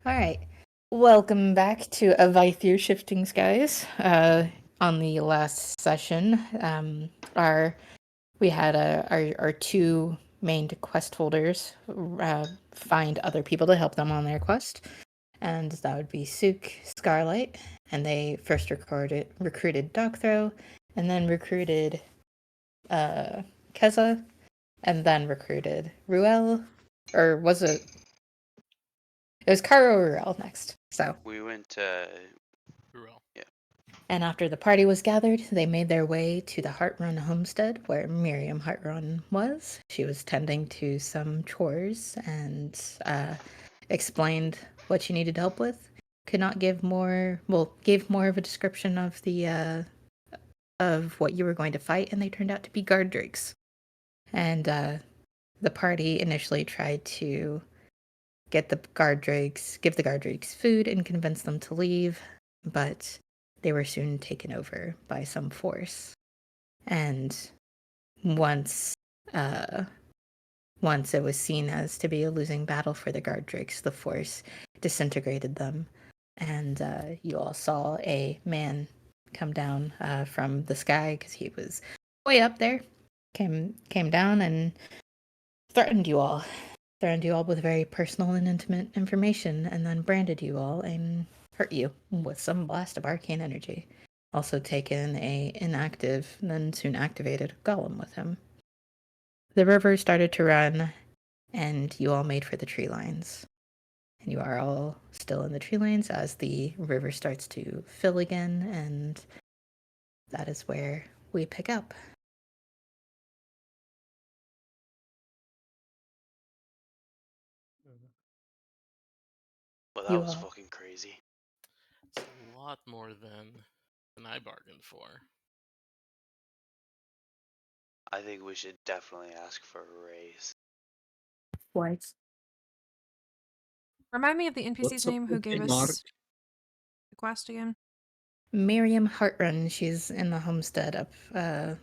All right. Welcome back to Awaithir Shifting Skies. On the last session, we had our two main quest holders find other people to help them on their quest, and that would be Suk, Scarlight, and they first recruited Dogthrow, and then recruited Keza, and then recruited Ruel, or was it? It was Karo Ruel next. So We went to Ruel. Yeah. And after the party was gathered, they made their way to the Heartrun homestead where Miriam Heartrun was. She was tending to some chores and explained what she needed help with. Could not give more, gave more of a description of the of what you were going to fight, and they turned out to be guard drakes. And the party initially tried to give the guard drakes food and convince them to leave, but they were soon taken over by some force. And once it was seen as to be a losing battle for the guard drakes, the force disintegrated them. And you all saw a man come down from the sky because he was way up there. Came down and threatened you all with very personal and intimate information, and then branded you all and hurt you with some blast of arcane energy. Also taken a inactive, then soon activated golem with him. The river started to run, and you all made for the tree lines. And you are all still in the tree lines as the river starts to fill again, and that is where we pick up. Well, that You was all fucking crazy. It's a lot more than I bargained for. I think we should definitely ask for a raise. twice. Remind me of the NPC's What's up name who with gave the us Mark? the quest again. Miriam Heartrun, she's in the homestead up well,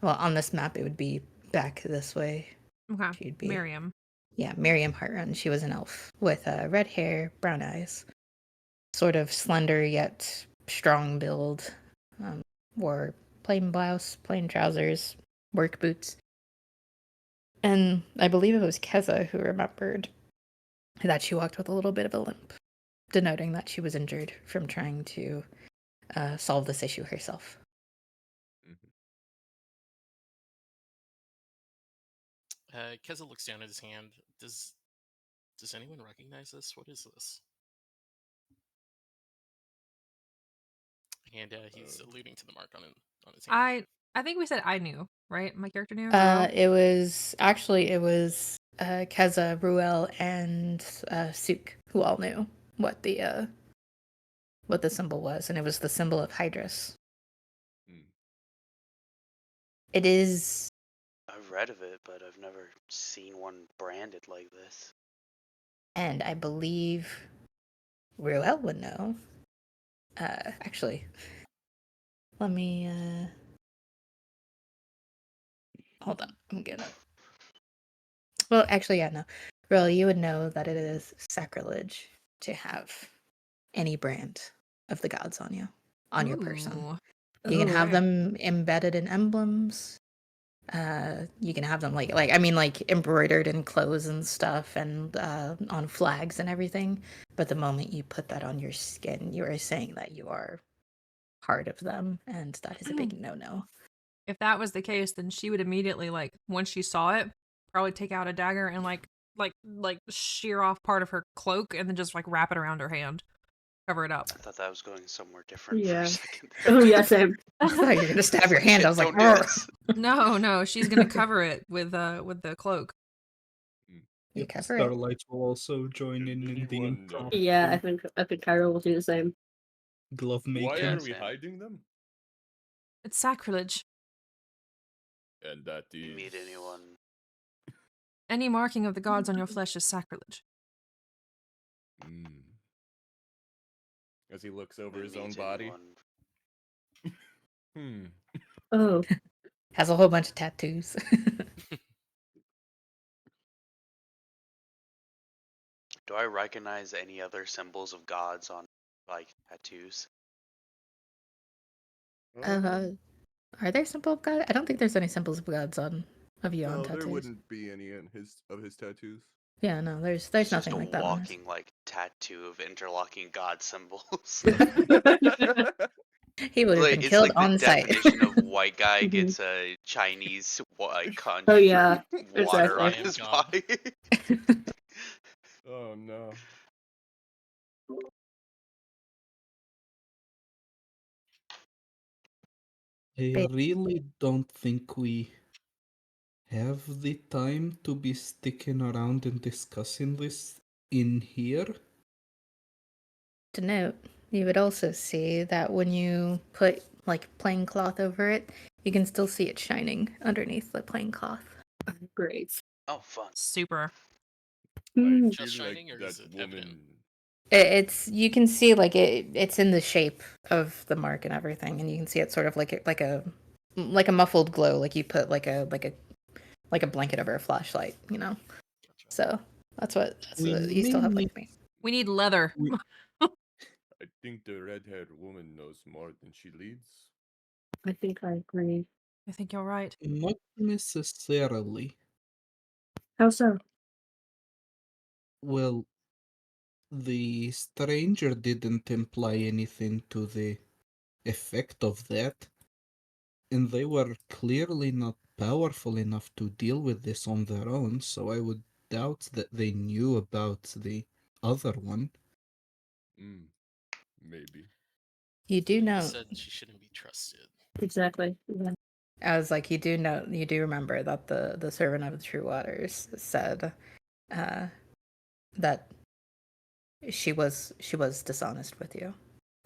on this map it would be back this way. Okay. She'd be Miriam. Yeah, Miriam Heartrun. She was an elf with red hair, brown eyes, sort of slender yet strong build. Wore plain blouse, plain trousers, work boots. And I believe it was Keza who remembered that she walked with a little bit of a limp, denoting that she was injured from trying to solve this issue herself. Keza looks down at his hand. Does anyone recognize this? What is this? And he's alluding to the mark on his hand. I think we said I knew, right? My character knew. It was Keza, Ruel, and Suk who all knew what the symbol was, and it was the symbol of Hydrus. It is. I've read of it, but I've never seen one branded like this. And I believe Ruel would know. Actually, let me hold on. I'm gonna. Well, actually, yeah, no. Ruel, you would know that it is sacrilege to have any brand of the gods on you, on your person. You can have them embedded in emblems. You can have them like embroidered in clothes and stuff, and on flags and everything. But the moment you put that on your skin, you are saying that you are part of them, and that is a big no-no. If that was the case, then she would immediately, like, once she saw it, probably take out a dagger and like shear off part of her cloak and then just like wrap it around her hand, cover it up. I thought that was going somewhere different for Yeah. a second there. Oh yeah, same. I thought you were gonna stab your hand. I was like, Don't do this. No, she's gonna cover it with the cloak. You Yep, cover it. Starlight will also join in the anyone know? improv. Yeah, I think Cairo will do the same. Glove Why maker. are we Same. hiding them? It's sacrilege. And that is... You meet anyone? Any marking of the gods on your flesh is sacrilege. As he looks over his meet own body. anyone? Oh, Has a whole bunch of tattoos. Do I recognize any other symbols of gods on like tattoos? Are there symbols of God? I don't think there's any symbols of gods of you on No, tattoos. there wouldn't be any in his tattoos. Yeah, no, there's It's nothing just a like that on hers. walking like tattoo of interlocking god symbols. He would have Like been it's killed like the on sight. definition of white guy Mhm. gets a Chinese Oh yeah, water on exactly. his God. body. Oh no. I Ba- really don't think we have the time to be sticking around and discussing this in here. To note, you would also see that when you put like plain cloth over it, you can still see it shining underneath the plain cloth. Great. Oh, fun. Super. I Mm. Just feel like shining, or that is it woman. evident? It's you can see like it's in the shape of the mark and everything, and you can see it sort of like a muffled glow, like you put like a blanket over a flashlight, you know. Gotcha. So that's what We you still have may like me. We need leather. We- I think the red-haired woman knows more than she leads. I think I agree. I think you're right. Not necessarily. How so? Well, the stranger didn't imply anything to the effect of that, and they were clearly not powerful enough to deal with this on their own, so I would doubt that they knew about the other one. Maybe. You do You know. said she shouldn't be trusted. Exactly. Yeah. I was like, you do remember that the servant of the true waters said that she was dishonest with you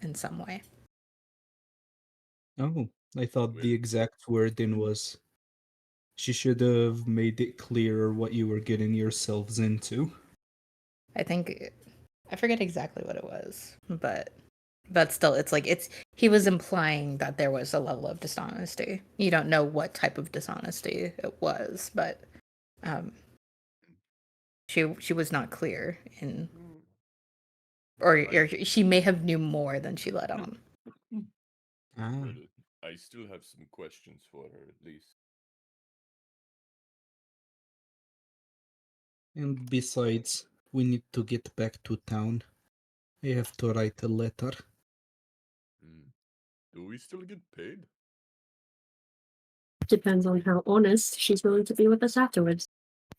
in some way. Oh, I thought the Well, exact wording was she should have made it clearer what you were getting yourselves into. I think I forget exactly what it was, but still, it's he was implying that there was a level of dishonesty. You don't know what type of dishonesty it was, but um, she was not clear in, or she may have knew more than she let on. Ah, well, I still have some questions for her, at least. and besides, we need to get back to town. I have to write a letter. Do we still get paid? Depends on how honest she's willing to be with us afterwards,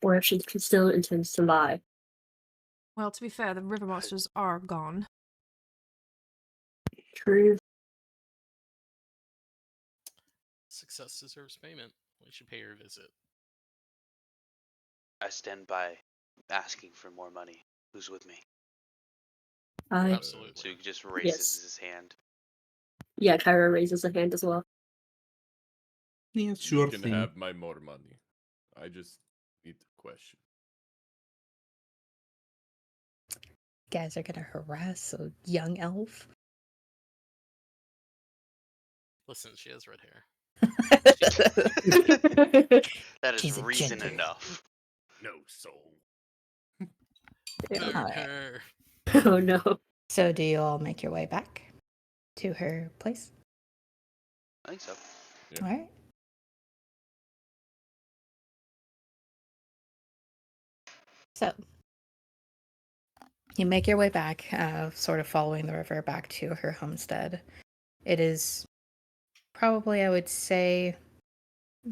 or if she still intends to lie. Well, to be fair, the river monsters are gone. True. Success deserves payment. We should pay her a visit. I stand by asking for more money. Who's with me? I Absolutely. So he just raises Yes. his hand. Yeah, Kyra raises a hand as well. Yeah, sure You can thing. have my more money. I just need a question. Guys are gonna harass a young elf. Listen, she has red hair. That is She's a reason ginger. enough. No soul. Burn Alright. her. Oh no. So do you all make your way back to her place? I think so. Yeah. All right. So you make your way back, sort of following the river back to her homestead. It is probably, I would say,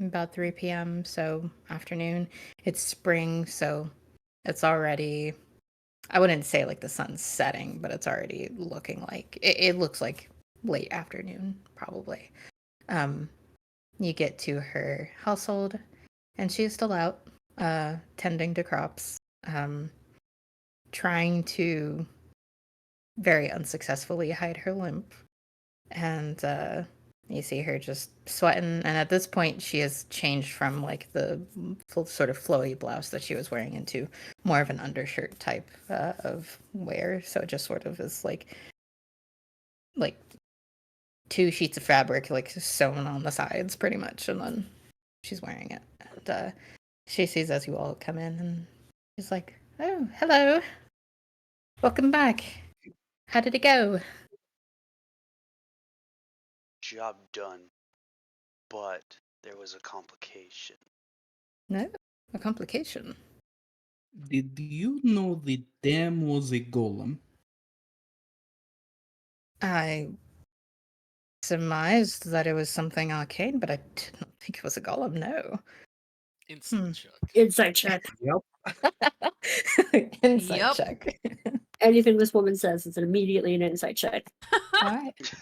about 3 p.m., so afternoon. It's spring, so it's already, I wouldn't say like the sun's setting, but it's already looking like, it looks like late afternoon, probably. You get to her household, and she's still out, tending to crops, trying to very unsuccessfully hide her limp. And you see her just sweating. And at this point, she has changed from like the full sort of flowy blouse that she was wearing into more of an undershirt type of wear. So it just sort of is like 2 sheets of fabric like sewn on the sides, pretty much, and then she's wearing it. And she sees as you all come in, and she's like, "Oh, hello." Welcome back. How did it go? Job done. But there was a complication. No? A complication. Did you know the dam was a golem? I surmised that it was something arcane, but I didn't think it was a golem, no. Inside check. Insight check. Yep. Insight Yup. check. Anything this woman says is immediately an insight check. Alright.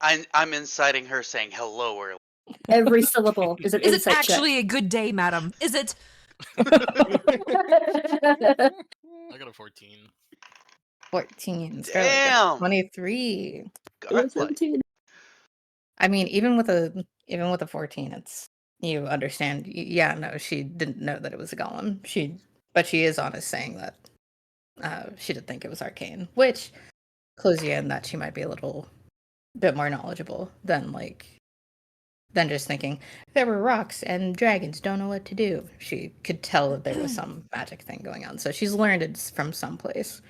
I'm inciting her saying hello early. Every syllable is an Is it insight actually a good day, madam? Is it? check. I got a 14. 14. Scarlet got Damn! 23. Godlike. 17. I mean, even with a 14, it's you understand. Yeah, no, she didn't know that it was a golem. But she is honest saying that she did think it was arcane, which clues you in that she might be a little bit more knowledgeable than just thinking there were rocks and dragons don't know what to do. She could tell that there was some magic thing going on, so she's learned it from someplace.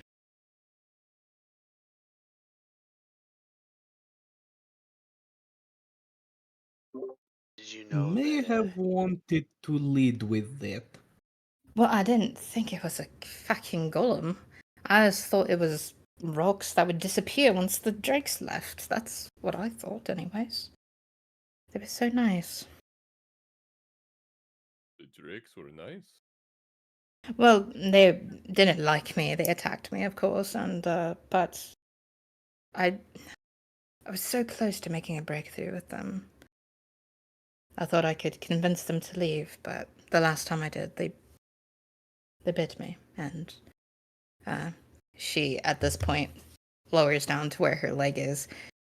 Did you know May that? have wanted to lead with that. Well, I didn't think it was a fucking golem. I just thought it was rocks that would disappear once the drakes left. That's what I thought, anyways. They were so nice. The drakes were nice. Well, they didn't like me. They attacked me, of course, and but I was so close to making a breakthrough with them. I thought I could convince them to leave, but the last time I did, they bit me, and she, at this point, lowers down to where her leg is,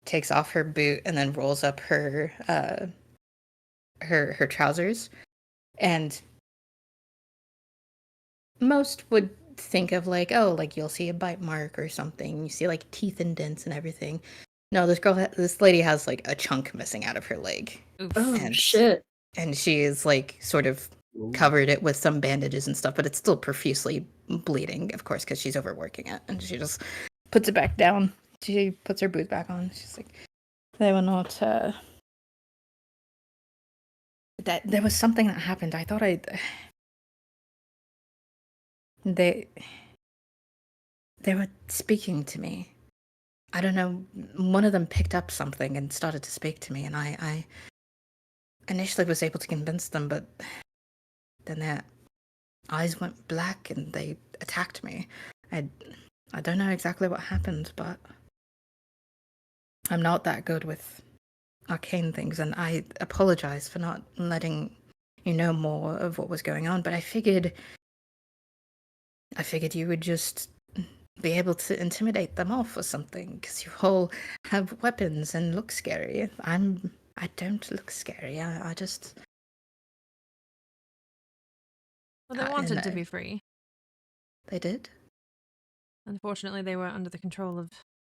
takes off her boot, and then rolls up her her trousers. And most would think of like, oh, like you'll see a bite mark or something. You see like teeth and dents and everything. No, this lady has like a chunk missing out of her leg, Oof. Oh, And- shit. and she is like sort of covered it with some bandages and stuff, but it's still profusely bleeding, of course, because she's overworking it. And she just puts it back down. She puts her boot back on. She's like, they were not. That there was something that happened. I thought they were speaking to me. I don't know. One of them picked up something and started to speak to me, and I initially was able to convince them, but then their eyes went black and they attacked me. I don't know exactly what happened, but I'm not that good with arcane things, and I apologize for not letting you know more of what was going on, but I figured you would just be able to intimidate them off or something, because you all have weapons and look scary. I don't look scary. I just... Well, they I wanted to know. be free. They did? Unfortunately, they were under the control of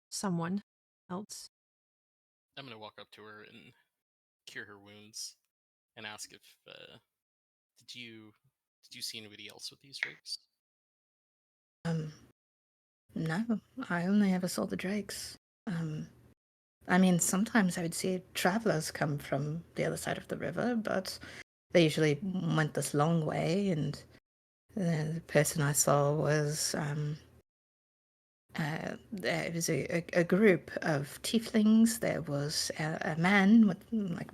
someone else. I'm gonna walk up to her and cure her wounds, and ask if did you see anybody else with these drakes? No. I only ever saw the drakes. I mean, sometimes I would see travelers come from the other side of the river, but they usually went this long way, and the person I saw was it was a group of tieflings. There was a man with like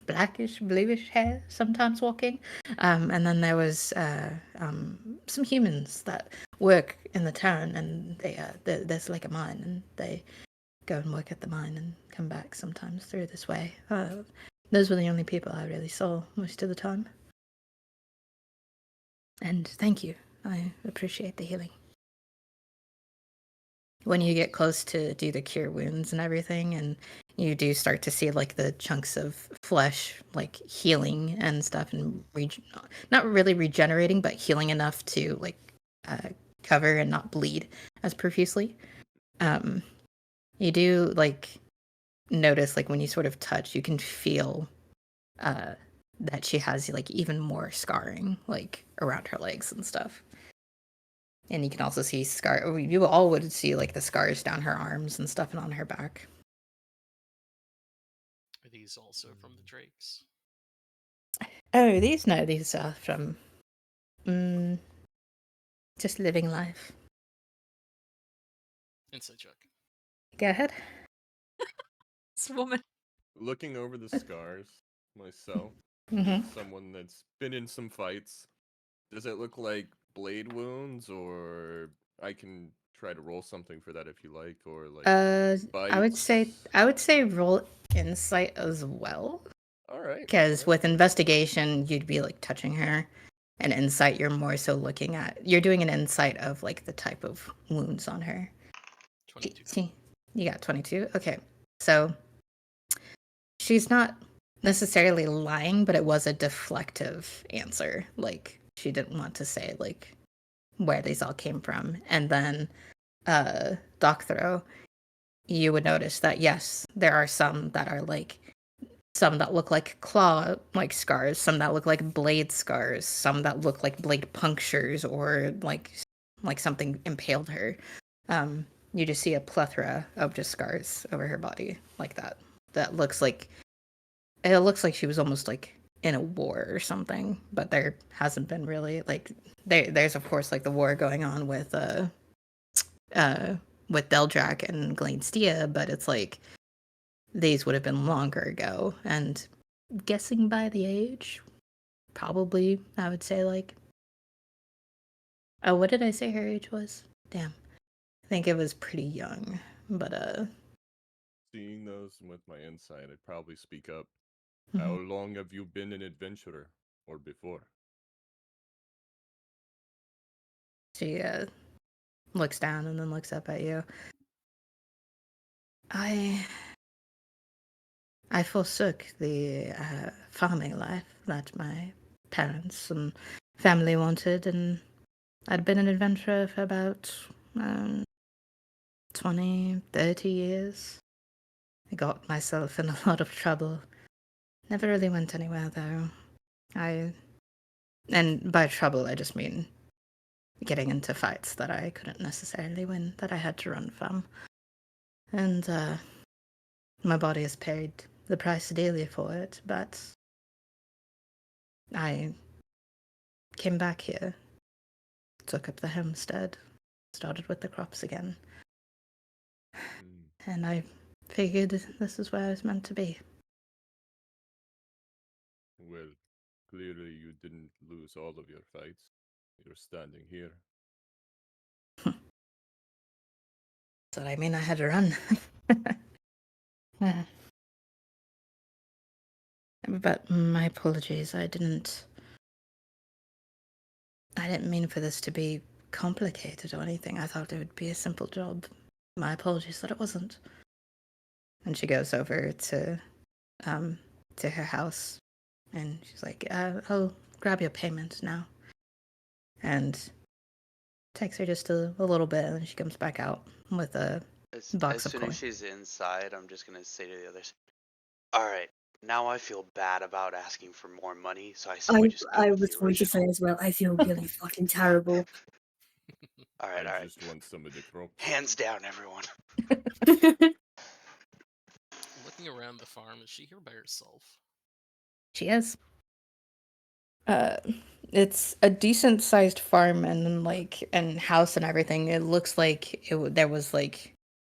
blackish, bluish hair, sometimes walking, and then there was some humans that work in the town, and there's like a mine, and they go and work at the mine and come back sometimes through this way. Those were the only people I really saw most of the time. And thank you. I appreciate the healing. When you get close to do the cure wounds and everything, and you do start to see like the chunks of flesh like healing and stuff, and not really regenerating, but healing enough to like cover and not bleed as profusely. You do like notice like when you sort of touch, you can feel that she has like even more scarring like around her legs and stuff. And you can also see scar. You all would see like the scars down her arms and stuff and on her back. Are these also from the drakes? Oh, these are from just living life. Insight check. Go ahead. This woman. Looking over the scars myself, Mm-hmm. as someone that's been in some fights, does it look like blade wounds, or I can try to roll something for that if you like, or like I would bites? say roll insight as well, All right. because with investigation you'd be like touching her, and insight you're more so looking at. You're doing an insight of like the type of wounds on her. 22. See, you got 22. Okay, so she's not necessarily lying, but it was a deflective answer. Like she didn't want to say like where these all came from. And then Docthro, you would notice that yes, there are some that are like some that look like claw like scars, some that look like blade scars, some that look like blade punctures or like something impaled her. You just see a plethora of just scars over her body like that. That looks like it looks like she was almost like in a war or something, but there hasn't been really like there's of course like the war going on with Deldrak and Glainstia, but it's like these would have been longer ago, and guessing by the age, probably I would say like oh, what did I say her age was? Damn. I think it was pretty young, but Seeing those with my insight, I'd probably speak up. mhm. How long have you been an adventurer, or before? She looks down and then looks up at you. I forsook the farming life that my parents and family wanted, and I'd been an adventurer for about 20, 30 years. I got myself in a lot of trouble. Never really went anywhere, though. And by trouble, I just mean getting into fights that I couldn't necessarily win, that I had to run from. And my body has paid the price dearly for it, but I came back here, took up the homestead, started with the crops again, and I figured this is where I was meant to be. Well, clearly you didn't lose all of your fights. You're standing here. So I mean I had to run. But my apologies, I didn't mean for this to be complicated or anything. I thought it would be a simple job. My apologies that it wasn't. And she goes over to her house, and she's like, I'll grab your payment now. And takes her just a little bit, and she comes back out with a As box of soon coin. as she's inside, I'm just gonna say to the others, "All right, now I feel bad about asking for more money, so I say we just go I with was the going to say original." as well, I feel really fucking terrible. All right, I all right. just want some of the crops. Hands down, everyone. Looking around the farm, is she here by herself? She is. It's a decent sized farm and house and everything. It looks like there was like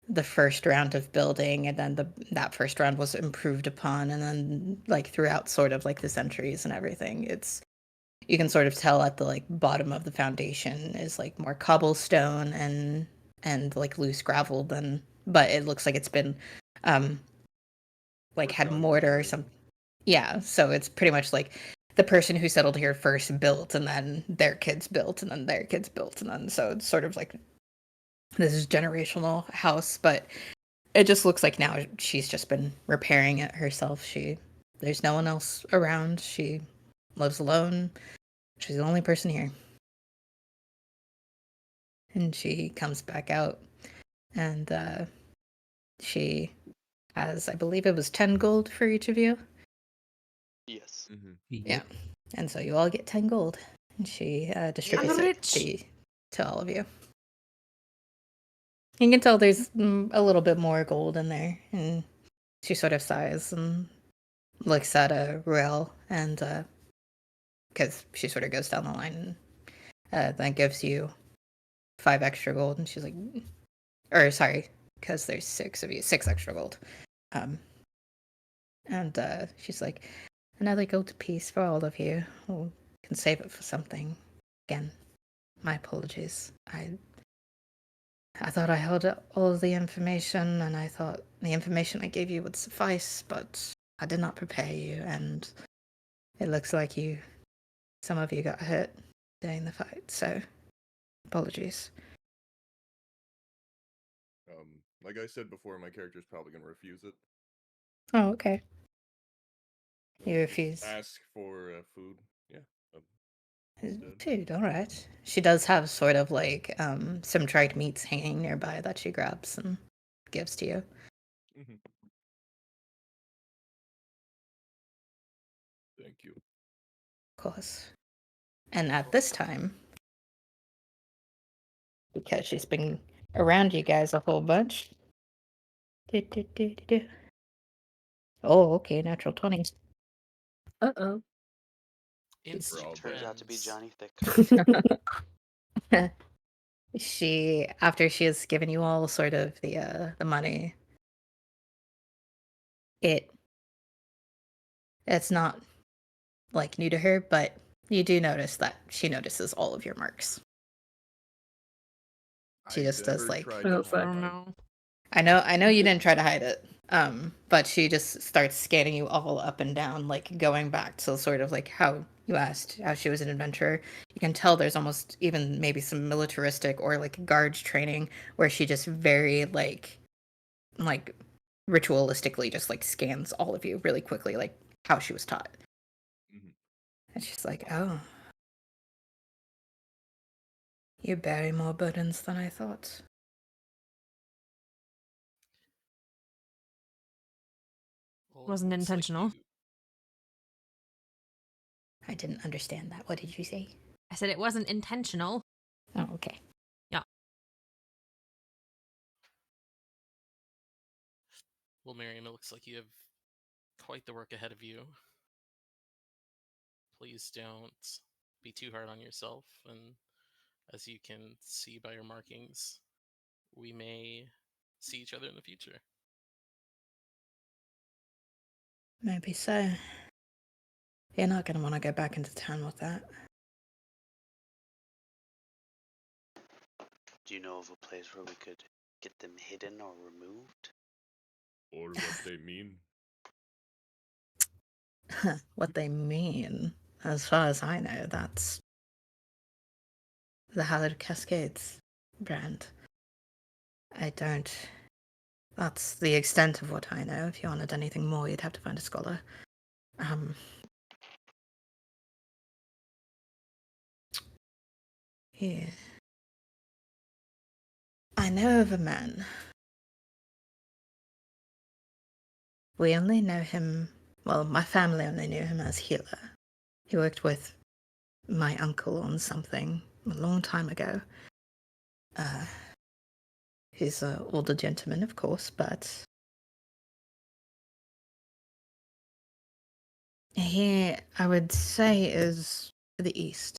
the first round of building, and then that first round was improved upon, and then like throughout sort of like the centuries and everything. You can sort of tell at the like bottom of the foundation is like more cobblestone and like loose gravel than, but it looks like it's been like We're had done mortar or building. something. Yeah, so it's pretty much like the person who settled here first built, and then their kids built, and then their kids built, and then so it's sort of like this is generational house, but it just looks like now she's just been repairing it herself. There's no one else around. She lives alone. She's the only person here. And she comes back out, and she has, I believe it was 10 gold for each of you. Yes. Mm-hmm. Yeah. And so you all get 10 gold. And she distributes I'm it rich. to you. to all of you. You can tell there's a little bit more gold in there, and she sort of sighs and looks at Ruel, and because she sort of goes down the line and then gives you 5 extra gold, and she's like, or sorry, because there's 6 of you, 6 extra gold. And she's like, another gold piece for all of you. We can save it for something. Again, my apologies. I thought I held all of the information, and I thought the information I gave you would suffice, but I did not prepare you, and it looks like some of you got hurt during the fight, so apologies. Like I said before, my character's probably gonna refuse it. Oh, okay. So You just refuse. ask for food. Yeah. Instead. Food, alright. She does have sort of like some dried meats hanging nearby that she grabs and gives to you. Mm-hmm. Thank you. Of course. And at this time, because she's been around you guys a whole bunch. Oh, okay, natural 20. Uh-oh. Instant all Turns out to be friends. Johnny Thick. She, after she has given you all sort of the money, it's not like new to her, but you do notice that she notices all of your marks. She just does never like, tried Oh, to fuck. Oh hide. no. I know you didn't try to hide it. But she just starts scanning you all up and down, like going back to sort of like how you asked how she was an adventurer. You can tell there's almost even maybe some militaristic or like guards training where she just very like ritualistically just like scans all of you really quickly, like how she was taught. Mhm. And she's like, oh, you bear more burdens than I thought. Well, it Wasn't looks like intentional. you- I didn't understand that. What did you say? I said it wasn't intentional. Oh, okay. Well, Miriam, it looks like you have quite the work ahead of you. Please don't be too hard on yourself, and as you can see by your markings, we may see each other in the future. Maybe so. You're not going to want to go back into town with that. Do you know of a place where we could get them hidden or removed? Or what they mean. What they mean, as far as I know, that's the Hallowed Cascades brand. I don't. That's the extent of what I know. If you wanted anything more, you'd have to find a scholar. Yeah. I know of a man. We only know him. Well, my family only knew him as Healer. He worked with my uncle on something a long time ago. He's an older gentleman, of course, but he, I would say, is to the east.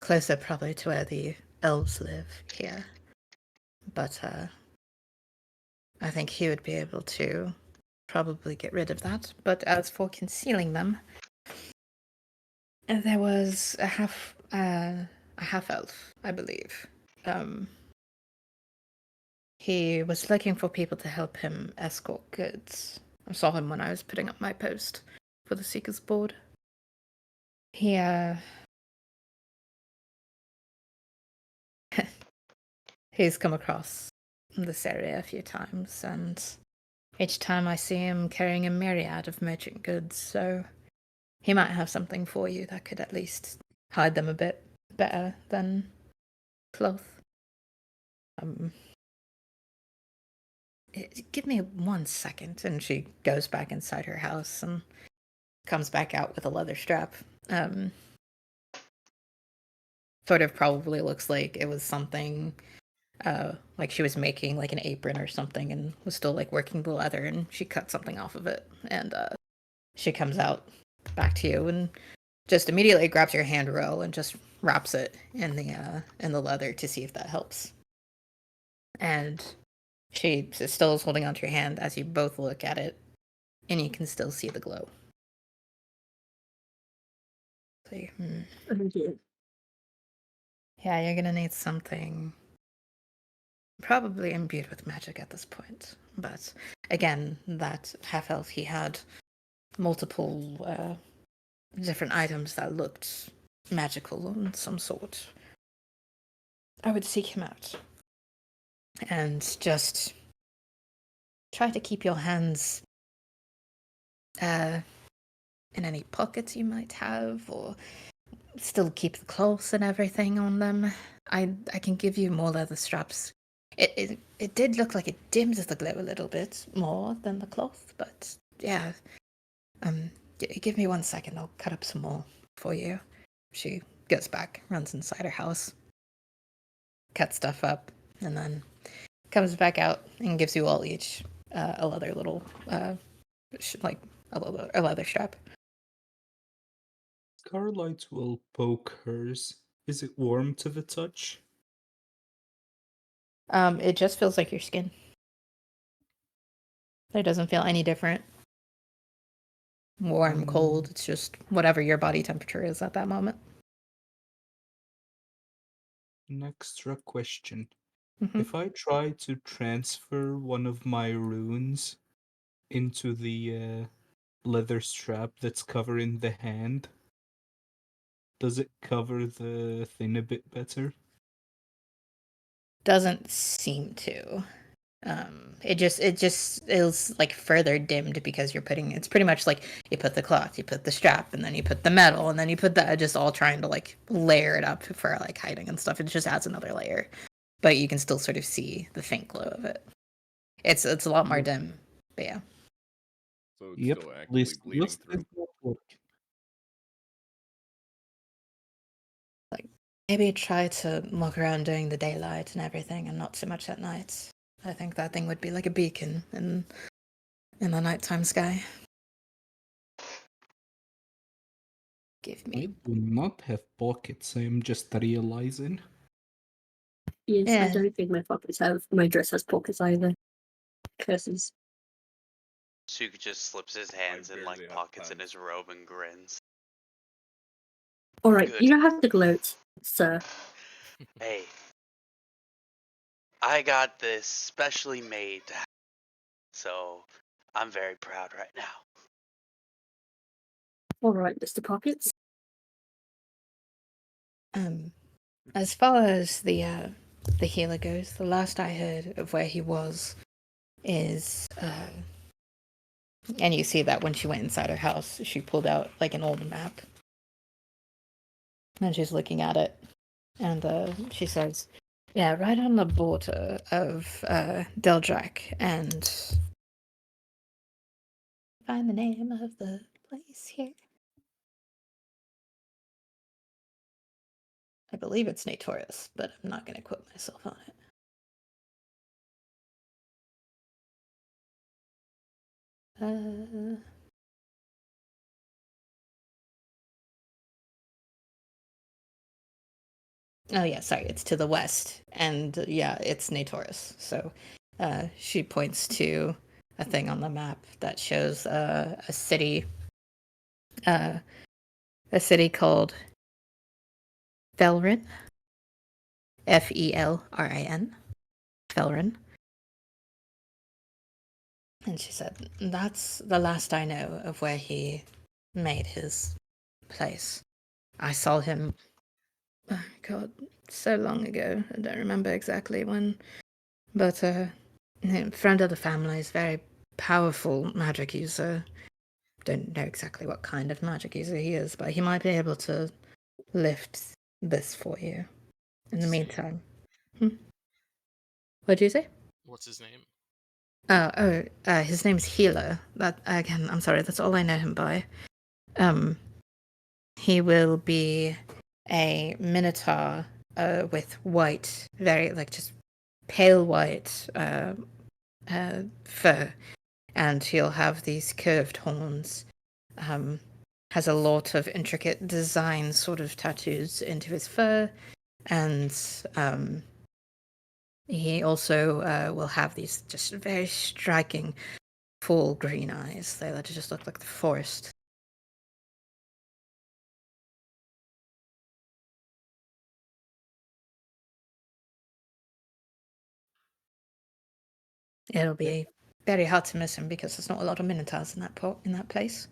Closer, probably, to where the elves live here. But I think he would be able to probably get rid of that. But as for concealing them, there was a half elf, I believe. He was looking for people to help him escort goods. I saw him when I was putting up my post for the Seekers Board. He he's come across this area a few times, and each time I see him carrying a myriad of merchant goods, so he might have something for you that could at least hide them a bit better than cloth. Give me 1 second, and she goes back inside her house and comes back out with a leather strap. sort of probably looks like it was something like she was making like an apron or something and was still like working the leather, and she cut something off of it, and she comes out back to you and just immediately grabs your hand roll and just wraps it in the leather to see if that helps. And she still is holding onto your hand as you both look at it, and you can still see the glow. So yeah, you're gonna need something probably imbued with magic at this point. But again, that half elf, he had multiple different items that looked magical in some sort. I would seek him out and just try to keep your hands in any pockets you might have, or still keep the cloths and everything on them. I can give you more leather straps. It did look like it dims the glow a little bit more than the cloth, but yeah. Give me 1 second. I'll cut up some more for you. She goes back, runs inside her house, cuts stuff up, and then comes back out and gives you all each a leather little like a leather strap. Starlight will poke hers. Is it warm to the touch? It just feels like your skin. It doesn't feel any different. Warm, cold. It's just whatever your body temperature is at that moment. An extra question. Mhm. If I try to transfer one of my runes into the leather strap that's covering the hand, does it cover the thing a bit better? Doesn't seem to. It just is like further dimmed because you're putting, it's pretty much like you put the cloth, you put the strap, and then you put the metal, and then you put the, just all trying to like layer it up for like hiding and stuff. It just adds another layer, but you can still sort of see the faint glow of it. It's a lot more dim, but yeah. So it's Yep, still at actively least bleeding this through. did not work. Like maybe try to look around during the daylight and everything, and not so much at night. I think that thing would be like a beacon in the nighttime sky. Give I me. do not have pockets, I am just realizing. Yes, I Yeah. don't think my dress has pockets either. Curses. Suki just slips his hands in barely like have pockets in pants. his robe and grins. Alright, Good. you don't have to gloat, sir. Hey, I got this specially made, so I'm very proud right now. Alright, Mr. Pockets. As far as the healer goes, the last I heard of where he was is and you see that when she went inside her house, she pulled out like an old map. And she's looking at it, and she says, yeah, right on the border of Deldrak, and find the name of the place here. I believe it's Natorius, but I'm not going to quote myself on it. Oh yeah, sorry, it's to the west, and yeah, it's Natorius. So she points to a thing on the map that shows a city called Felrin, Felrin, Felrin. And she said, that's the last I know of where he made his place. I saw him, oh God, so long ago. I don't remember exactly when. But a friend of the family is very powerful magic user. Don't know exactly what kind of magic user he is, but he might be able to lift this for you. In the meantime. What did you say? What's his name? His name's Healer. That again, I'm sorry, that's all I know him by. He will be a minotaur with white, very like just pale white fur, and he'll have these curved horns. Has a lot of intricate design sort of tattoos into his fur, and he also will have these just very striking full green eyes. They just look like the forest. It'll be very hard to miss him because there's not a lot of minotaurs in that place.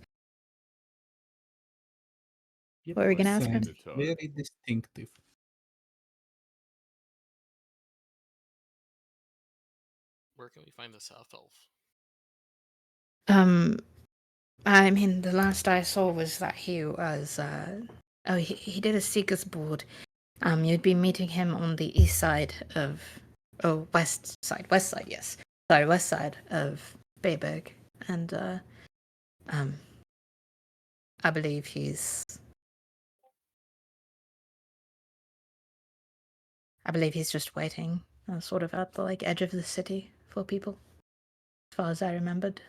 Yep, What were we gonna ask him? sounds very distinctive. Where can we find the South Elf? I mean, the last I saw was that he was, he did a Seeker's board. You'd be meeting him on the east side of, west side, yes. Sorry, west side of Bayberg. And, I believe he's just waiting, sort of at the, like, edge of the city for people, as far as I remembered.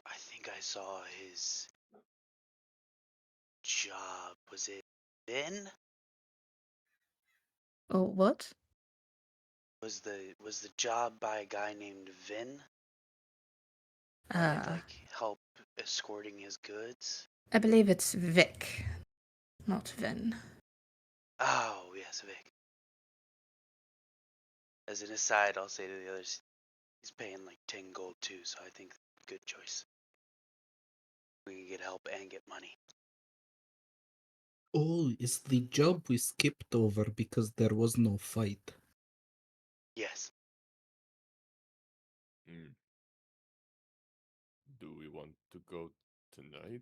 I think I saw his job. Was it Vin? Oh, what? Was the job by a guy named Vin? And like help escorting his goods? I believe it's Vic, not Vin. Oh, yes, Vic. As an aside, I'll say to the others, he's paying like 10 gold too, so I think good choice. We can get help and get money. Oh, it's the job we skipped over because there was no fight. Yes. Do we want to go tonight?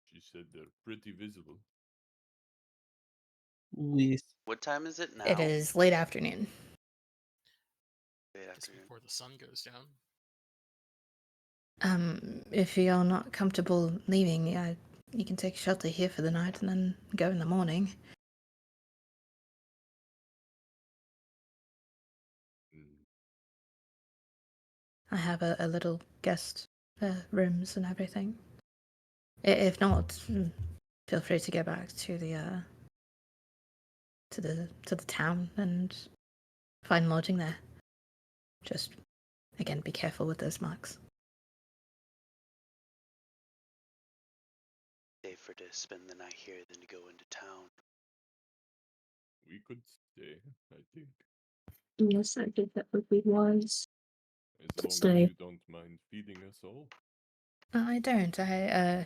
She said they're pretty visible. What time is it now? It is late afternoon. Late Just afternoon. before the sun goes down. If you're not comfortable leaving, you can take shelter here for the night and then go in the morning. I have a little guest rooms and everything. If not, feel free to go back to the to the town and find lodging there. Just again, be careful with those marks. Safer to spend the night here than to go into town. We could stay, I think. Yes, I think that would be wise. As long Stay. as you don't mind feeding us all. I don't. I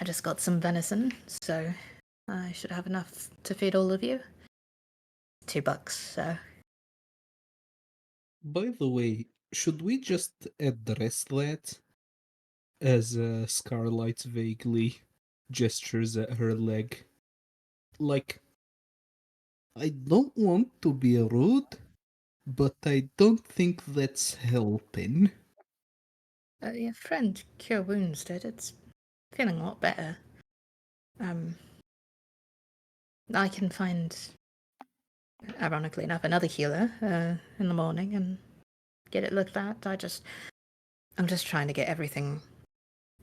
just got some venison, so I should have enough to feed all of you. $2, so. By the way, should we just address that? As Scarlight vaguely gestures at her leg. Like, I don't want to be rude, but I don't think that's helping. Your friend Cure Wounds did. It's feeling a lot better. I can find, ironically enough, another healer in the morning and get it looked at. I'm just trying to get everything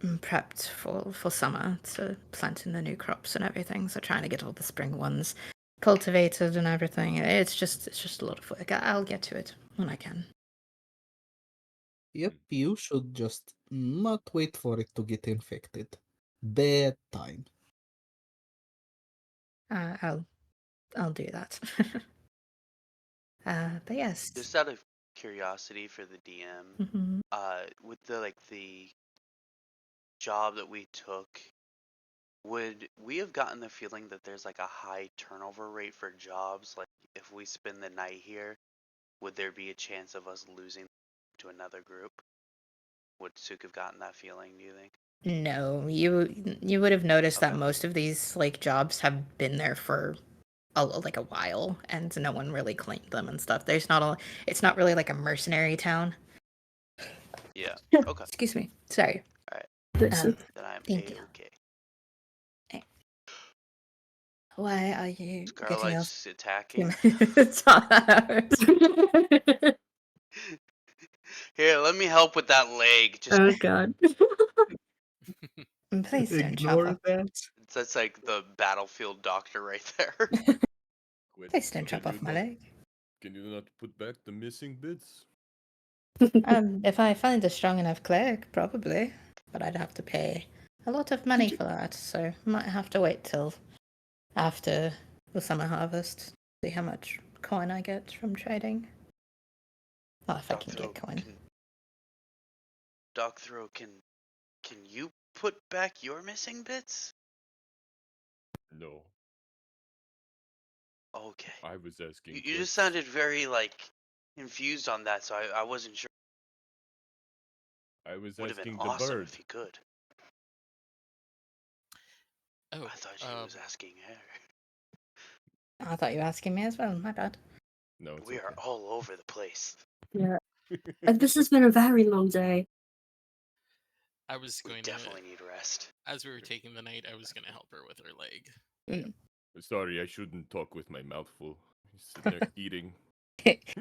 prepped for summer to plant in the new crops and everything. So trying to get all the spring ones cultivated and everything. It's just a lot of work. I'll get to it when I can. Yep, you should just not wait for it to get infected. Bad time. I'll do that. But yes. Just out of curiosity for the DM, Mm-hmm. with the job that we took, would we have gotten the feeling that there's like a high turnover rate for jobs? Like if we spend the night here, would there be a chance of us losing to another group? Would Suk have gotten that feeling, do you think? No, you would have noticed that Okay. most of these like jobs have been there for a while, and no one really claimed them and stuff. It's not really like a mercenary town. Yeah. Okay. Excuse me. Sorry. All right. But so Then I'm Thank you. A-okay. Why are you getting us Scarlight's attacking. Here, let me help with that leg. Just Oh god. Please don't chop Ignore off. that. that's like the battlefield doctor right there. Quit. Please don't chop off my leg. Can you not put back the missing bits? If I find a strong enough cleric, probably. But I'd have to pay a lot of money for that, so might have to wait till after the summer harvest. See how much coin I get from trading. Well, if I can get coin. Docthro, can you put back your missing bits? No, Okay. I was asking. You just Quits. sounded very confused on that, so I wasn't sure. I was Would have been asking the awesome bird. if you could. Oh, I thought you was asking her. I thought you were asking me as well, my bad. No, it's We are okay. all over the place. Yeah. And this has been a very long day. I was We going definitely to, need rest. as we were taking the night, I was going to help her with her leg. Sorry, I shouldn't talk with my mouth full. He's sitting there eating.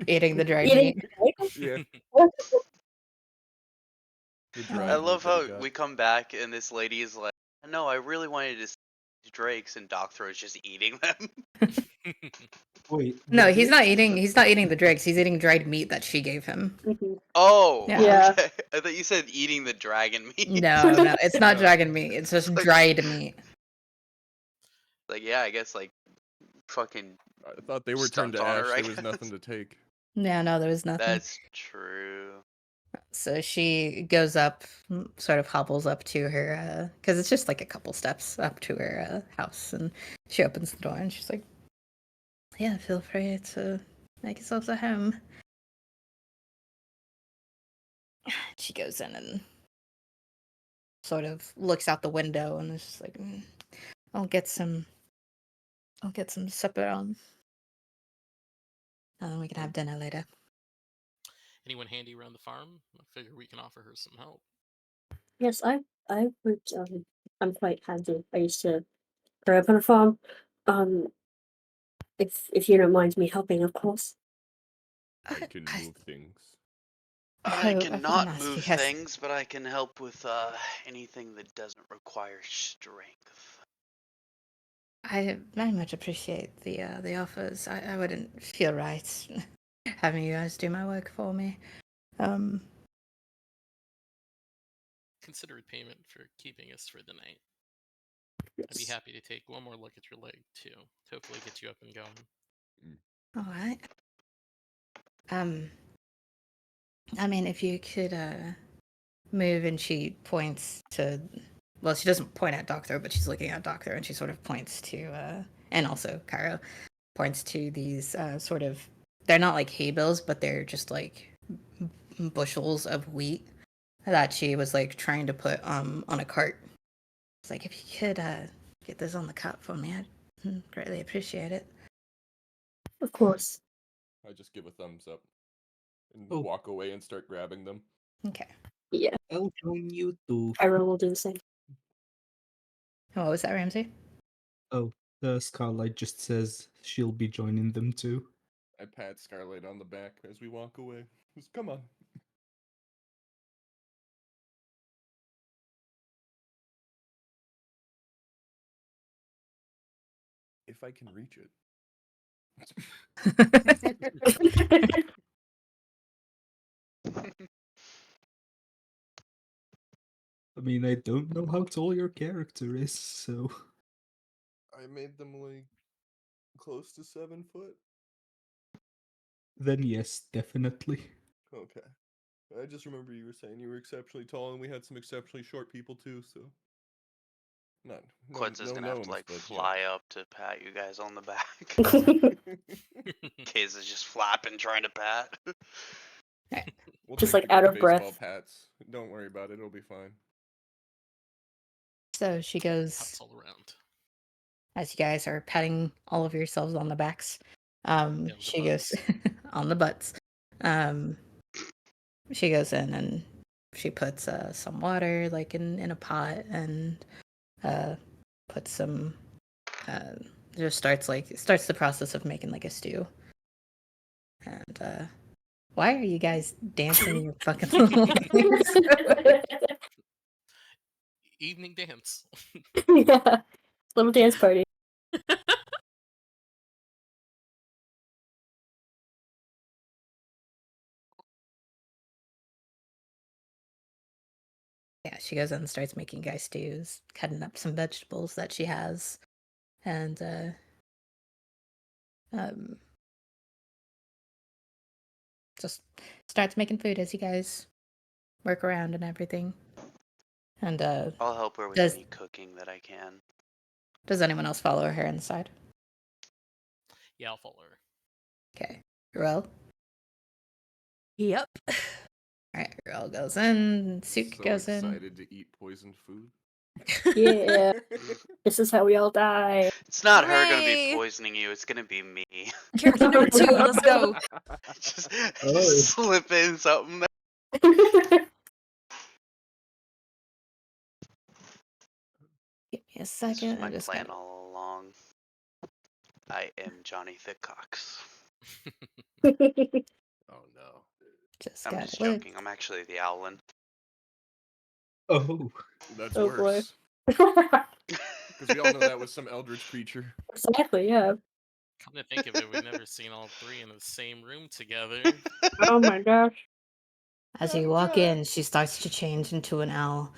Eating the dried Eating meat. Yeah, the I dried meat love that he how got. we come back and this lady is like, "No, I really wanted to see drakes," and Docthro is just eating them. Wait. No, the he's not drakes- eating. He's not eating the drakes. He's eating dried meat that she gave him. Mhm. Oh, Yeah. okay. I thought you said eating the dragon meat. No, no, it's not No. dragon meat. It's just Like- dried meat. Yeah, I guess fucking I thought they were turned Stumped to on ash. her, I There was guess. nothing to take. Yeah, no, there was nothing. That's true. So she goes up, sort of hobbles up to her, because it's just like a couple steps up to her house, and she opens the door and she's like, "Yeah, feel free to make yourselves at home." She goes in and sort of looks out the window and is just like, I'll get some supper on, and then we can have dinner later." Anyone handy around the farm? I figure we can offer her some help. Yes, I would I'm quite handy. I used to grow up on a farm. If you don't mind me helping, of course. I can move things. I Oh, I cannot forgot to move ask, yes. things, but I can help with anything that doesn't require strength. I very much appreciate the offers. I wouldn't feel right having you guys do my work for me. Considerate payment for keeping us for the night. I'd be Yes. happy to take one more look at your leg, too. To hopefully get you up and going. All right. I mean, if you could move, and she points to. Well, she doesn't point at Doctor, but she's looking at Doctor, and she sort of points to, and also Cairo points to these sort of. They're not like hay bales, but they're just like bushels of wheat that she was like trying to put on a cart. It's like, if you could get this on the cart for me, I'd greatly appreciate it. Of course. I just give a thumbs up and Oh. walk away and start grabbing them. Okay. Yeah. I'll join you too. Cairo will do the same. What was that, Ramsey? Oh, Scarlight just says she'll be joining them too. I pat Scarlet on the back as we walk away. Just come on. If I can reach it. I mean, I don't know how tall your character is, so. I made them close to 7 foot. Then yes, definitely. Okay. I just remember you were saying you were exceptionally tall, and we had some exceptionally short people too. So, no Quetz is gonna have to gnomes, but, fly up to pat you guys on the back. Case is just flapping trying to pat. We'll Just, take like, out the of baseball breath. pats. Don't worry about it. It'll be fine. So she goes, Pops all around. as you guys are patting all of yourselves on the backs. the She goes on the butts. She goes in and she puts some water like in a pot, and puts some just starts the process of making like a stew. And why are you guys dancing your fucking legs? Evening dance. Yeah. Little dance party. Yeah, she goes and starts making guy stews, cutting up some vegetables that she has, and um, just starts making food as you guys work around and everything. And I'll help her with does any cooking that I can. does anyone else follow her inside? Yeah, I'll follow her. Okay, Ruel. Yep. All right, Ruel goes in. Suk So goes in. excited to eat poisoned food. Yeah. This is how we all die. It's not her gonna be Hooray! poisoning you. It's gonna be me. Character number 2, let's go. just, Oh. just slip in something. Give me a This second. was my I just plan got all along. I am Johnny Thickcocks. Oh no. just I'm got just it. Look. joking. I'm actually the Owlin. Oh. That's Oh, boy. worse. Because we all know that was some eldritch creature. Exactly, yeah. Come to think of it, we've never seen all three in the same room together. Oh my gosh. As you walk in, she starts to change into an owl.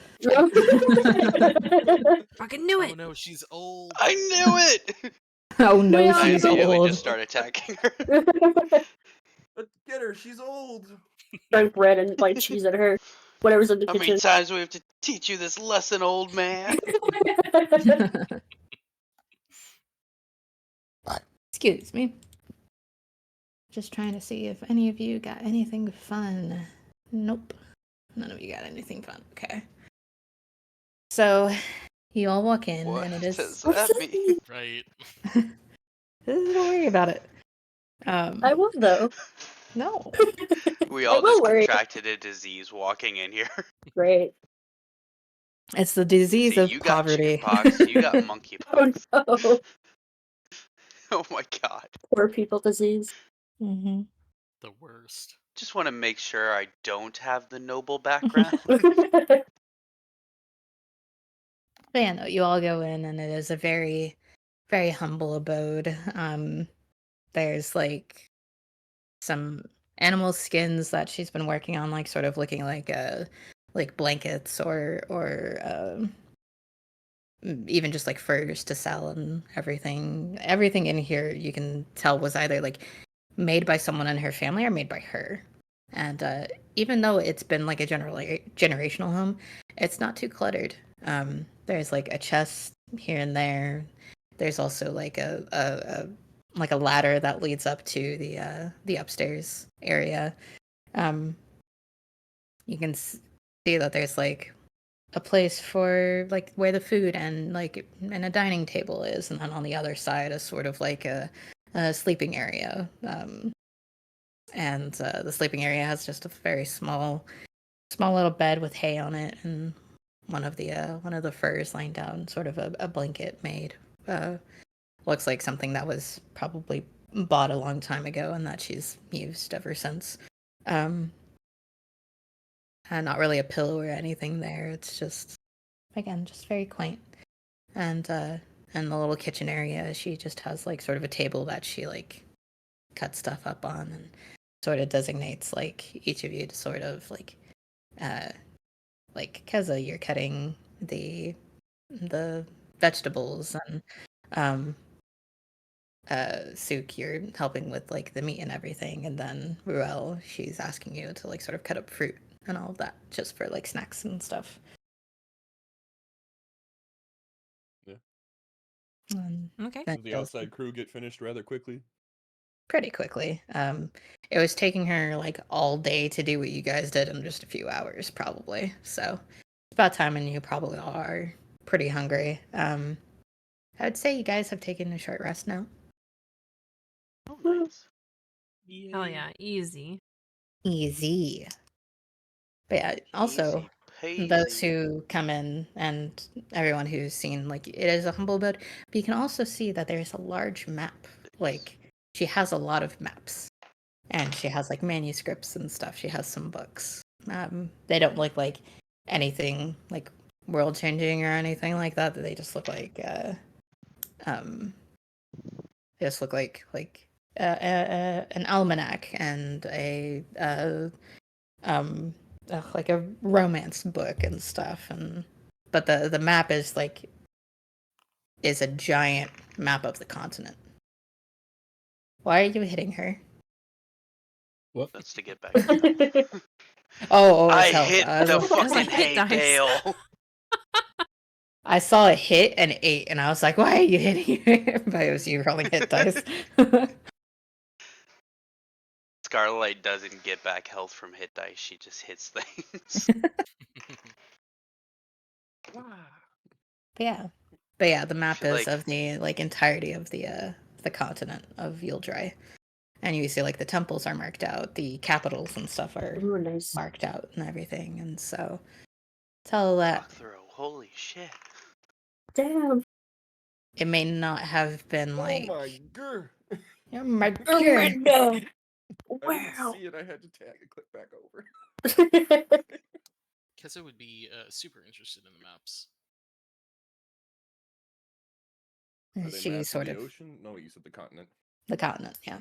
Fucking knew Oh it. no, she's old. I knew it! Oh no, We all I she's immediately old. just start attacking her. Let's get her. She's old. Throwing bread and like cheese at her. Whatever's in the How many kitchen. times do we have to teach you this lesson, old man? Excuse me. Just trying to see if any of you got anything fun. Nope. None of you got anything fun. Okay. So, you all walk in, What and it does is. What's that that mean? mean? Right. Don't worry about it. I will though. No. We I all will just worry. contracted a disease walking in here. Great. It's the disease See, of you got poverty. chickenpox, you got Oh monkeypox. no. Oh my god. Poor people disease. Mm-hmm. The worst. Just want to make sure I don't have the noble background. But yeah, no, you all go in, and it is a very, very humble abode. There's like some animal skins that she's been working on, like sort of looking like blankets or even just like furs to sell and everything. Everything in here you can tell was either like made by someone in her family or made by her. And even though it's been like a generational home, it's not too cluttered. There's like a chest here and there. There's also like a ladder that leads up to the upstairs area. Um, you can see that there's like a place for like where the food and a dining table is, and then on the other side is sort of like a sleeping area. And the sleeping area has just a very small little bed with hay on it, and one of the furs lying down, sort of a blanket made. Looks like something that was probably bought a long time ago and that she's used ever since. Um, not really a pillow or anything there. It's just, again, just very quaint. And in the little kitchen area, she just has like sort of a table that she like cuts stuff up on and sort of designates like each of you to sort of uh like Keza, you're cutting the vegetables, and um Suk, you're helping with like the meat and everything, and then Ruel, she's asking you to like sort of cut up fruit and all of that just for like snacks and stuff. Yeah. Okay. Then Does the she goes outside crew get finished rather quickly? pretty quickly. It was taking her like all day to do what you guys did in just a few hours, probably. So it's about time, and you probably are pretty hungry. I would say you guys have taken a short rest now. Oh, nice. Hell yeah, easy. Easy. But yeah, also Easy those Hazy. who come in and everyone who's seen, like, it is a humble abode, but you can also see that there's a large map. Like, she has a lot of maps, and she has like manuscripts and stuff. She has some books. They don't look like anything like world changing or anything like that. They just look like um, they just look like an almanac and um, like a romance book and stuff. And but the map is a giant map of the continent. Why are you hitting her? What? That's to get back to health. Oh, I it's health. hit I was the like, It was a fucking hit hay dice. Dale. I saw a hit and 8, and I was like, why are you hitting her? But it was you rolling hit dice. Scarlight doesn't get back health from hit dice. She just hits things. But yeah, the map Feel is like of the like entirety of the continent of Yieldry. And you see like the temples are marked out, the capitals and stuff are Ooh, nice. marked out and everything. And so tell that fuck throw. Holy shit. Damn. it may not have been Oh like my god. oh my Oh my god. god. I didn't Wow. see it. I had to tag and click back over. Keza would be super interested in the maps. Are they She maps of sort the of ocean? No, you said the continent. the continent, yeah.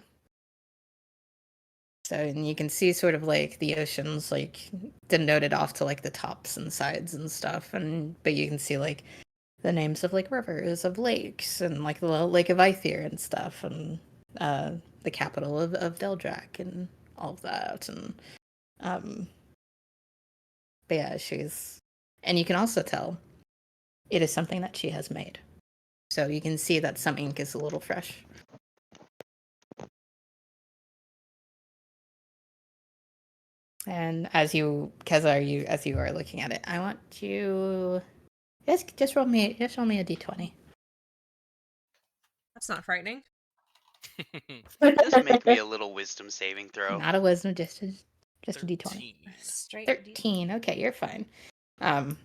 So and you can see sort of like the oceans like denoted off to like the tops and sides and stuff, and but you can see like the names of like rivers, of lakes, and like the Lake of Awaithir and stuff, and the capital of Deldrak and all of that, and um, but yeah, she's, and you can also tell it is something that she has made, so you can see that some ink is a little fresh. And as you, Keza, as you are looking at it, I want you just roll me a d20. That's not frightening. Just make me a little wisdom saving throw. Not a wisdom, just a d20. 13. Straight 13. Okay, you're fine. Um,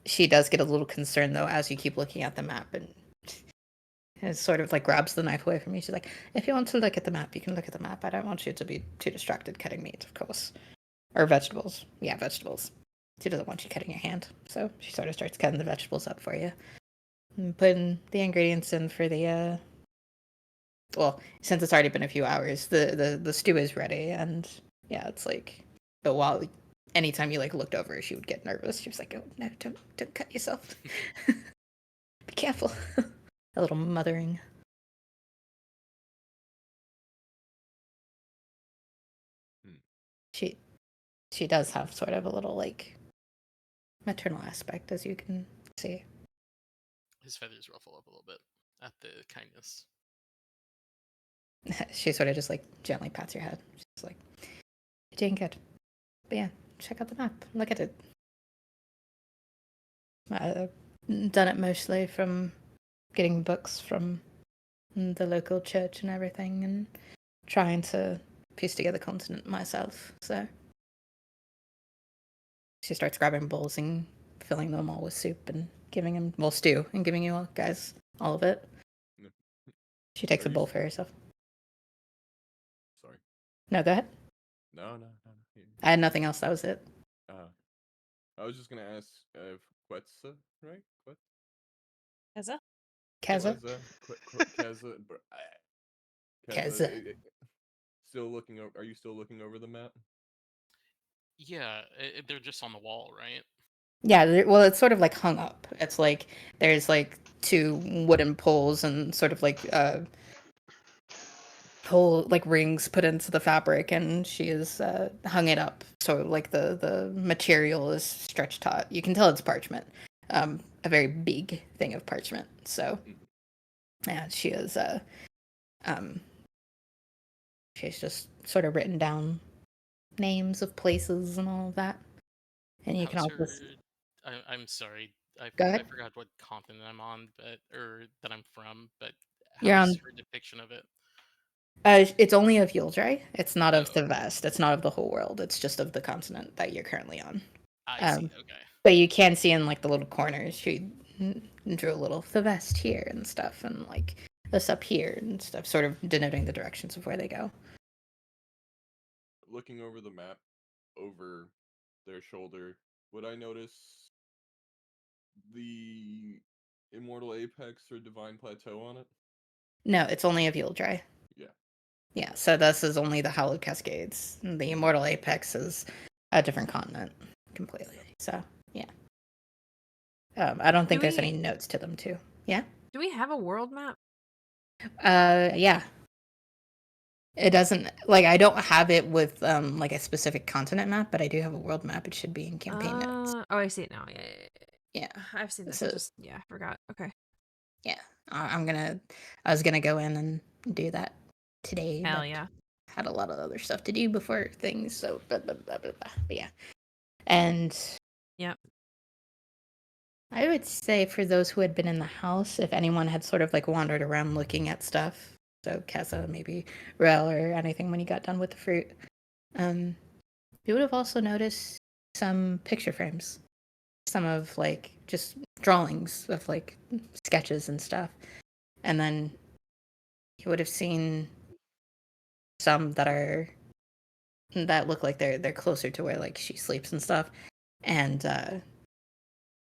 she does get a little concerned though as you keep looking at the map, and it sort of like grabs the knife away from you. She's like, "If you want to look at the map, you can look at the map. I don't want you to be too distracted cutting meat, of course, or vegetables. Yeah, vegetables. She doesn't want you cutting your hand, so she sort of starts cutting the vegetables up for you, and putting the ingredients in for the well, since it's already been a few hours, the stew is ready, and yeah, it's like, but while anytime you like looked over, she would get nervous. She was like, "Oh no, don't cut yourself. Be careful." A little mothering. Hmm. She does have sort of a little like maternal aspect, as you can see. His feathers ruffle up a little bit at the kindness. She sort of just like gently pats your head. She's like, "You're doing good. But yeah, check out the map. Look at it. I've done it mostly from getting books from the local church and everything, and trying to piece together the continent myself." So she starts grabbing bowls and filling them all with soup and giving him, well, stew, and giving you all guys all of it. No. She takes Are a you bowl s- for herself. Sorry. No, go ahead. No. I had nothing else. That was it. I was just gonna ask if Quetzal, right? Keza? Keza? Keza, Keza. still looking over. Are you still looking over the map? Yeah, they're just on the wall, right? Yeah, well, it's sort of like hung up. It's like there's like two wooden poles and sort of like pole like rings put into the fabric, and she has hung it up. So like the material is stretched taut. You can tell it's parchment, a very big thing of parchment. So yeah, she is um, she's just sort of written down names of places and all of that. And you can How's also her? I'm sorry, go I ahead. forgot what continent I'm on, but or that I'm from. But You're how's on. her depiction of it? It's only of Yieldray. It's not Oh, of the Vest. It's not of the whole world. It's just of the continent that you're currently on. I see. Okay. But you can see in like the little corners, she drew a little the vest here and stuff, and like this up here and stuff, sort of denoting the directions of where they go. Looking over the map, over their shoulder, would I notice the Immortal Apex or Divine Plateau on it? No, it's only a Veal Dry. Yeah. Yeah, so this is only the Hallowed Cascades. The Immortal Apex is a different continent completely. So, yeah. I don't think there's any notes to them, too. Yeah? Do we have a world map? Yeah. It doesn't, like, I don't have it with, like, a specific continent map, but I do have a world map. It should be in campaign notes. Oh, I see it now. Yeah. Yeah. I've seen this. So- I forgot. Okay. Yeah. I was gonna go in and do that today, Hell but yeah. had a lot of other stuff to do before things, so blah, blah, blah, blah, blah. But yeah. And Yep. I would say for those who had been in the house, if anyone had sort of like wandered around looking at stuff, so Kessa, maybe Rel or anything when you got done with the fruit, you would have also noticed some picture frames, some of like just drawings of like sketches and stuff. And then you would have seen some that look like they're closer to where like she sleeps and stuff. And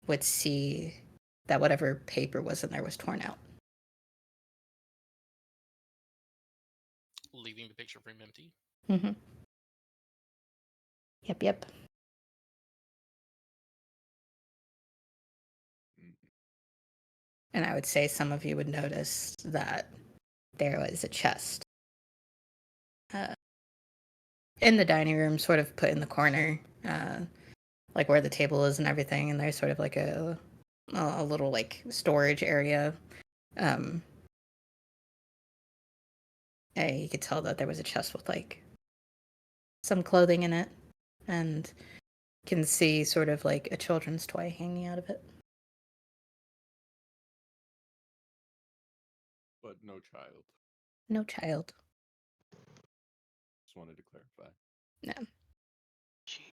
would see that whatever paper was in there was torn out. Leaving the picture frame empty. Mm-hmm. Yep. And I would say some of you would notice that there was a chest in the dining room, sort of put in the corner, like where the table is and everything. And there's sort of like a little like storage area. You could tell that there was a chest with like some clothing in it, and can see sort of like a children's toy hanging out of it. But no child. No child. Just wanted to clarify. No. She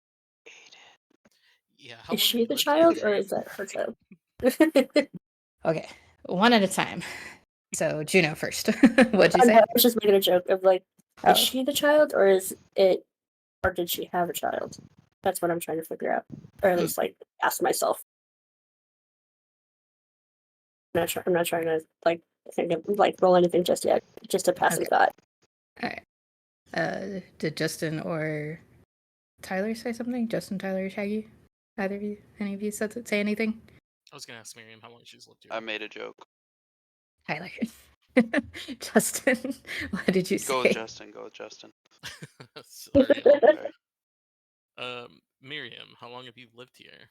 ate it. Yeah. How Is long she have the you lived child here? or is that her child? Okay, one at a time. So Juno first. What'd you say? I was just making a joke of like, Oh. is she the child or is it, or did she have a child? That's what I'm trying to figure out, or at least like ask myself. I'm not trying to like think of, like roll anything just yet. Just a passing Okay. thought. All right. Did Justin or Tyler say something? Justin, Tyler, or Shaggy? Either of you? Any of you say anything? I was gonna ask Miriam how long she's lived here. I made a joke. Tyler. Justin, what did you say? Go with Justin. Sorry. Sorry. Miriam, how long have you lived here?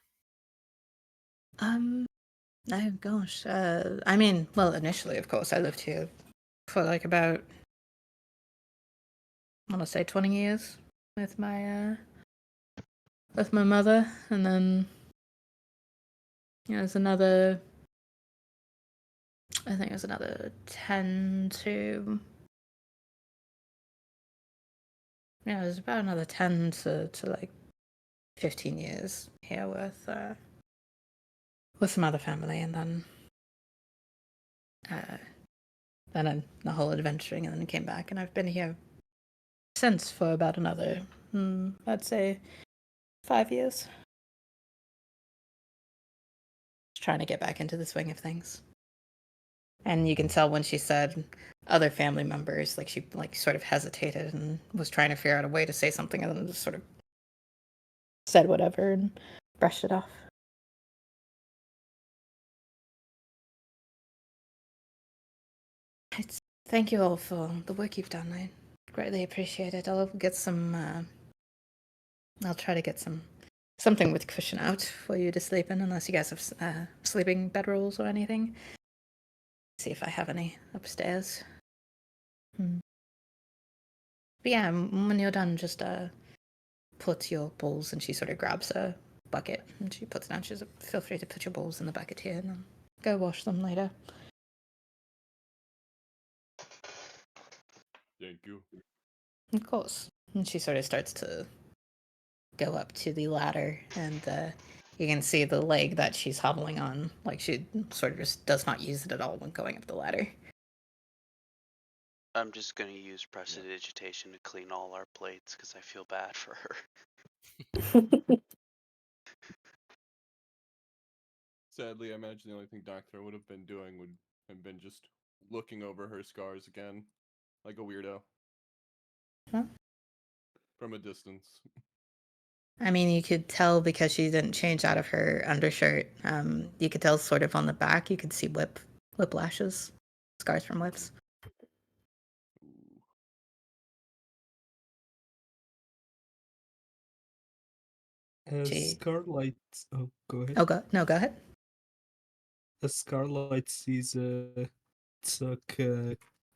Oh gosh. I mean, well, initially, of course, I lived here for like about, I want to say 20 years with my mother, and then there's another. I think it was another 10 to. Yeah, it was about another 10 to like 15 years here with some other family, and then the whole adventuring, and then came back, and I've been here since for about another, I'd say, 5 years. Just trying to get back into the swing of things. And you can tell when she said other family members, like she like sort of hesitated and was trying to figure out a way to say something, and then just sort of said whatever and brushed it off. Thank you all for the work you've done. I greatly appreciate it. I'll get some. I'll try to get something with cushion out for you to sleep in, unless you guys have sleeping bedrolls or anything. See if I have any upstairs. But yeah, when you're done, just put your bowls, and she sort of grabs a bucket and she puts it down. She's like, feel free to put your bowls in the bucket here, and then go wash them later. Thank you. Of course. And she sort of starts to go up to the ladder, and you can see the leg that she's hobbling on. Like, she sort of just does not use it at all when going up the ladder. I'm just gonna use prestidigitation to clean all our plates because I feel bad for her. Sadly, I imagine the only thing Doctor would have been doing would have been just looking over her scars again, like a weirdo. Huh? From a distance. I mean, you could tell because she didn't change out of her undershirt. You could tell sort of on the back. You could see whiplashes, scars from whips. Ooh. As She. Scarlight, oh, go ahead. Oh, go ahead. As Scarlight sees Tuck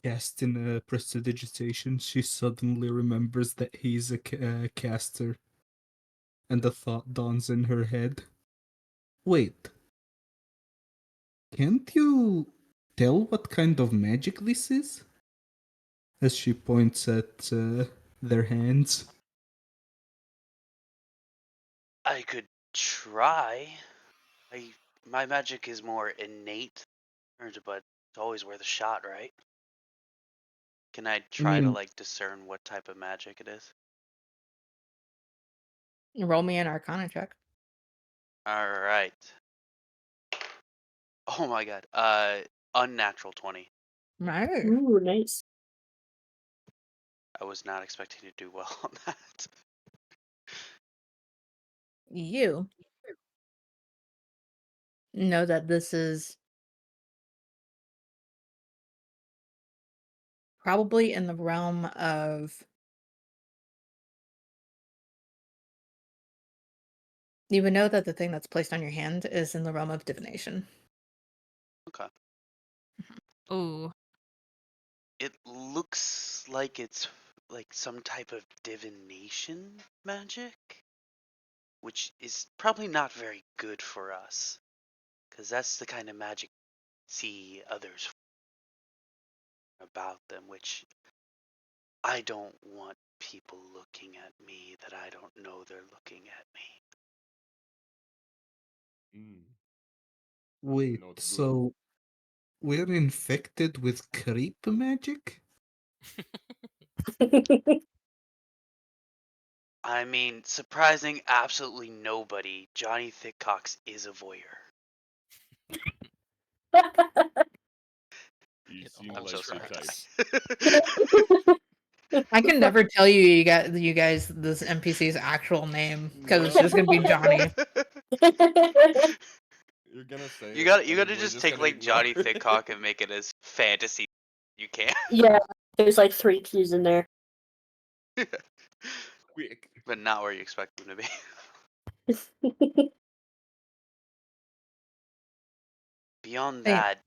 casting prestidigitation, she suddenly remembers that he's a caster, and the thought dawns in her head. Wait, can't you tell what kind of magic this is? As she points at their hands. I could try. My magic is more innate, but it's always worth a shot, right? Can I try to mean, like discern what type of magic it is? Roll me an Arcana check. All right. Oh my god. Unnatural 20. Right. Ooh, nice. I was not expecting to do well on that. You know that this is probably in the realm of. You would know that the thing that's placed on your hand is in the realm of divination. Okay. Ooh. It looks like it's like some type of divination magic, which is probably not very good for us, because that's the kind of magic see others about them, which I don't want people looking at me that I don't know they're looking at me. Wait, No, it's good. so we're infected with creep magic? I mean, surprising absolutely nobody, Johnny Thickcocks is a voyeur. You It seem I'm all so like your sorry, type. tracks. I can never tell you guys this NPC's actual name because it's just gonna be Johnny. You're gonna say You it, got you and got then to we're just just take gonna like ignore Johnny it. Thickcock and make it as fantasy you can. Yeah, there's like 3 Q's in there. Quick. But not where you expect them to be. Beyond Hey, that,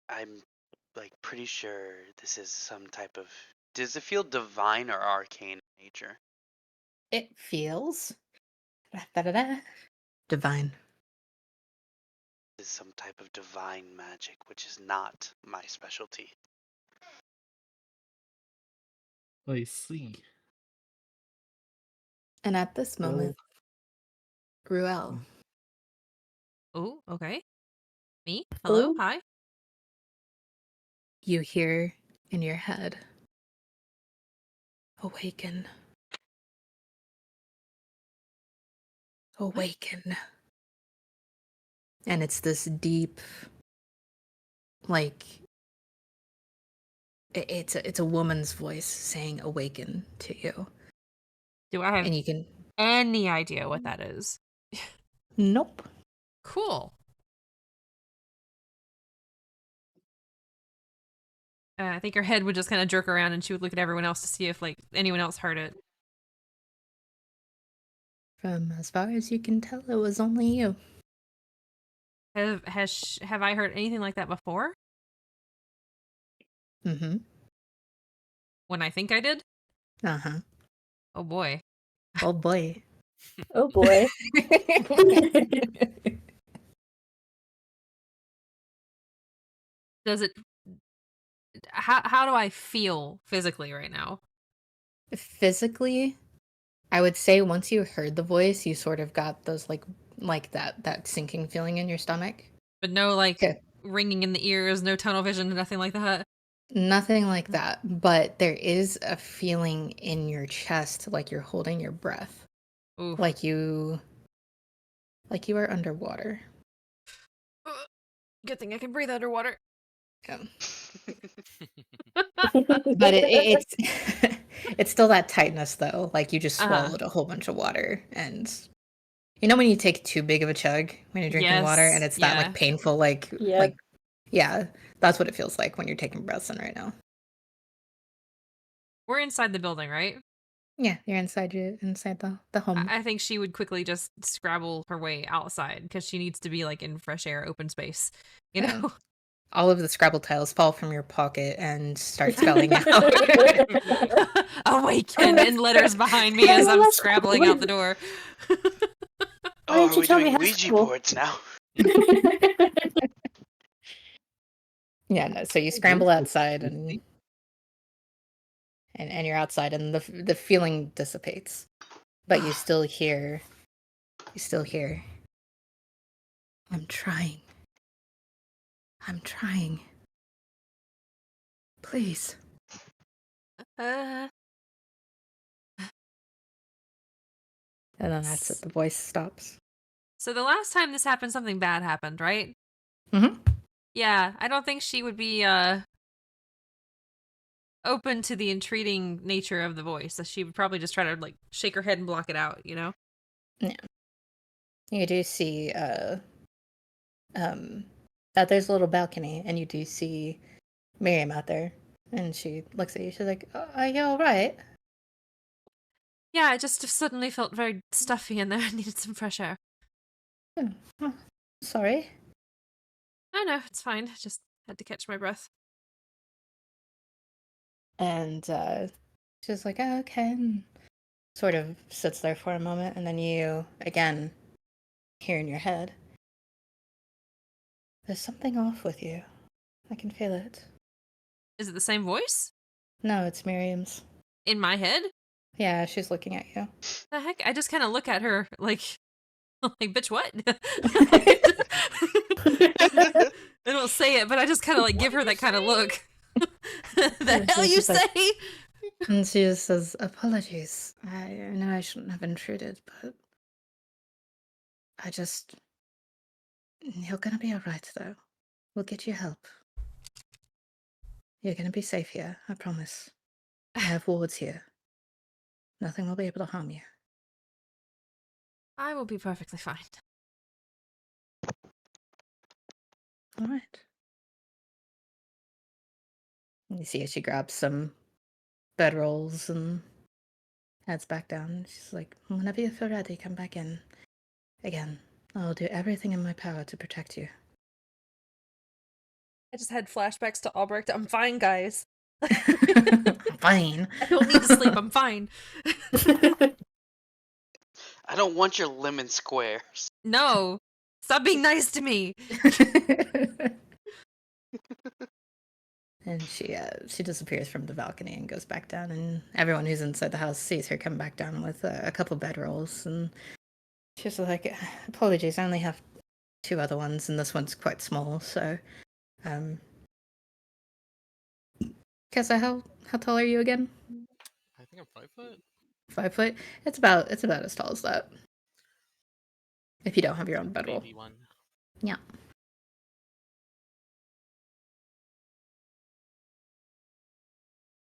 I'm like pretty sure this is some type of. Does it feel divine or arcane in nature? it feels da-da-da, divine. This is some type of divine magic, which is not my specialty. I see. And at this Well, moment, Ruel, Ooh, okay. Me? Hello? Oh, Hi? you hear in your head, awaken, awaken. And it's this deep, like, it's a woman's voice saying awaken to you. Do I have And you can, any idea what that is? nope. Cool. I think her head would just kind of jerk around and she would look at everyone else to see if, like, anyone else heard it. From as far as you can tell, it was only you. Have I heard anything like that before? Mm-hmm. When I think I did? Uh-huh. Oh boy. Oh boy. oh boy. Does it how do I feel physically right now? Physically, I would say once you heard the voice, you sort of got those like that sinking feeling in your stomach. But no, like, Okay. ringing in the ears, no tunnel vision, nothing like that. Nothing like that, but there is a feeling in your chest like you're holding your breath. Oof. Like you are underwater. Good thing I can breathe underwater. Yeah. But it's it's still that tightness though. Like you just swallowed a whole bunch of water, and you know when you take too big of a chug when you're drinking water, and Yes, it's that yeah. like painful Yep. yeah, that's what it feels like when you're taking breaths in right now. We're inside the building, right? Yeah, you're inside the home. I think she would quickly just scrabble her way outside because she needs to be like in fresh air, open space. You Yeah. know? All of the Scrabble tiles fall from your pocket and start spelling out. Awaken in letters behind me Yeah, as I'm let's- scrabbling out the door. Why Oh, didn't are you we tell me doing how Ouija Scrabble? boards now? Yeah, no, so you scramble outside and you're outside and the feeling dissipates. But you still hear I'm trying. I'm trying. Please. Uh, And then that's it. The voice stops. so the last time this happened, something bad happened, right? Mhm. Yeah, I don't think she would be open to the entreating nature of the voice. So she would probably just try to like shake her head and block it out, you know? You do see um that there's a little balcony and you do see Miriam out there and she looks at you. She's like, "Oh, are you all right?" Yeah, I just suddenly felt very stuffy in there. I needed some fresh air. Oh, sorry. I know, it's fine. Just had to catch my breath. And she's like, "Oh, okay." And sort of sits there for a moment and then you again hear in your head, "There's something off with you. I can feel it." Is it the same voice? No, it's Miriam's. In my head? Yeah, she's looking at you. The heck? I just kind of look at her like, like, bitch, what? I don't say it, but I just kind of like give her that kind of look. The hell you She's like, say? and she just says, "Apologies. I know I shouldn't have intruded, but I just. You're gonna be alright, though. We'll get you help. You're gonna be safe here, I promise. I have wards here. Nothing will be able to harm you." I will be perfectly fine. Alright. You see as she grabs some bedrolls and heads back down. She's like, "Whenever you feel ready, come back in. Again, I'll do everything in my power to protect you." I just had flashbacks to Albrecht. I'm fine, guys. Fine. I don't need to sleep. I'm fine. I don't want your lemon squares. No. Stop being nice to me. And she disappears from the balcony and goes back down, and everyone who's inside the house sees her come back down with a couple bedrolls, and she's like, "Apologies, I only have 2 other ones, and this one's quite small, so Kessa, how tall are you again? I think I'm 5 foot. 5 foot? It's about as tall as that. If you don't have your own bedroll. Baby one. Yeah.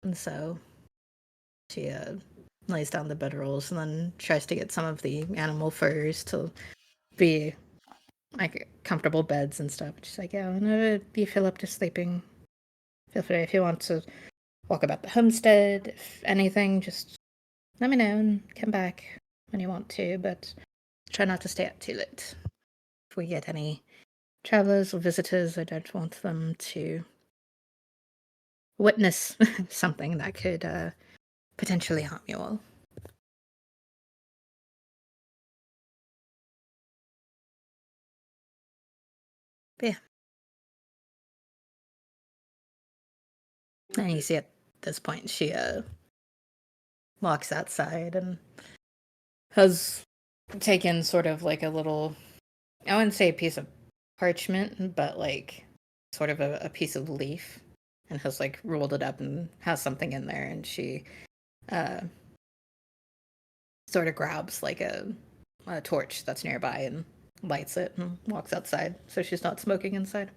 And so she lays down the bedrolls and then tries to get some of the animal furs to be like comfortable beds and stuff. She's like, "Yeah, whenever you feel up to sleeping, feel free. If you want to walk about the homestead, if anything, just let me know and come back when you want to, but try not to stay up too late. If we get any travelers or visitors, I don't want them to witness something that could potentially harm you all." But yeah. And you see at this point she walks outside and has taken sort of like a little, I wouldn't say a piece of parchment, but like sort of a piece of leaf, and has like rolled it up and has something in there, and she uh, sort of grabs like a torch that's nearby and lights it and walks outside so she's not smoking inside.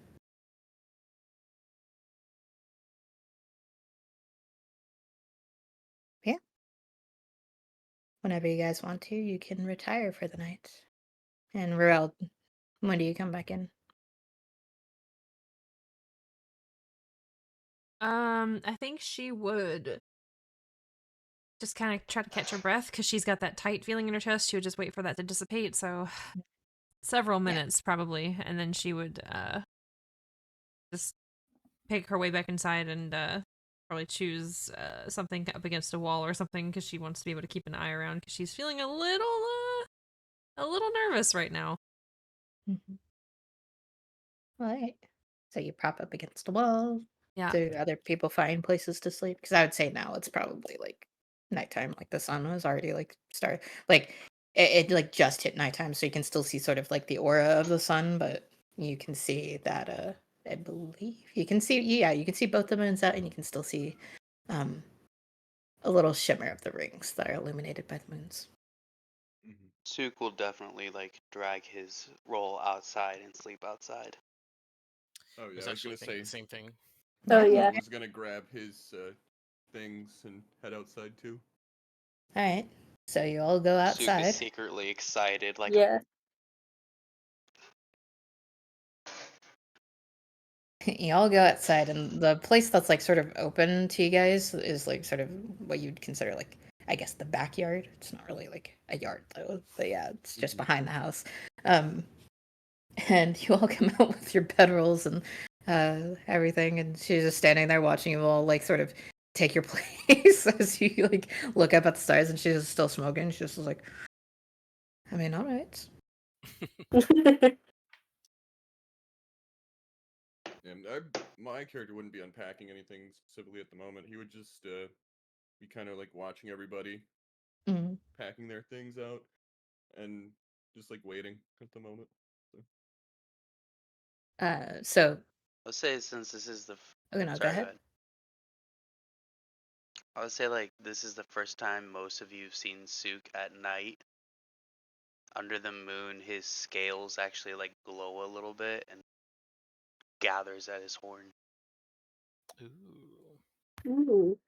Yeah. Whenever you guys want to, you can retire for the night. And Ruel, when do you come back in? I think she would just kind of try to catch her breath because she's got that tight feeling in her chest. She would just wait for that to dissipate. So several minutes probably, and then she would just pick her way back inside and probably choose something up against a wall or something because she wants to be able to keep an eye around because she's feeling a little nervous right now. Mm-hmm. All right. So you prop up against a wall. Yeah. Do other people find places to sleep? Because I would say now it's probably like nighttime. Like the sun was already like start like it like just hit nighttime, so you can still see sort of like the aura of the sun, but you can see that I believe you can see, yeah, you can see both the moons out, and you can still see um a little shimmer of the rings that are illuminated by the moons. Suk will definitely like drag his roll outside and sleep outside. Oh I yeah, was I was actually gonna thinking say the same thing. Oh, Yeah. yeah. was gonna grab his things and head outside too. All right. So you all go Suk is outside. secretly excited, like Yeah. You all go outside, and the place that's like sort of open to you guys is like sort of what you'd consider like, I guess, the backyard. It's not really like a yard though, but yeah, it's just behind the house. Um, and you all come out with your bedrolls and everything, and she's just standing there watching you all like sort of take your place as you like look up at the stars, and she's still smoking. She's just like, I mean, all right. And my character wouldn't be unpacking anything specifically at the moment. He would just be kind of like watching everybody Mm. packing their things out and just like waiting at the moment. So. So, let's say since this is the oh no, go sorry, go ahead. ahead. I would say like this is the first time most of you've seen Suk at night. Under the moon, his scales actually like glow a little bit and gathers at his horn. Ooh. Ooh.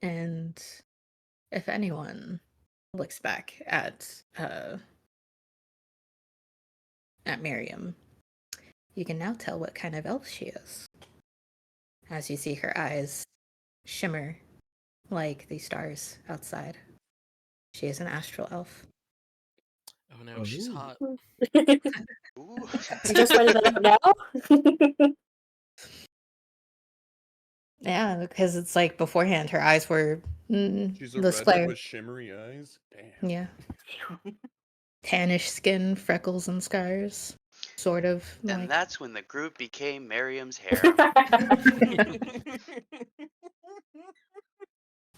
And if anyone looks back at Miriam, you can now tell what kind of elf she is, as you see her eyes shimmer like the stars outside. She is an astral elf. Oh no, she's Oh. hot. Ooh. You just finding that out now? Yeah, because it's like beforehand, her eyes were She's a this redhead flare. with shimmery eyes. Damn. Yeah, tannish skin, freckles, and scars. Sort of And like. that's when the group became Miriam's harem.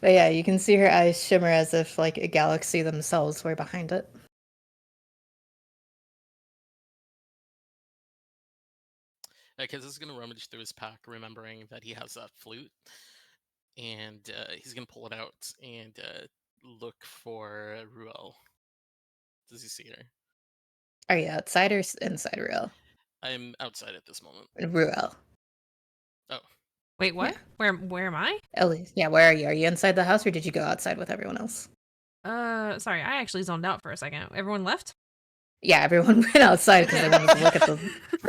But yeah, you can see her eyes shimmer as if like a galaxy themselves were behind it. Because he's gonna rummage through his pack, remembering that he has that flute, and he's gonna pull it out and look for Ruel. Does he see her? Are you outside or inside, Ruel? I'm outside at this moment. Ruel. Oh, Wait, what? Yeah. Where am I? Elise. Yeah, where are you? Are you inside the house or did you go outside with everyone else? Sorry, I actually zoned out for a second. Everyone left? Yeah, everyone went outside because they wanted to look at the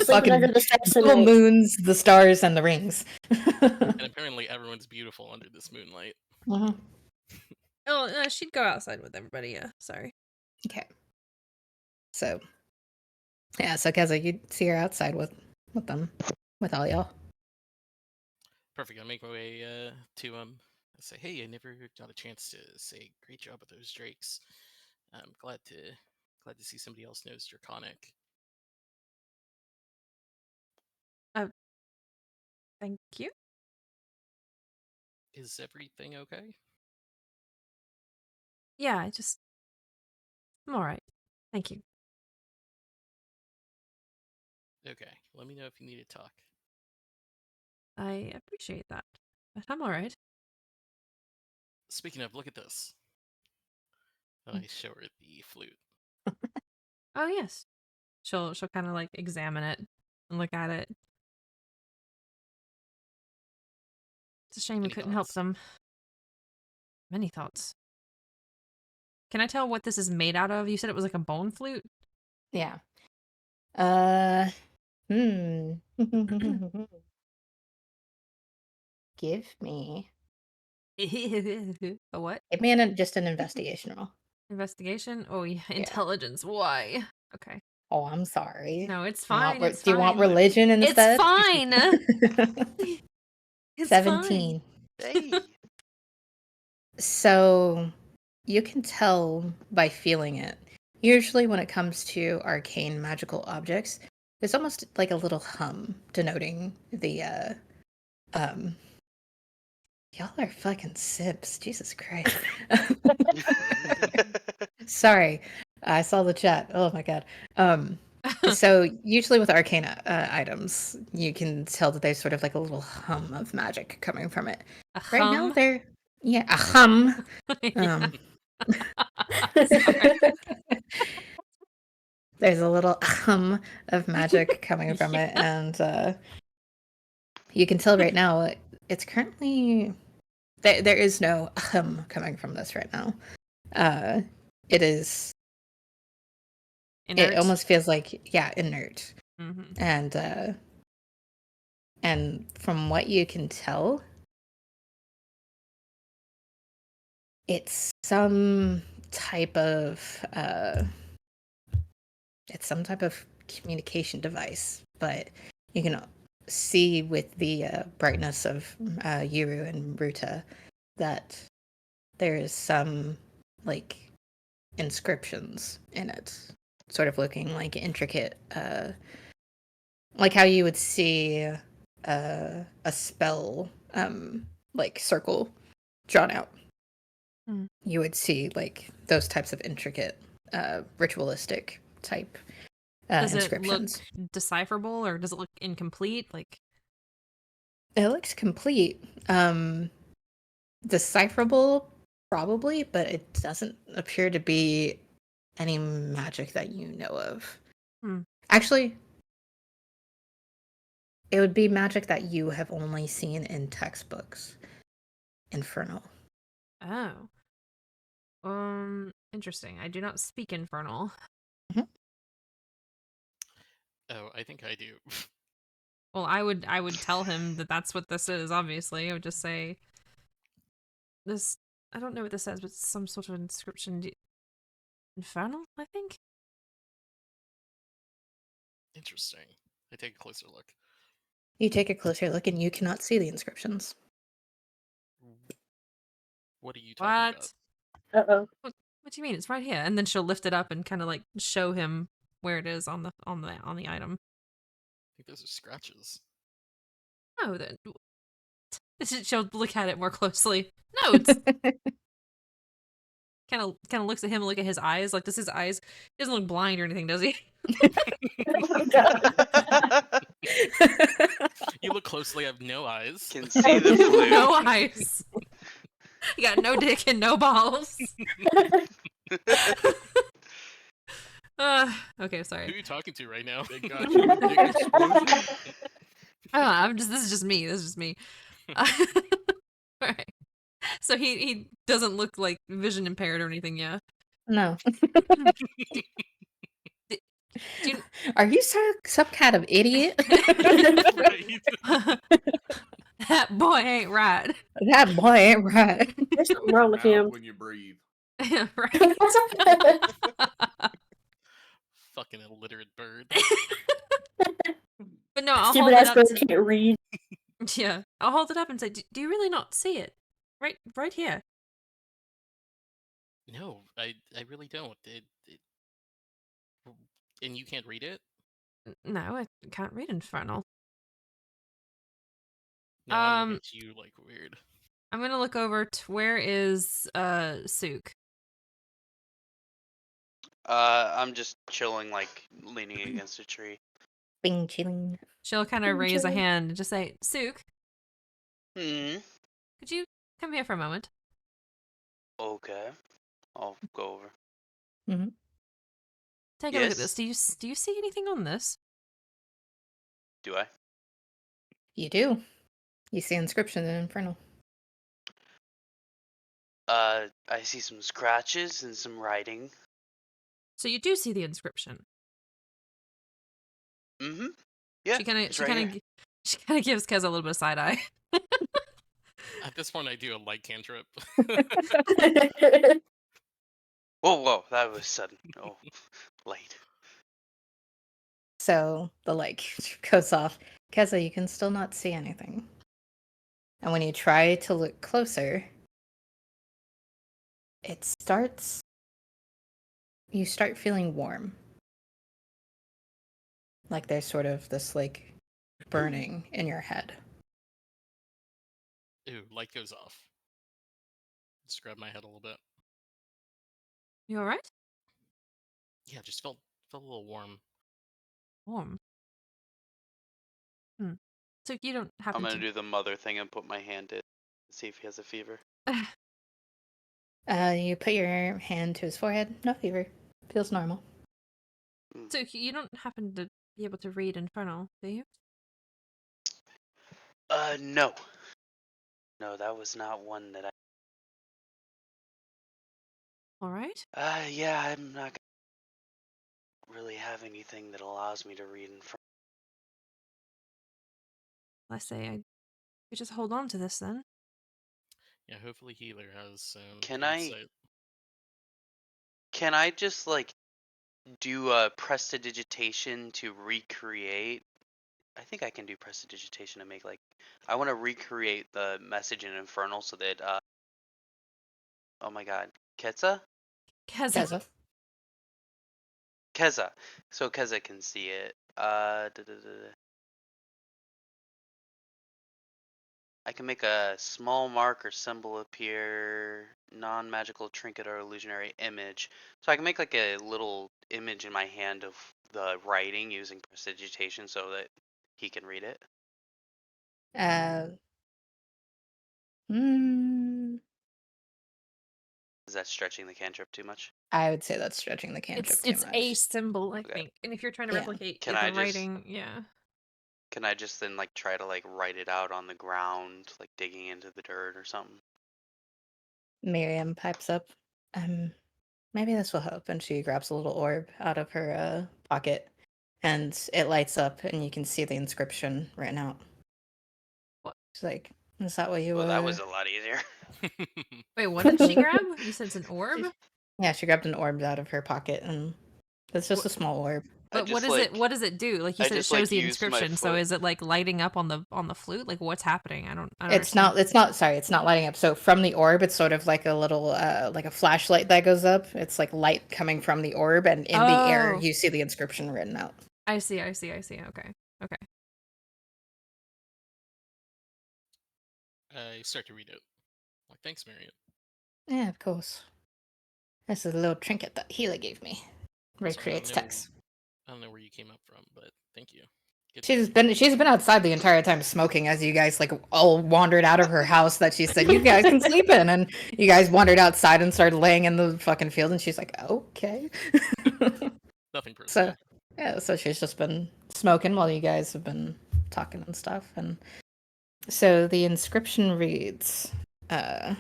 Sleeping under fucking the steps full tonight. moons, the stars, and the rings. and apparently everyone's beautiful under this moonlight. Mhm. Oh, she'd go outside with everybody. Yeah, sorry. Okay. So, yeah, so Keza, you see her outside with them, with all y'all. Perfect. I make my way to him. I say, "Hey, I never got a chance to say great job with those drakes. I'm glad to see somebody else knows Draconic." Thank you. Is everything okay? Yeah, I'm all right. Thank you. Okay, let me know if you need to talk. I appreciate that, but I'm all right. Speaking of, look at this. And I show her the flute. Oh yes. She'll kind of like examine it and look at it. It's a shame we Any couldn't help thoughts? them. Many thoughts. Can I tell what this is made out of? You said it was like a bone flute? Yeah. Hmm. Give me. A what? Give me just an investigation roll. Investigation? Oh yeah, Yeah. intelligence. Why? Okay. Oh, I'm sorry. No, it's Do you want fine. It's do you want fine. religion It's instead? fine. It's fine. 17. Hey. So you can tell by feeling it. Usually, when it comes to arcane magical objects, there's almost like a little hum denoting the um. Y'all are fucking sips. Jesus Christ. Sorry, I saw the chat. Oh my god. So usually with arcane items, you can tell that there's sort of like a little hum of magic coming from it. A Right now, hum? they're a hum. Um, Sorry. there's a little hum of magic coming from it, and you can tell right now it's currently there is no hum coming from this right now. It is. Inert. It almost feels like inert, Mm-hmm. and from what you can tell, it's some type of communication device, but you can see with the brightness of Yuru and Ruta that there is some like inscriptions in it, sort of looking like intricate, like how you would see a spell like circle drawn out. Hmm. You would see like those types of intricate ritualistic type Does it look inscriptions. decipherable or does it look incomplete? Like, It looks complete. Decipherable, probably, but it doesn't appear to be any magic that you know of. Hmm. Actually, it would be magic that you have only seen in textbooks. Infernal. oh. Interesting. I do not speak Infernal. Oh, I think I do. Well, I would tell him that that's what this is, obviously. I would just say, this, I don't know what this says, but it's some sort of inscription. Infernal, I think? Interesting. I take a closer look. You take a closer look and you cannot see the inscriptions. What are you talking What? about? Uh-oh. What do you mean? It's right here. And then she'll lift it up and kind of like show him where it is on the item. I think those are scratches. No, then she'll look at it more closely. No, it's kind of looks at him, look at his eyes. Like, does his eyes? He doesn't look blind or anything, does he? Oh my god. You look closely, I have no eyes. Can see the flute. No eyes. You got no dick and no balls. Okay, Who are sorry. you talking to right now? They got you a big explosion. This is just me. This is just me. Alright. So he doesn't look like vision impaired or anything, yeah. No. Do you... Are you some kind of idiot? Right. That boy ain't right. That boy ain't right. There's something wrong with Mouth him. when you breathe. Right. Fucking illiterate bird. But no, I'll hold Stupid it ass up. bird can't read. Yeah, I'll hold it up and say, "Do you really not see it? Right here." No, I really don't. And you can't read it? No, I can't read Infernal. No, I'm looking at you like weird. I'm gonna look over to where is Sook. I'm just chilling, like leaning against a tree. Bing chilling. She'll kind of raise a Chilling. hand and just say, Sook, Hmm. could you come here for a moment? Okay. I'll go over. Take a look at Yes? this. Do you see anything on this? Do I? You do. You see inscriptions in Infernal. I see some scratches and some writing. So you do see the inscription. Mm-hmm. Yeah, She kind it's right here. of gives Kez a little bit of side eye. At this point, I do a light cantrip. Whoa, that was sudden. Oh, light. So the light goes off. Keza, you can still not see anything. And when you try to look closer, you start feeling warm. Like there's sort of this like burning in your head. Ew, light goes off. Just grab my head a little bit. You alright? Yeah, just felt a little warm. Warm. So you don't I'm happen gonna to do the mother thing and put my hand in, see if he has a fever. You put your hand to his forehead. No fever. Feels normal. So you don't happen to be able to read Infernal, do you? No. No, that was not one that Alright. yeah, I'm not gonna really have anything that allows me to read in front. I say I could just hold on to this then. Yeah, hopefully healer has Can good I- sight. Can I just, like, do prestidigitation to recreate? I think I can do prestidigitation to make, like, I want to recreate the message in Infernal so that, oh my god, Ketsa? Keza. Keza. So Keza can see it. I can make a small mark or symbol appear, non-magical trinket or illusionary image. So I can make like a little image in my hand of the writing using prestidigitation so that he can read it. Is that stretching the cantrip too much? I would say that's stretching the cantrip too It's much. a symbol, I Okay. think. And if you're trying to Yeah. replicate Can the I just- writing, yeah. Can I just then like try to like write it out on the ground, like digging into the dirt or something? Miriam pipes up. Maybe this will help. And she grabs a little orb out of her pocket. And it lights up, and you can see the inscription written out. What? She's like, is that what you Well, that was a lot easier. Wait, what did she grab? You said it's an orb? Yeah, she grabbed an orb out of her pocket, and it's just a small orb. But what is it? What does it do? Like you I said, it just, shows like, the used my inscription. So foot. is it like lighting up on the flute? Like what's happening? I don't. It's understand. sorry, it's not lighting up. So from the orb, it's sort of like a little like a flashlight that goes up. It's like light coming from the orb, and in the air Oh. you see the inscription written out. I see. Okay. I start to read it. Like, thanks, Marion. Yeah, of course. This is a little trinket that Healer gave me. Sorry, Recreates text. I don't know where you came up from, but thank you. Good She's been outside the entire time smoking as you guys like all wandered out of her house that she said you guys can sleep in, and you guys wandered outside and started laying in the fucking field, and she's like, okay. Nothing personal. So yeah, so she's just been smoking while you guys have been talking and stuff. And so the inscription reads, let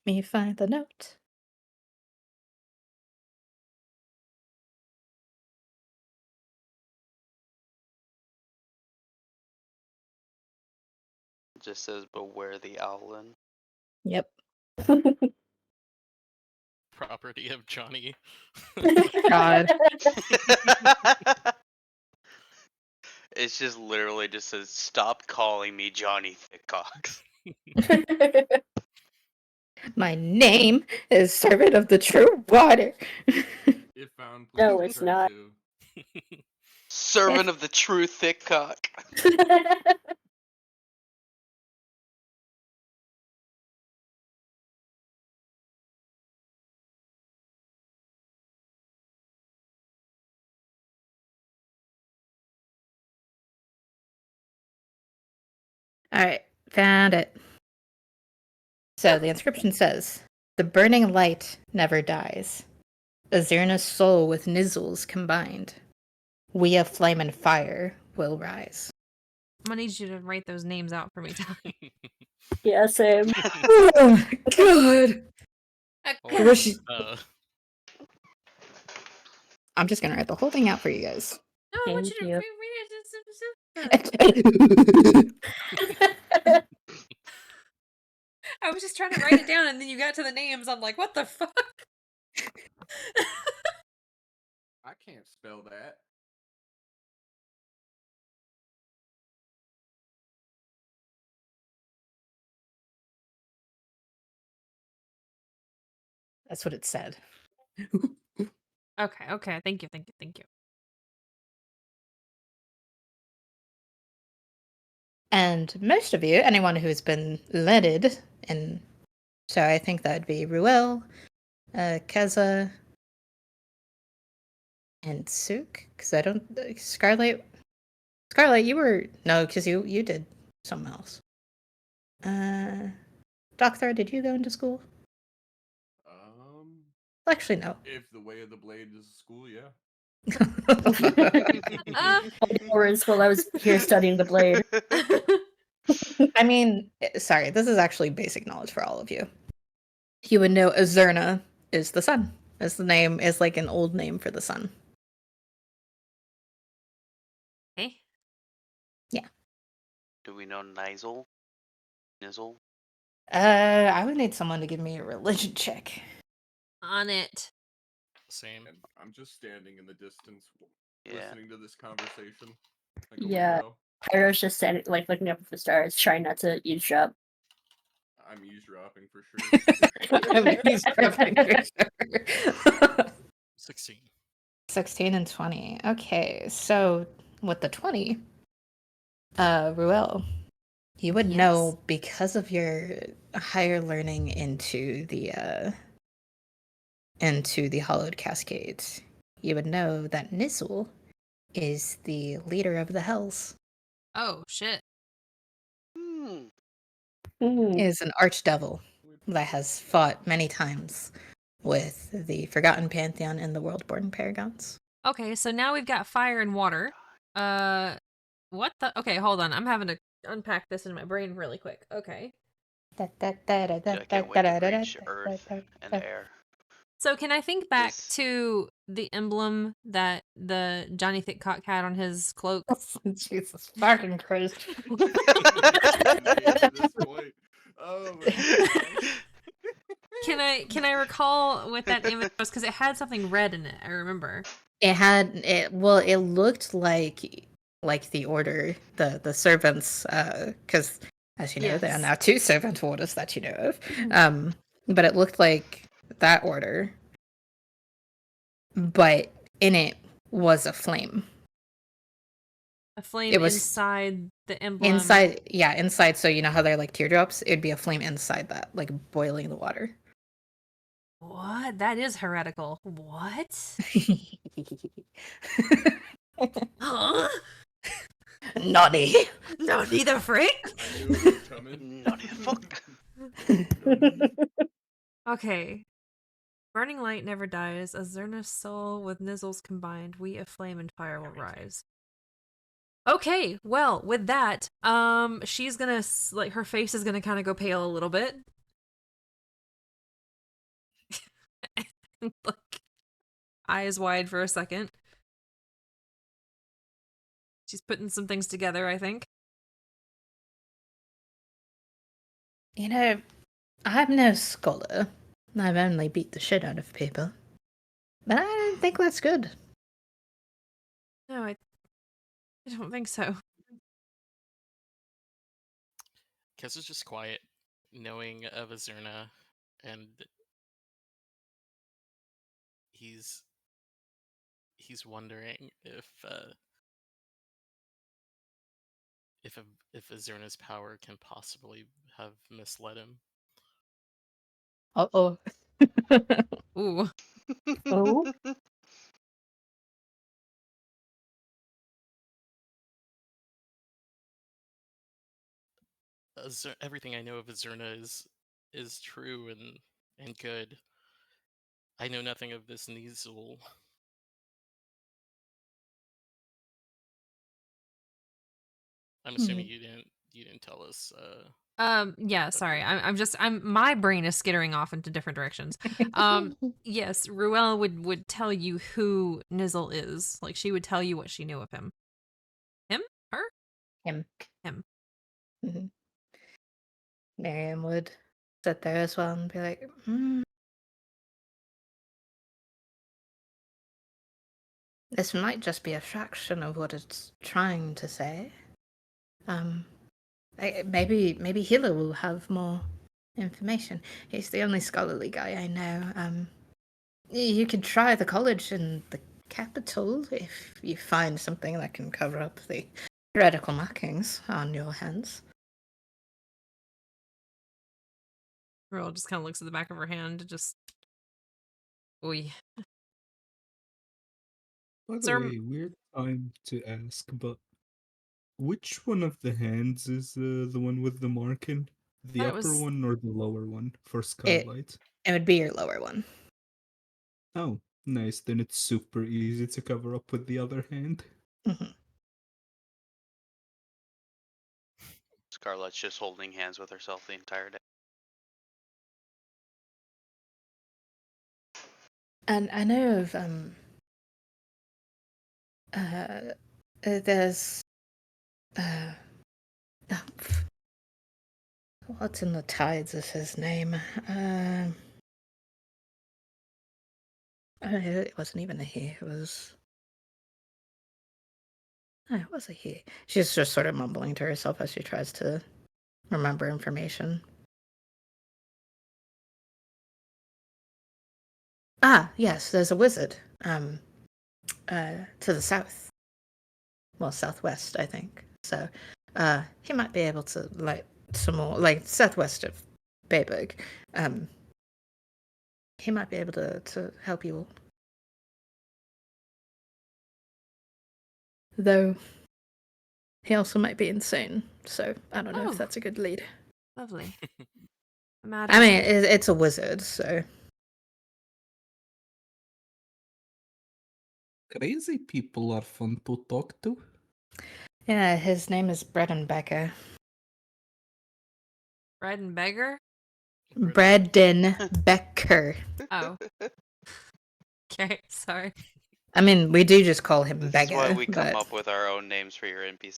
me find the note. It just says beware the owlin. Yep. Property of Johnny. God. It's just literally just says, stop calling me Johnny Thickcocks. My name is Servant of the True Water. If found, please No, it's return not. to. Servant of the true thick cock. All right, found it. So the inscription says, "The burning light never dies. Azirna's soul with Nizzle's combined. We of flame and fire will rise." I'm gonna need you to write those names out for me, Tommy. Yeah, same. Oh my god! Or, wish you- uh, I'm just gonna write the whole thing out for you guys. No, I want you Thank to you. read it. I was just trying to write it down, and then you got to the names. I'm like, what the fuck? I can't spell that. That's what it said. Okay. Thank you. And most of you, anyone who's been leaded, and so I think that'd be Ruel, Keza, and Suk. Because I don't, Scarlet, you were no, because you did something else. Doctor, did you go into school? Actually, no. If the way of the blade is a school, yeah. Or in school, I was here studying the blade. I mean, sorry, this is actually basic knowledge for all of you. You would know Azurna is the sun. Is the name is like an old name for the sun. Okay. Do we know Nizzle? Nizzle? I would need someone to give me a religion check. On it. same. And I'm just standing in the distance, Yeah. listening to this conversation. Like a Yeah. weirdo. Pyro's just standing, like, looking up at the stars, trying not to eavesdrop. I'm eavesdropping for sure. I mean, he's perfect for sure. 16. 16 and 20. Okay, so with the 20, Ruel, you would Yes. know because of your higher learning into the Hollowed Cascades. You would know that Nizzle is the leader of the Hells. Oh shit. Hmm. Is an archdevil that has fought many times with the Forgotten Pantheon and the Worldborn Paragons. Okay, so now we've got fire and water. What the? Okay, hold on. I'm having to unpack this in my brain really quick. Okay. Dude, I can't wait to reach Earth and air. So can I think back This- to the emblem that the Johnny Thickcock had on his cloak? Jesus fucking Christ. At this point. Oh my gosh. Can I recall what that image was? Because it had something red in it. I remember. It looked like the order, the servants, because as you know, there are Yes. now 2 servant orders that you know of. But it looked like that order, but in it was a flame. A flame It was inside the emblem. Inside. So you know how they're like teardrops? It'd be a flame inside that, like boiling the water. What? That is heretical. What? Huh? Naughty. Naughty the frick? I knew it was coming. Naughty fuck. Okay. Burning light never dies. Azurna's soul with Nizzle's combined, we of flame and fire will rise. Okay, well, with that, she's gonna, like, her face is gonna kind of go pale a little bit. Look, eyes wide for a second. She's putting some things together, I think. You know, I'm no scholar. I've only beat the shit out of people. But I don't think that's good. No, I don't think so. Kez is just quiet, knowing of Azurna, and he's wondering if if Azurna's power can possibly have misled him. Uh-oh. Ooh. Oh. Everything I know of Azurna is true and good. I know nothing of this Nizul. I'm assuming you didn't tell us. Yeah, sorry. My brain is skittering off into different directions. Yes, Ruel would tell you who Nizzle is. Like she would tell you what she knew of him. Him? Her? Him. Him. Mhm. Miriam would sit there as well and be like, this might just be a fraction of what it's trying to say. Maybe Hilo will have more information. He's the only scholarly guy I know. You could try the college in the capital if you find something that can cover up the heretical markings on your hands. Ruel just kind of looks at the back of her hand, just. Oy. By the Sir, way, weird time to ask, but which one of the hands is the one with the marking? The thought it upper was. one or the lower one for It Skylight? it would be your lower one. Oh, nice. Then it's super easy to cover up with the other hand. Mhm. Scarlett's just holding hands with herself the entire day. And I know of there's uh oh, what's in the tides is his name. It wasn't even a he. It was. Oh, it was a he. She's just sort of mumbling to herself as she tries to remember information. Ah, yes, there's a wizard. To the south. Well, southwest, I think. So, he might be able to like some more, like southwest of Bayberg. He might be able to help you all. Though he also might be insane, so I don't know if Oh. that's a good lead. Lovely. I mean, it's a wizard, so Crazy people are fun to talk to. yeah. His name is Breden Becker. Bread and beggar? Breden Becker. Oh. Okay, sorry. I mean, we do just call him This Beggar. is why we come but... up with our own names for your NPC.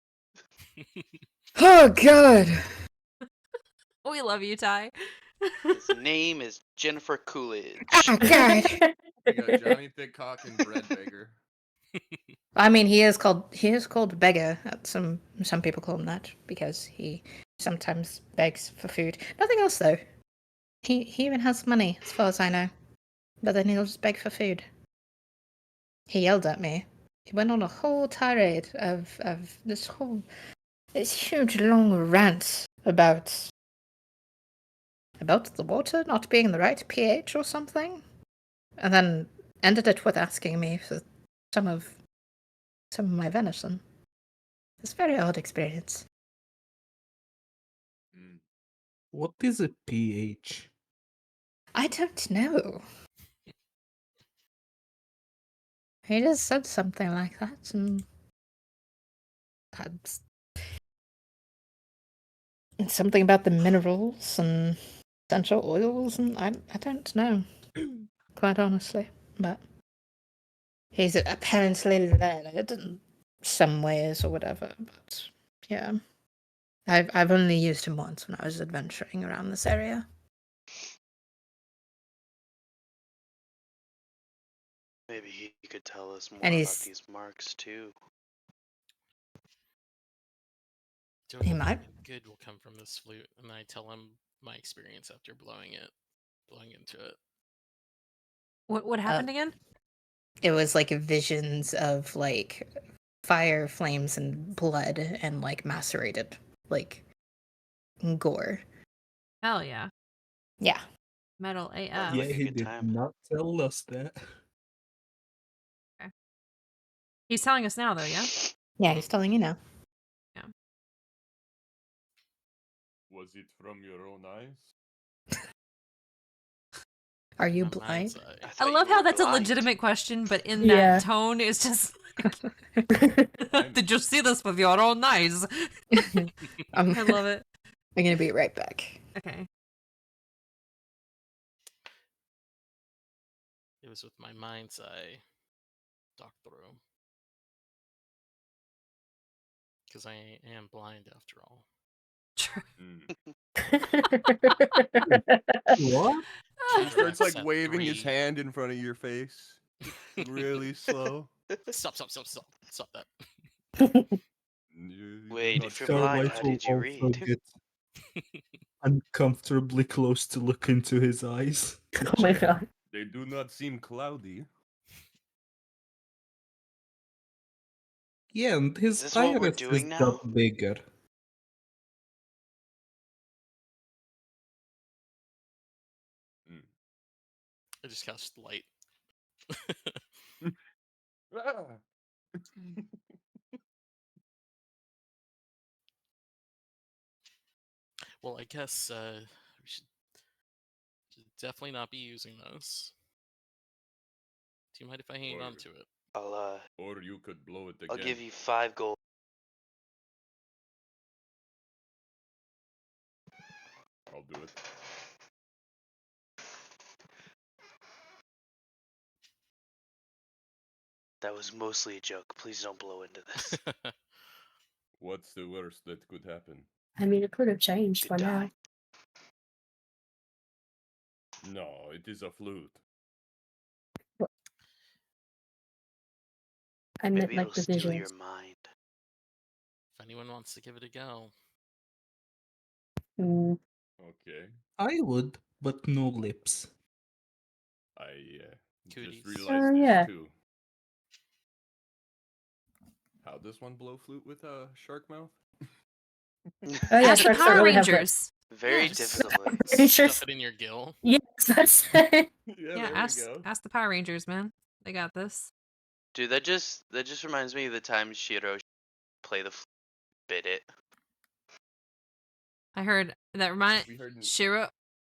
Oh God! We love you, Ty. His name is Jennifer Coolidge. Oh God! We got Johnny Thickcock and Bread Beggar. I mean, he is called Beggar. Some people call him that because he sometimes begs for food. Nothing else though. He even has money, as far as I know. But then he'll just beg for food. He yelled at me. He went on a whole tirade of this huge long rant about the water not being the right pH or something, and then ended it with asking me for some of my venison. It's a very odd experience. What is a pH? I don't know. He just said something like that, and had something about the minerals and essential oils, and I don't know, quite honestly. But he's apparently learned in some ways or whatever. But yeah, I've only used him once when I was adventuring around this area. Maybe he could tell us more And about he's these marks too. Don't he know might. what good will come from this flute, and I tell him my experience after blowing into it. What happened again? It was like visions of like fire, flames, and blood, and like macerated, like gore. Hell yeah. Yeah. Metal AF. Sounds Yeah, like a he good did time. not tell us that. He's telling us now, though, yeah? Yeah, he's telling you now. Was it from your own eyes? Are you My mind's blind? eye. I thought love you how were that's a blind. legitimate question, but in Yeah. that tone, it's just like, I'm- did you see this with your own eyes? I'm I love it. gonna be right back. Okay. It was with my mind's eye, Doctor. Because I am blind after all. Mm. What? He starts like Set waving his 3. hand in front of your face, really slow. Stop that. You Wait, not if you're sure blind, Starlight how about- will did you also read? get uncomfortably close to look into his eyes. Oh my god. They do not seem cloudy. Yeah, and his this what we're iris has doing now? got bigger. Mm. I just cast light. Ah! Well, I guess we should definitely not be using those. Do you mind if I hang Or- on to it? Or you could blow it again. I'll give you 5 gold. I'll do it. That was mostly a joke. Please don't blow into this. What's the worst that could happen? I mean, it could have changed Could by now. die. No, it is a flute. I meant Maybe like it'll the steal your visuals. mind. If anyone wants to give it a go. Mm. Okay. I would, but no lips. I just Cooties. realized this Yeah. too. How does one blow flute with a shark mouth? Oh yeah, Ask the sharks don't Power really have lips. Rangers. Very Yeah, just- difficultly. Pretty sure. Stuff it in your gill. Yes, that's it. Yeah, Yeah, there ask we go. ask the Power Rangers, man. They got this. Dude, that just reminds me of the time Shiro play the bit it. I heard that remind We heard. Shiro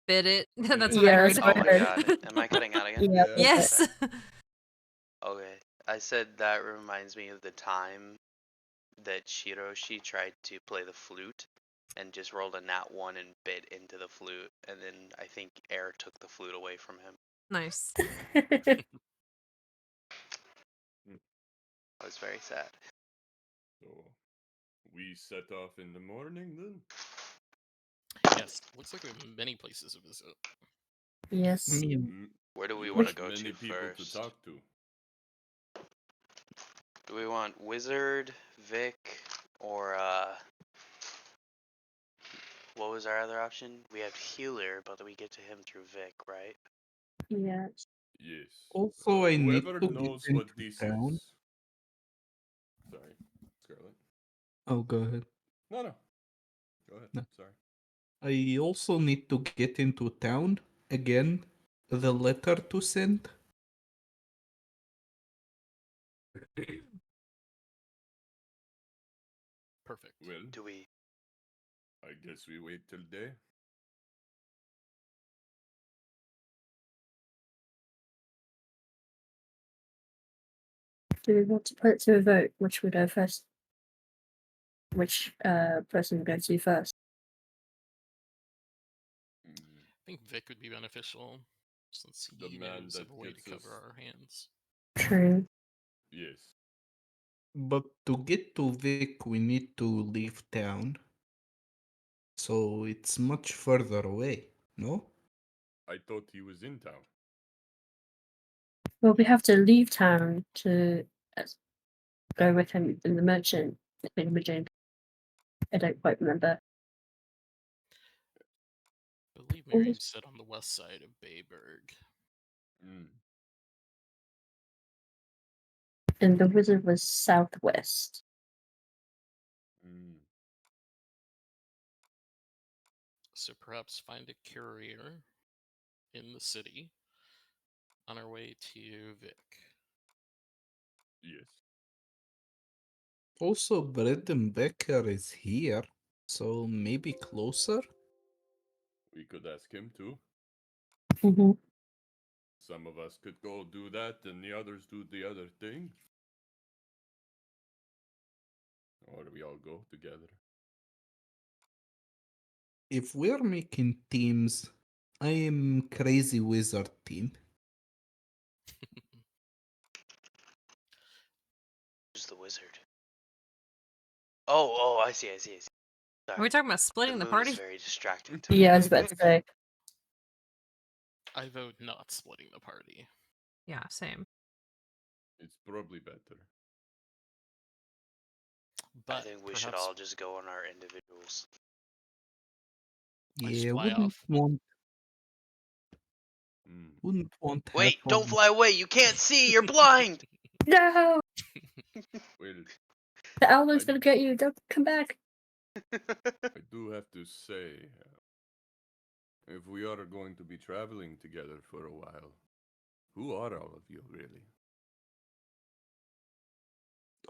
bit it. That's Yeah, what I Yeah, heard. that's Oh what I my heard. god. Am I cutting out again? Yeah. Yeah. Yes. Okay. I said that reminds me of the time that Shiroshi tried to play the flute and just rolled a nat 1 and bit into the flute, and then I think air took the flute away from him. Nice. That was very sad. So we set off in the morning then. Yes, looks like we have many places to visit. Yes. I mean, Mm, Where do we you want to have go many to people first? to talk to. Do we want Wizard, Vic, or what was our other option? We have Healer, but we get to him through Vic, right? Yeah. Yes. also I need Whoever to get knows into what this town. is. Sorry, Scarlet. Oh, go ahead. No. Go ahead. No. Sorry. I also need to get into town again. The letter to send. Perfect. Well, Do we? I guess we wait till day. Do we want to put it to a vote? Which would go first? Which person would go to first? Mm, I think Vic would be beneficial since The he man knows that of a way to gets cover us- our hands. True. Yes. But to get to Vic, we need to leave town. So it's much further away, no? I thought he was in town. Well, we have to leave town to go with him in the merchant thingamajig. I don't quite remember. I believe What Miriam was- said on the west side of Bayberg. Mm. And the wizard was southwest. Mm. So perhaps find a courier in the city on our way to Vic. Yes. Also, Bredenbecker is here, so maybe closer? We could ask him too. Mm-hmm. Some of us could go do that, and the others do the other thing. Or we all go together. If we're making teams, I am Crazy Wizard team. Who's the wizard? Oh, I see. Are Sorry. we talking about The splitting the moon party? is very distracting to me. Yeah, I was about to say. I vote not splitting the party. Yeah, same. It's probably better. But I think we should perhaps all just go on our individuals. I just Yeah, fly off. Mm. Wouldn't want Wait, half don't of fly away. You can't see. You're blind. No! Wait, The owl's I- gonna get you. Don't come back. I do have to say, if we are going to be traveling together for a while, who are all of you really?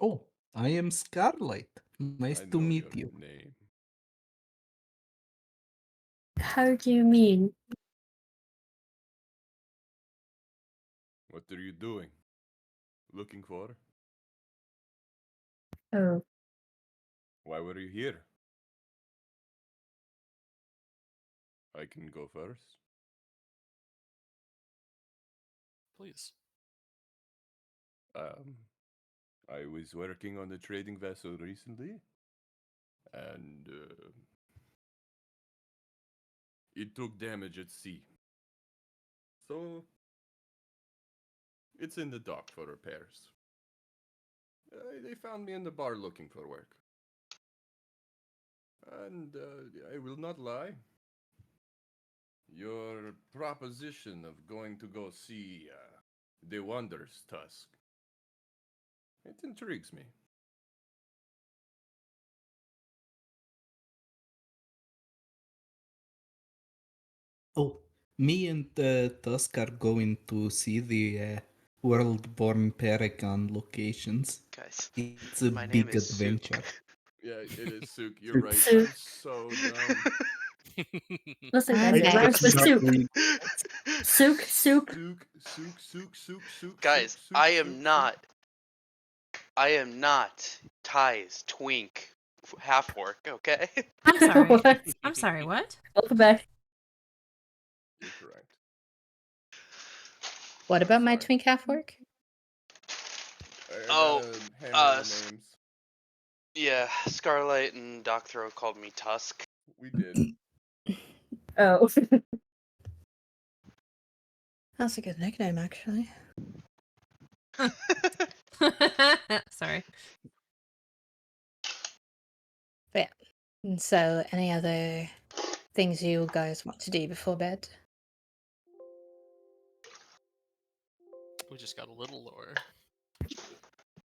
Oh, I am Scarlight. Nice I to know meet your you. name. How do you mean? What are you doing? Looking for? Oh, Why were you here? I can go first. Please. I was working on a trading vessel recently, and it took damage at sea. So it's in the dock for repairs. They found me in the bar looking for work. And I will not lie. Your proposition of going to go see the Wander's Tusk, it intrigues me. Oh, me and Tusk are going to see the World-born Paragon locations. Guys, It's a my name big is Sook. adventure. Yeah, it is Sook. You're right. Sook. I'm so dumb. listen, I'm guys. It Max. rhymes with Not soup. really- Souk. Sook. Guys, I am not Ty's twink half orc, okay? I'm sorry. What? I'm sorry, what? Welcome back. You're correct. What I'm about my sorry. twink half work? I Oh, gotta hammer the s- names. Yeah, Starlight and Docthro called me Tusk. We did. Oh. That's a good nickname, actually. Sorry. But yeah. And so, any other things you guys want to do before bed? We just got a little lower.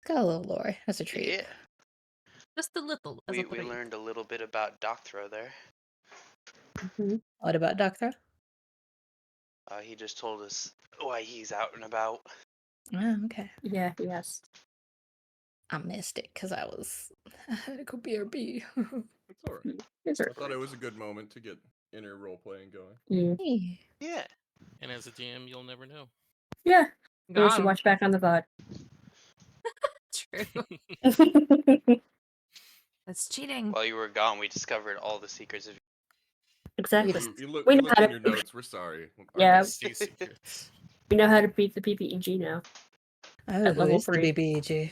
Got a little lore as a treat. Yeah, Just a little. As we a treat. learned a little bit about Docthro there. Mhm. What about Doctor? He just told us why he's out and about. Oh, okay. Yeah, yes. I missed it because I was I had to go BRB. It's alright. It's I thought it was a good moment to get inner role playing going. Yeah. Hey. Yeah. And as a DM, you'll never know. Yeah. Unless Got you 'em. watch back on the VOD. True. That's cheating. While you were gone, we discovered all the secrets of. Exactly. Yes. You look We know in how your to. notes. We're sorry. Our Yeah. bad. Stay secrets. We know how to beat the PPEG now. Oh, At who level is 3. the BBEG?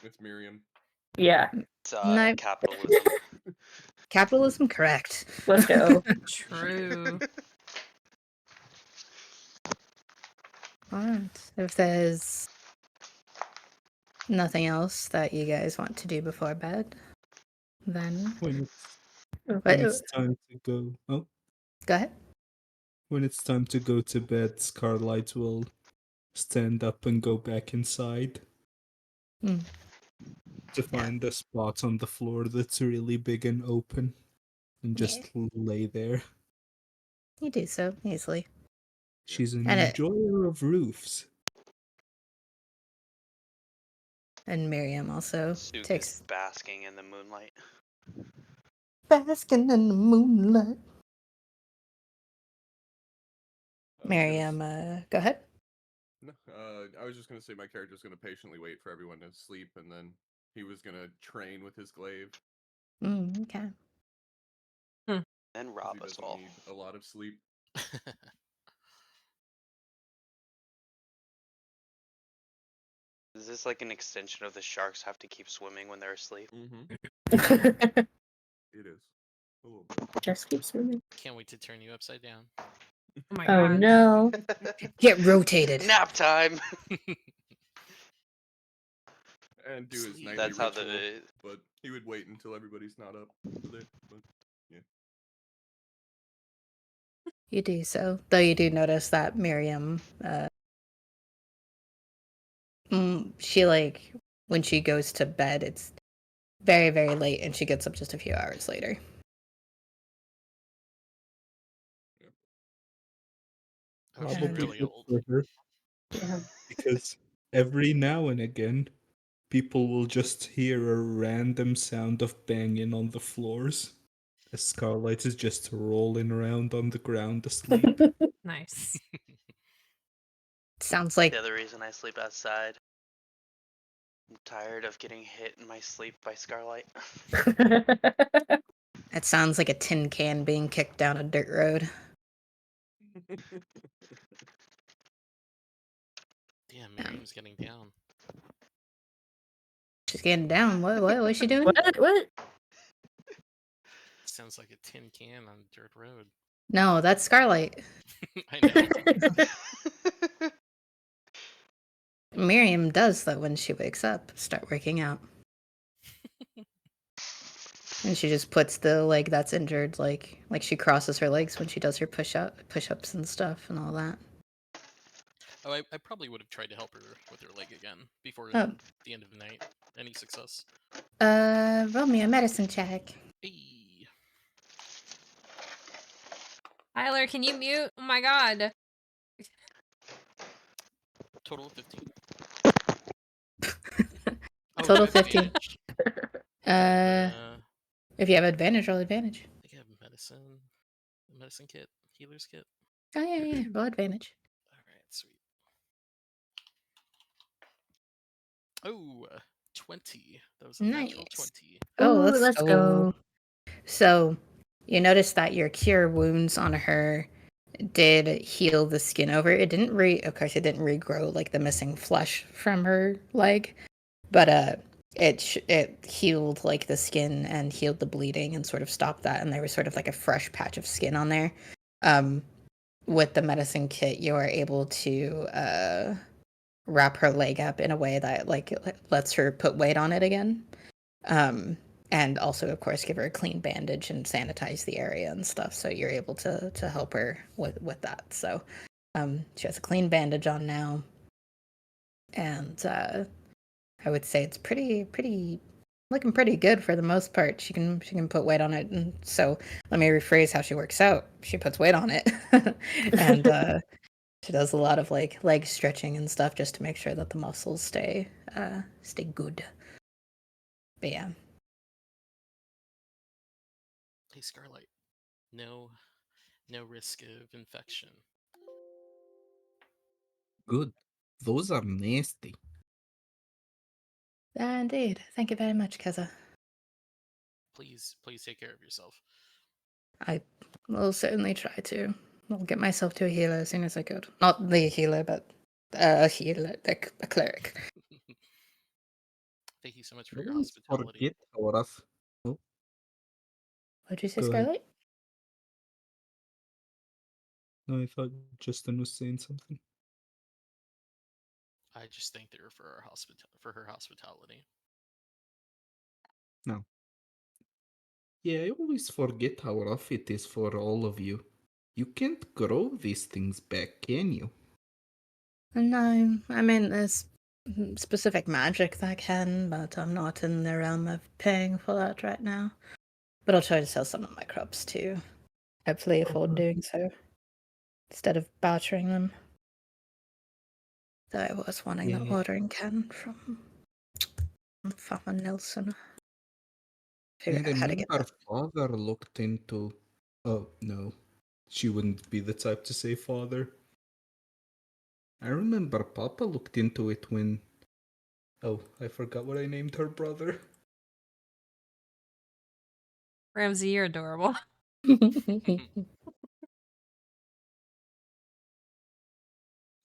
It's Miriam. Yeah. It's No. capitalism. Capitalism, correct. Let's go. True. Alright. If there's nothing else that you guys want to do before bed, then When What- it's time to go. Oh, go ahead. when it's time to go to bed, Scarlight will stand up and go back inside. Mm, To find the spots on the floor that's really big and open, and Yeah. just lay there. you do so easily. She's an And enjoyer of roofs. Miriam also Suk is takes basking in the moonlight. basking in the moonlight. I was gonna Miriam, go ahead. No, I was just gonna say my character's gonna patiently wait for everyone to sleep, and then he was gonna train with his glaive, Okay. Then 'cause rob he us doesn't all. need a lot of sleep. Is this like an extension of the sharks have to keep swimming when they're asleep? Mm-hmm. It is. A little bit. Just keep swimming. Can't wait to turn you upside down. Oh my Oh god. no. Get rotated. Nap time. And do his Sleep. nightly That's how ritual, the but he would wait until everybody's not up for that. But You do so. Though you do notice that Miriam, she like, when she goes to bed, it's very, very late and she gets up just a few hours later. Oh, she's And- Probably really good old. for her, Yeah. because every now and again, people will just hear a random sound of banging on the floors. As Scarlight is just rolling around on the ground asleep. Nice. Sounds like the other reason I sleep outside. I'm tired of getting hit in my sleep by Scarlight. it sounds like a tin can being kicked down a dirt road. Damn, Miriam's getting down. She's getting down. What's she doing? What? Sounds like a tin can on a dirt road. No, that's Scarlight. I know. Miriam does that when she wakes up, start working out. And she just puts the leg that's injured, like she crosses her legs when she does her push-ups and stuff and all that. Oh, I probably would have tried to help her with her leg again before Oh. the end of the night. Any success? Roll me a medicine check. Hey. Tyler, can you mute? Oh my god. Total of 15. Total I have 15. advantage. Uh, if you have advantage, roll advantage. I think I have medicine kit, healer's kit. Oh yeah, roll advantage. All right, sweet. Oh, 20. That was a natural Nice. 20. Oh, Ooh, let's go. So, you notice that your cure wounds on her did heal the skin over. It didn't of course, it didn't regrow like the missing flesh from her leg, but it healed like the skin and healed the bleeding and sort of stopped that, and there was sort of like a fresh patch of skin on there. With the medicine kit, you are able to wrap her leg up in a way that like lets her put weight on it again. And also, of course, give her a clean bandage and sanitize the area and stuff. So you're able to help her with that. So she has a clean bandage on now, and I would say it's pretty looking pretty good for the most part. She can put weight on it, and so let me rephrase how she works out. She puts weight on it, and she does a lot of like leg stretching and stuff just to make sure that the muscles stay good. But yeah. Hey, Scarlight. No risk of infection. Good. Those are nasty. Indeed. Thank you very much, Keza. Please take care of yourself. I will certainly try to. I'll get myself to a healer as soon as I could. Not the healer, but a healer, like a cleric. Thank you so much for I your always hospitality. forget how rough. Oh, What'd you say, Go ahead. Scarlet? no, I thought Justin was saying something. I just thanked her for her hospitality. No. Yeah, I always forget how rough it is for all of you. You can't grow these things back, can you? No, I mean, there's specific magic that can, but I'm not in the realm of paying for that right now. But I'll try to sell some of my crops too. Hopefully afford doing so instead of bartering them. Though I was wanting the Yeah. watering can from Farmer Nelson. I Figure out how to get remember that. father looked into. Oh, no. She wouldn't be the type to say father. I remember Papa looked into it when. Oh, I forgot what I named her brother. Ramsey, you're adorable.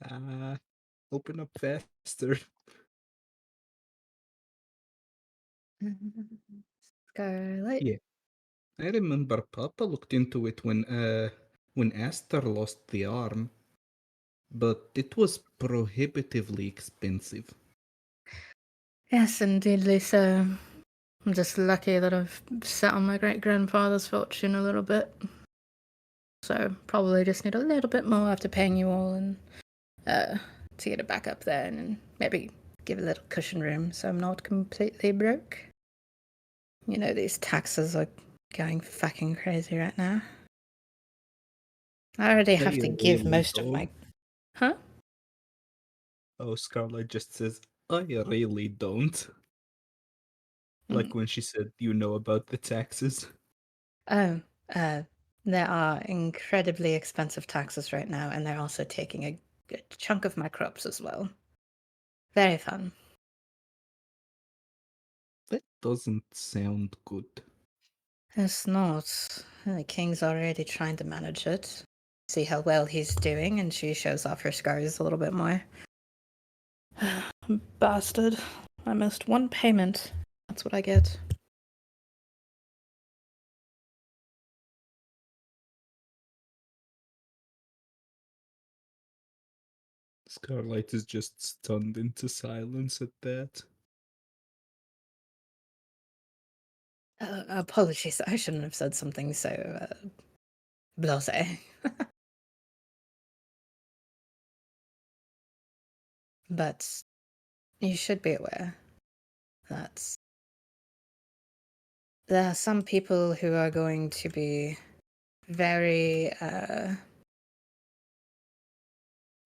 Ah, open up faster. Scarlet. Yeah, I remember Papa looked into it when Aster lost the arm, but it was prohibitively expensive. Yes, indeedly so. I'm just lucky that I've sat on my great grandfather's fortune a little bit. So probably just need a little bit more after paying you all and to get it back up there and maybe give a little cushion room so I'm not completely broke. You know, these taxes are going fucking crazy right now. I already have They to give really most of don't. my. Huh? Oh, Scarlet just says, I really don't. Like when she said, you know about the taxes. Oh, uh, there are incredibly expensive taxes right now, and they're also taking a good chunk of my crops as well. Very fun. That doesn't sound good. It's not. The king's already trying to manage it. See how well he's doing, and she shows off her scars a little bit more. Bastard. I missed one payment. That's what I get. Scarlet is just stunned into silence at that. Apologies, I shouldn't have said something so blasé. But you should be aware that there are some people who are going to be very,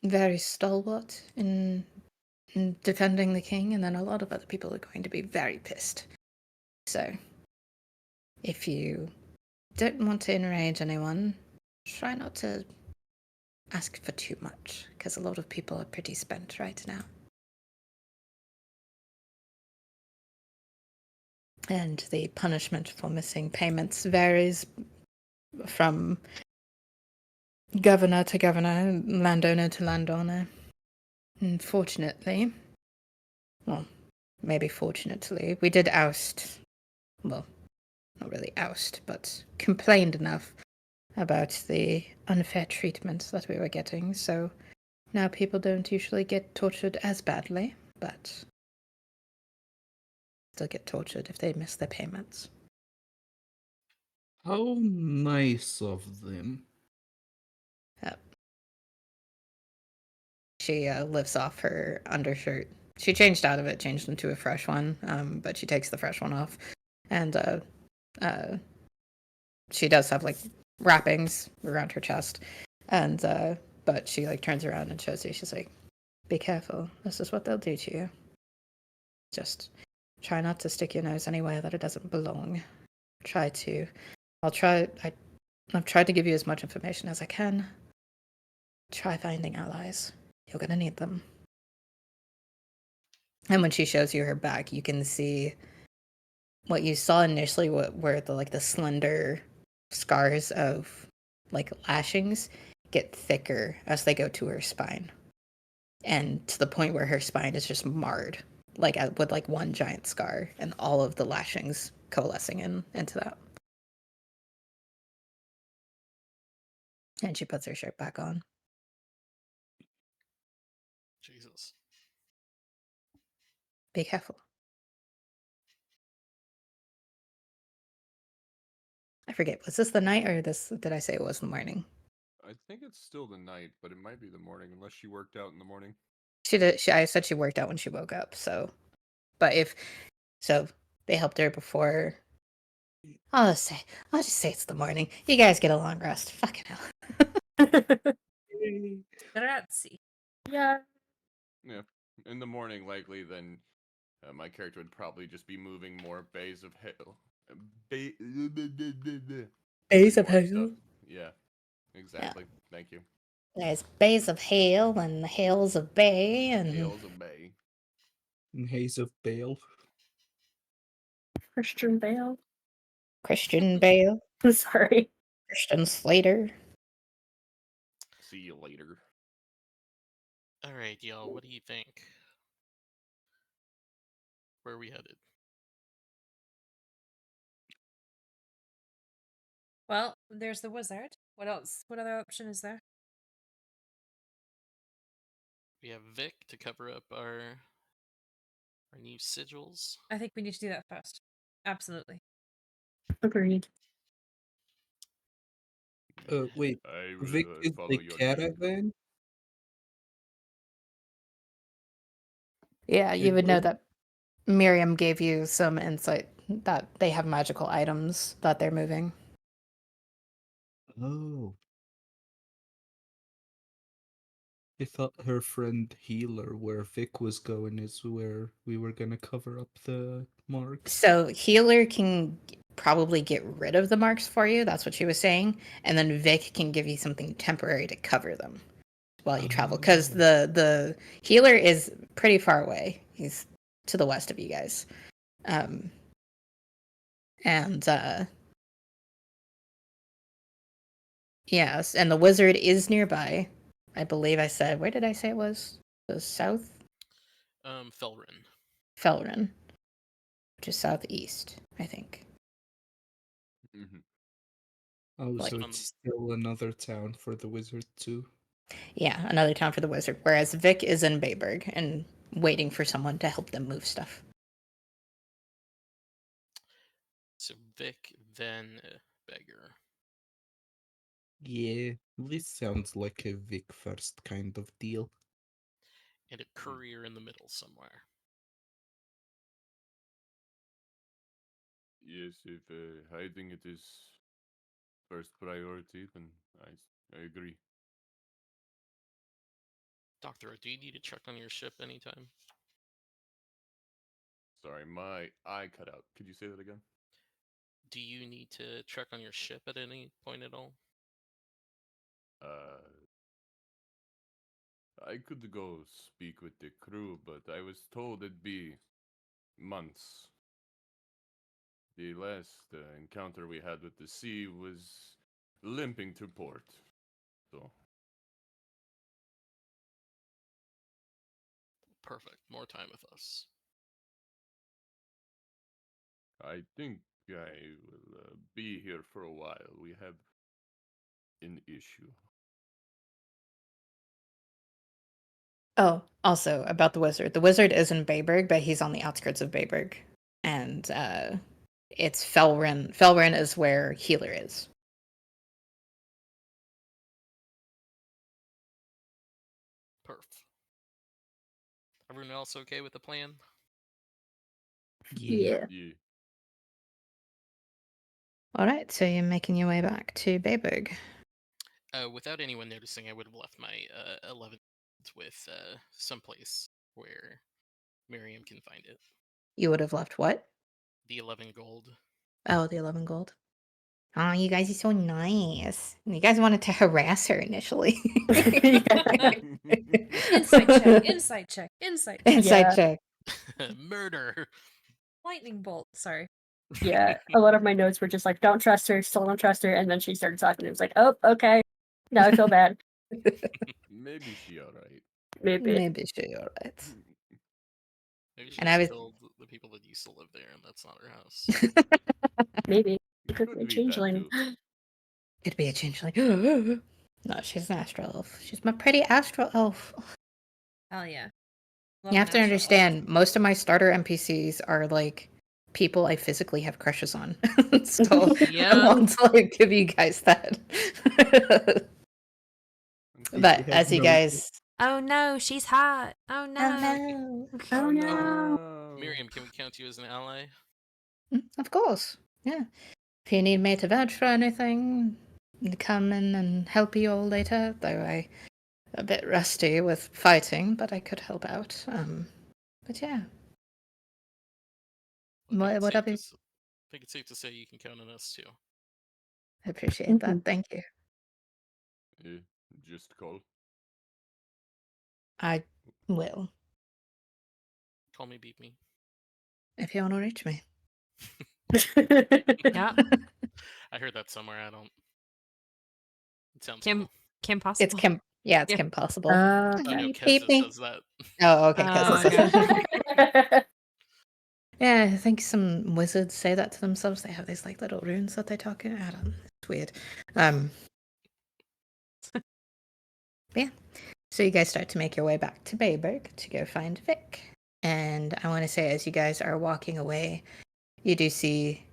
very stalwart in defending the king, and then a lot of other people are going to be very pissed. So, if you don't want to enrage anyone, try not to ask for too much, because a lot of people are pretty spent right now. And the punishment for missing payments varies from governor to governor, landowner to landowner. Unfortunately, well, maybe fortunately, we did oust, well, not really oust, but complained enough about the unfair treatment that we were getting, so now people don't usually get tortured as badly, but still get tortured if they miss their payments. How nice of them. She lifts off her undershirt. She changed out of it, changed into a fresh one, but she takes the fresh one off. And she does have like wrappings around her chest. And but she like turns around and shows you. She's like, "Be careful. This is what they'll do to you. Just try not to stick your nose anywhere that it doesn't belong. Try to. I'll try. I've tried to give you as much information as I can. Try finding allies. You're gonna need them." And when she shows you her back, you can see what you saw initially, what were the slender scars of like lashings get thicker as they go to her spine, and to the point where her spine is just marred, like with like one giant scar, and all of the lashings coalescing into that. And she puts her shirt back on. Jesus. Be careful. I forget. Was this the night or this? Did I say it was the morning? I think it's still the night, but it might be the morning unless she worked out in the morning. I said she worked out when she woke up. So, but they helped her before. I'll just say it's the morning. You guys get a long rest. Fucking hell. Grazie. Yeah. Yeah. In the morning, likely, then my character would probably just be moving more bays of hail. Bays Bays of more hail. stuff. Yeah, exactly. Thank you. There's bays of hail and hails of bay and Hails of bay. And Haze of Bale. Christian Bale. Christian Bale, Sorry. Christian Slater. See you later. All right, y'all. What do you think? Where are we headed? Well, there's the wizard. What else? What other option is there? We have Vic to cover up our new sigils. I think we need to do that first. Absolutely. Agreed. Wait, I will Vic is follow the your lead. caravan? Yeah, you would know It- that Miriam gave you some insight that they have magical items that they're moving. Oh. I thought her friend Healer, where Vic was going, is where we were gonna cover up the marks. So healer can probably get rid of the marks for you. That's what she was saying, and then Vic can give you something temporary to cover them while you travel. Because Oh. the healer is pretty far away. He's to the west of you guys, and yes, and the wizard is nearby. I believe I said. Where did I say it was? The south Felrin. Felrin, which is southeast, I think. Mhm. Oh, Like- so On it's still another town for the wizard too. Yeah, another town for the wizard. Whereas Vic is in Bayberg and waiting for someone to help them move stuff. So Vic, then Beggar. Yeah, this sounds like a Vic first kind of deal. And a courier in the middle somewhere. Yes, if hiding it is first priority, then I agree. Doctor, do you need to check on your ship anytime? Sorry, my eye cut out. Could you say that again? Do you need to check on your ship at any point at all? I could go speak with the crew, but I was told it'd be months. The last encounter we had with the sea was limping to port. So, Perfect. More time with us. I think I will be here for a while. We have an issue. Oh, also about the wizard. The wizard is in Bayberg, but he's on the outskirts of Bayberg. And it's Felrin. Felrin is where Healer is. Perf. Everyone else okay with the plan? Yeah. Yeah. All right, so you're making your way back to Bayberg. Without anyone noticing, I would have left my 11 with someplace where Miriam can find it. You would have left what? The 11 gold. Oh, the 11 gold. Oh, you guys are so nice. You guys wanted to harass her initially. Insight check. Insight check. Insight check. Inside Yeah. check. Murder. Lightning bolt. Sorry. Yeah. A lot of my notes were just like, don't trust her, still don't trust her. And then she started talking. It was like, oh, okay. Now I feel bad. Maybe she alright. Maybe. Maybe she alright. Maybe she And just I was- killed the people that used to live there, and that's not her house. Maybe. It could Could be a be that changeling. too. Could be a changeling. No, she's an astral elf. She's my pretty astral elf. Hell yeah. You have to understand, most of my starter NPCs are like people I physically have crushes on. So I Yeah. want to like give you guys that. And But have as you no- guys Oh no, she's hot. Oh no. Oh no. Oh no. no. Miriam, can we count you as an ally? Of course. Yeah. If you need me to vouch for anything, come in and help you all later, though I'm a bit rusty with fighting, but I could help out. But yeah. Whatever. I think it's safe to say you can count on us too. I appreciate that. Mhm. Thank you. Just call. I will, Call me, beat me. if you want to reach me. Yeah. I heard that somewhere. I don't. It sounds Kim cool. Kim Possible. It's Kim. Yeah, it's Yeah. Kim Possible. Oh no, Beep Keza me. says that. Oh, okay. Keza Oh, says okay. that. Yeah, I think some wizards say that to themselves. They have these like little runes that they talk in. I don't. It's weird. Yeah. So you guys start to make your way back to Bayberg to go find Vic. And I want to say, as you guys are walking away, you do see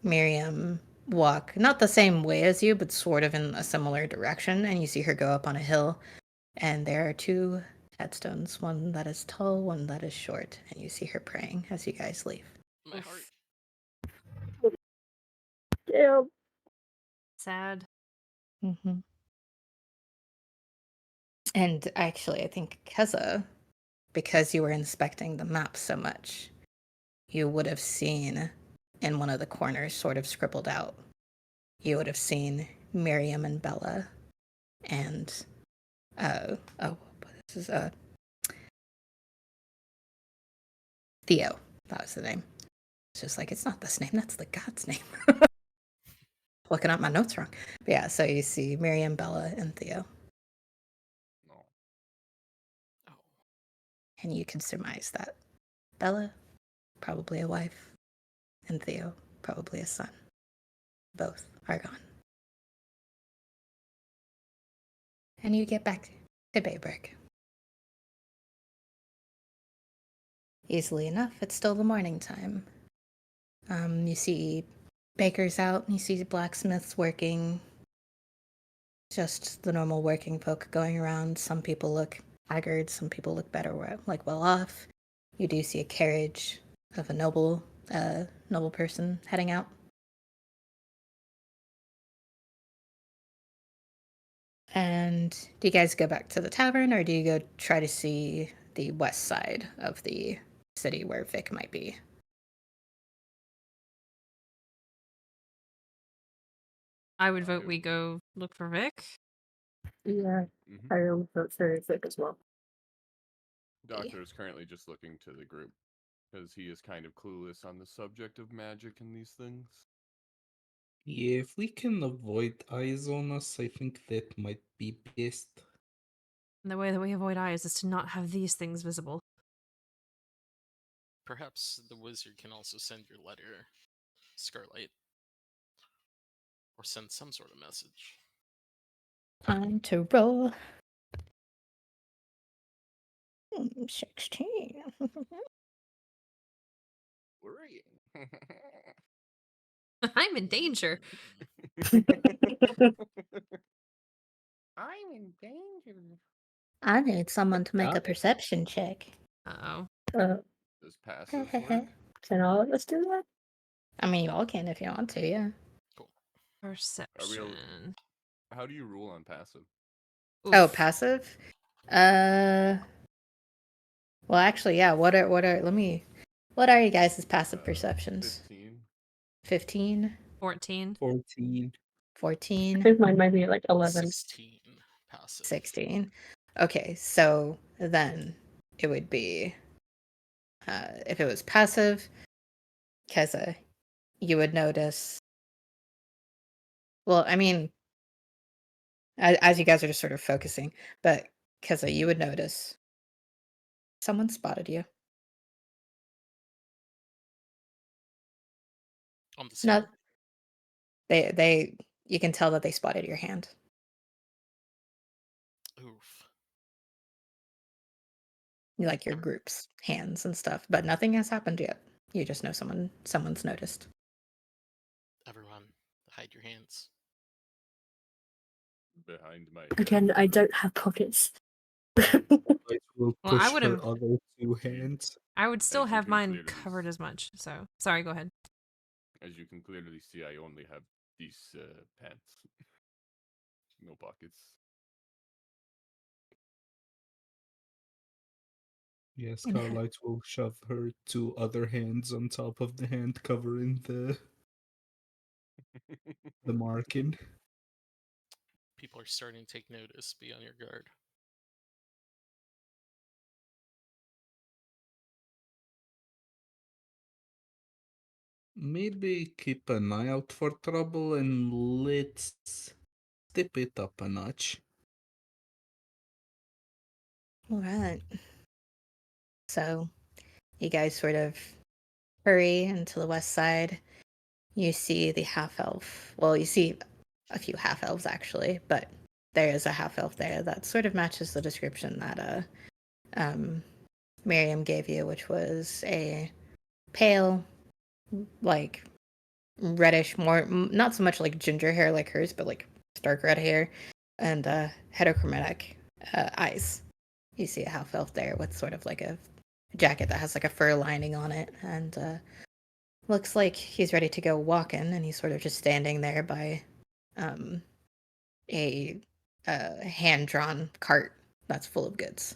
Miriam walk not the same way as you, but sort of in a similar direction. And you see her go up on a hill, and there are two headstones, one that is tall, one that is short. And you see her praying as you guys leave. My heart. Damn. Sad. Mm-hmm. And actually, I think Keza, because you were inspecting the map so much, you would have seen in one of the corners, sort of scribbled out, you would have seen Miriam and Bella and, this is, Theo. That was the name. It's just like, it's not this name, that's the god's name. Looking up my notes wrong. But yeah, so you see Miriam, Bella, and Theo. No. Oh. And you can surmise that Bella, probably a wife, and Theo, probably a son. Both are gone. And you get back to Bayberg. Easily enough, it's still the morning time. You see bakers out, you see blacksmiths working, just the normal working folk going around. Some people look haggard, some people look better, like well off. You do see a carriage of a noble person heading out. And do you guys go back to the tavern, or do you go try to see the west side of the city where Vic might be? I would vote we go look for Vic. Yeah, Mhm. I will vote for Vic as well. Doctor is currently just looking to the group because he is kind of clueless on the subject of magic and these things. Yeah, if we can avoid eyes on us, I think that might be best. And the way that we avoid eyes is to not have these things visible. Perhaps the wizard can also send your letter, Scarlight, or send some sort of message. Time to roll. 16. Worrying. I'm in danger. I'm in danger. I need someone to make a Got it. perception check. Uh-oh. Does passive work? Can all of us do that? I mean, you all can if you want to, yeah. Cool. Perception. How do you rule on passive? Oh, Oof. passive? Well, actually, yeah. What are you guys' passive perceptions? 15. 15? 14. 14. 14? I think mine might be like 11. 16 passive. 16. Okay, so then it would be, if it was passive, Keza, you would notice. Well, I mean, as you guys are just sort of focusing, but Keza, you would notice someone spotted you. On the No, stair? you can tell that they spotted your hand. Oof. Like your group's hands and stuff, but nothing has happened yet. You just know someone's noticed. Everyone, hide your hands. Behind my Again, head. I don't have pockets. Starlight will Well, I push would her have. other two hands. I would still As you have can mine clearly covered as much. So sorry. Go ahead. As you can clearly see, I only have these pants, no pockets. Yes, And Starlight will shove her two other hands on top of the hand covering the marking. People are starting to take notice. Be on your guard. Maybe keep an eye out for trouble and let's step it up a notch. all right. So you guys sort of hurry into the west side. You see the half elf. Well, you see a few half elves actually, but there is a half elf there that sort of matches the description that um, Miriam gave you, which was a pale, like reddish, more not so much like ginger hair like hers, but like dark red hair and heterochromatic eyes. You see a half elf there with sort of like a jacket that has like a fur lining on it, and looks like he's ready to go walking, and he's sort of just standing there by um, a hand drawn cart that's full of goods.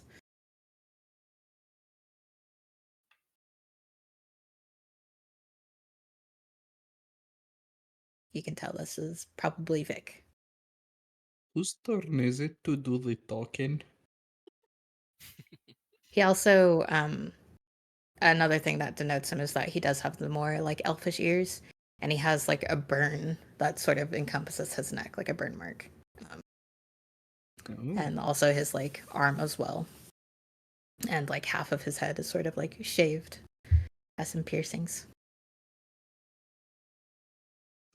You can tell this is probably Vic. Whose turn is it to do the talking? He also, another thing that denotes him is that he does have the more like elfish ears, and he has like a burn that sort of encompasses his neck, like a burn mark, Oh, and also his like arm as well, and like half of his head is sort of like shaved, has some piercings.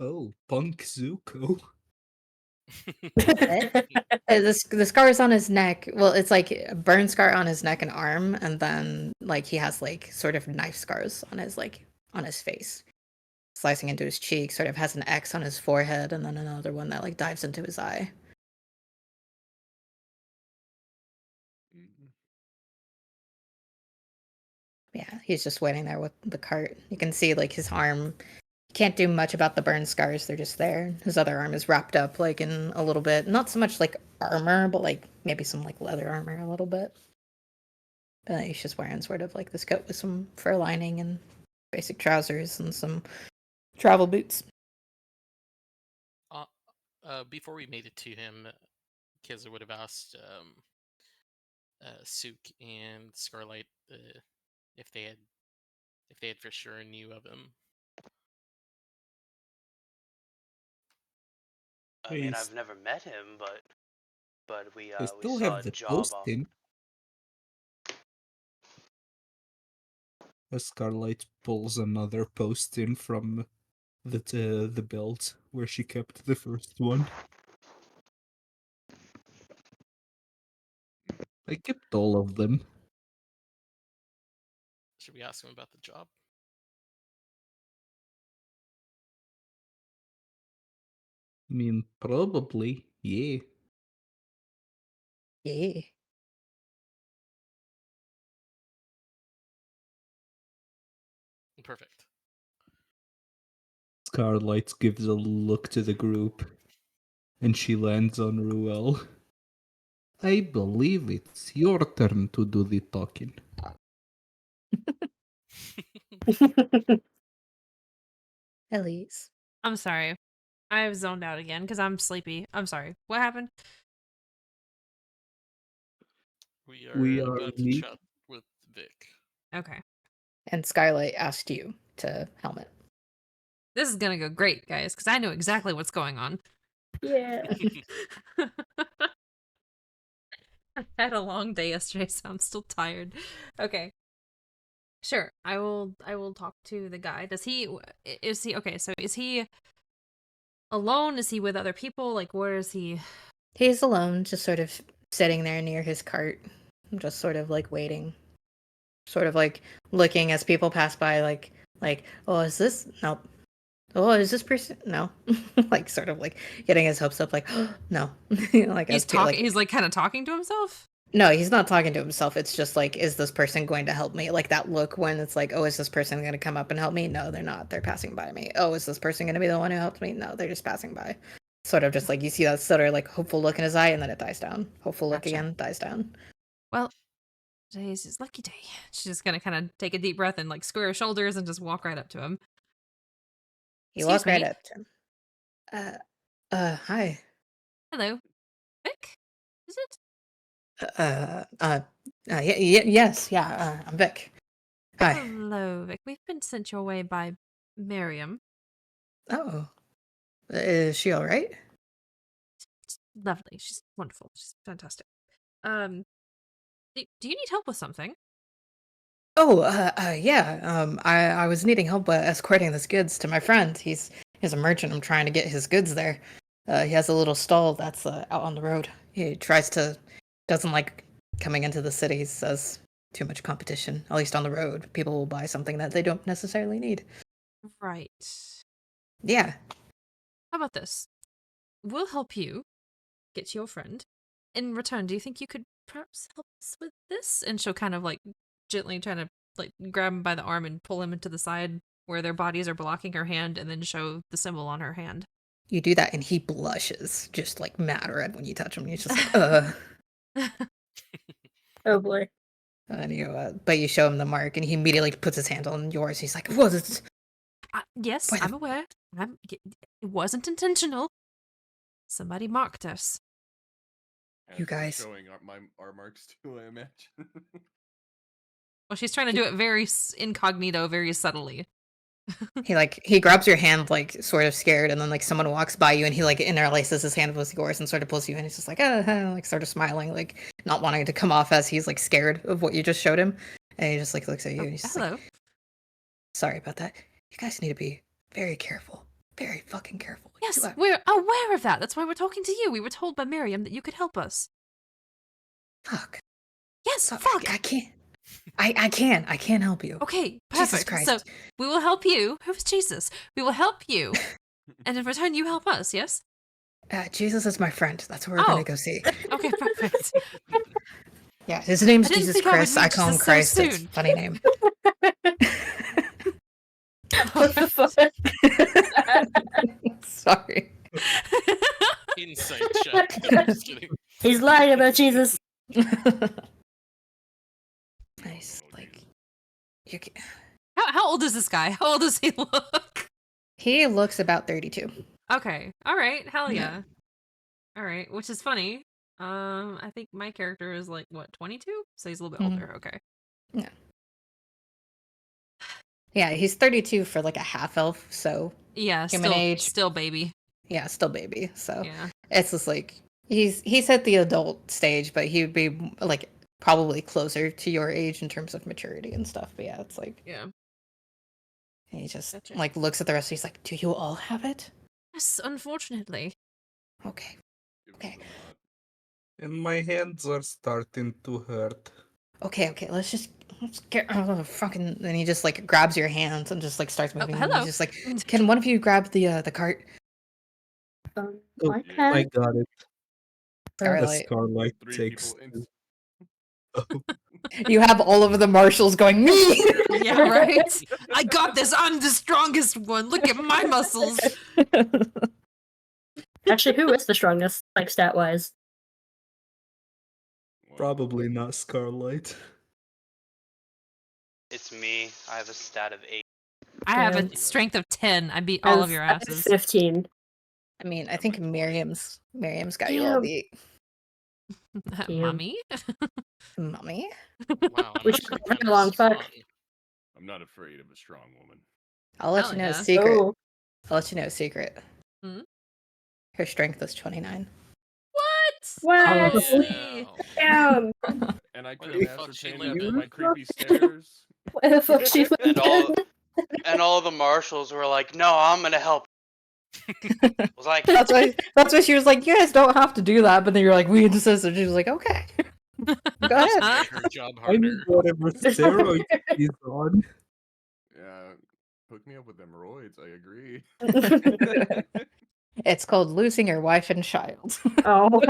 oh, Punk Zuko. The scars on his neck. Well, it's like a burn scar on his neck and arm, and then like he has like sort of knife scars on his face, slicing into his cheek. Sort of has an X on his forehead, and then another one that like dives into his eye. Mm. Yeah, he's just waiting there with the cart. You can see like his arm. Can't do much about the burn scars. They're just there. His other arm is wrapped up like in a little bit, not so much like armor, but like maybe some like leather armor a little bit. But he's just wearing sort of like this coat with some fur lining and basic trousers and some travel boots. Before we made it to him, Kizza would have asked Sook and Scarlight if they had for sure knew of him. I mean, He's, I've never met him, but we they we still saw have a the job off. posting. Scarlight pulls another posting from the belt where she kept the first one. I kept all of them. Should we ask him about the job? I mean, probably, yeah. Yeah. Perfect. Scarlight gives a look to the group, and she lands on Ruel. I believe it's your turn to do the talking. Elise. I'm sorry. I've zoned out again because I'm sleepy. I'm sorry. What happened? We We are are about to meet. chat with Vic. Okay. And Skylight asked you to helmet. This is gonna go great, guys, because I know exactly what's going on. Yeah. I had a long day yesterday, so I'm still tired. Okay. Sure. I will talk to the guy. Is he okay, so is he alone? Is he with other people? Like where is he? He's alone, just sort of sitting there near his cart, just sort of like waiting, sort of like looking as people pass by, like, oh, is this nope. Oh, is this person no? Like sort of like getting his hopes up, like, oh, no, like He's as talking like he's like kind of talking to himself? No, he's not talking to himself. It's just like, is this person going to help me? Like that look when it's like, oh, is this person going to come up and help me? No, they're not. They're passing by me. Oh, is this person going to be the one who helps me? No, they're just passing by. Sort of just like you see that sort of like hopeful look in his eye, and then it dies down. Hopeful look Gotcha. again, dies down. Well, today's his lucky day. She's just gonna kind of take a deep breath and like square her shoulders and just walk right up to him. You Excuse walk right me. up to him. Hi. Hello, Vic. Is it? Yes, yeah, I'm Vic. Hi. Hello, Vic. We've been sent your way by Miriam. Oh, is she all right? It's lovely. She's wonderful. She's fantastic. Do you need help with something? Oh, yeah. I was needing help escorting these goods to my friend. He's a merchant. I'm trying to get his goods there. He has a little stall that's out on the road. He doesn't like coming into the city. Says too much competition. At least on the road, people will buy something that they don't necessarily need. Right. Yeah. How about this? We'll help you get to your friend. In return, do you think you could perhaps help us with this? And she'll kind of like gently try to like grab him by the arm and pull him into the side where their bodies are blocking her hand, and then show the symbol on her hand. You do that, and he blushes, just like mad red when you touch him. He's just like, Oh boy. And but you show him the mark, and he immediately puts his hand on yours. He's like, "What is?" Yes, Why the- I'm aware. It wasn't intentional. Somebody marked us. As You we're guys. showing our marks too, I imagine. Well, she's trying to do it very incognito, very subtly. He grabs your hand, like sort of scared, and then like someone walks by you, and he like interlaces his hand with yours and sort of pulls you in. He's just like, like sort of smiling, like not wanting to come off as he's like scared of what you just showed him. And he just like looks at you. Oh, And he's just hello. like, sorry about that. You guys need to be very careful, very fucking careful. Yes, You are- we're aware of that. That's why we're talking to you. We were told by Miriam that you could help us. Fuck. Yes, Fuck. fuck. I can't. I can't help you. Okay, Jesus perfect. Christ. So we will help you. Who's Jesus? We will help you, and in return, you help us. Yes. Jesus is my friend. That's what we're gonna go see. Okay, perfect. Yeah, his name's I didn't Jesus think I would Christ. I meet call him Jesus so Christ. It's a soon. funny name. What the fuck? Sorry. Insight check. No, I'm just kidding. He's lying about Jesus. Nice. Oh, Like, Jesus. you can... How old is this guy? How old does he look? He looks about 32. Okay. All right. Hell Yeah. yeah. All right. Which is funny. I think my character is like what 22, so he's a little bit Mhm. older. Okay. Yeah, he's 32 for like a half elf, so Yeah. Human age. Still baby. yeah, still baby. So Yeah. it's just like he's at the adult stage, but he would be like probably closer to your age in terms of maturity and stuff. But yeah, it's like Yeah. he just Gotcha. like looks at the rest. He's like, "Do you all have it?" Yes. Unfortunately. Okay. Give Okay. them a nod. And my hands are starting to hurt. Okay, let's get fucking. Then he just like grabs your hands and just like starts moving. And hello. he's just like, "Can one of you grab the cart?" Oh, I Yeah. can. I got it. Starlight. Starlight 3 takes. people in. You have all of the marshals going, "Me!" Yeah. Right. I got this. I'm the strongest one. Look at my muscles. Actually, who is the strongest, like stat wise? Well, Probably not Starlight. It's me. I have a stat of 8. I have Yeah. a strength of 10. I beat all of your I have asses. 15. I mean, I I'm think like 20. Miriam's got you all Damn. beat. Damn. Mommy. Mommy? Wow, I'm Which not is sure a long strong. fuck. I'm not afraid of a strong woman. I'll let Hell you know a yeah. secret. Oh. I'll let you know a secret. Hmm? Her strength is 29. What? Wow. Holy. Wow. Damn. And I Where couldn't the fuck she ascertain live that in? by my creepy stares. Where the fuck she And all living? and all the marshals were like, "No, I'm gonna help." I was like, That's why she was like, "You guys don't have to do that." But then you're like, "We insist." And she was like, "Okay, go Just ahead." made her job I need harder. whatever steroid he's on. Yeah, hook me up with them roids. I agree. It's called losing your wife and child. Oh.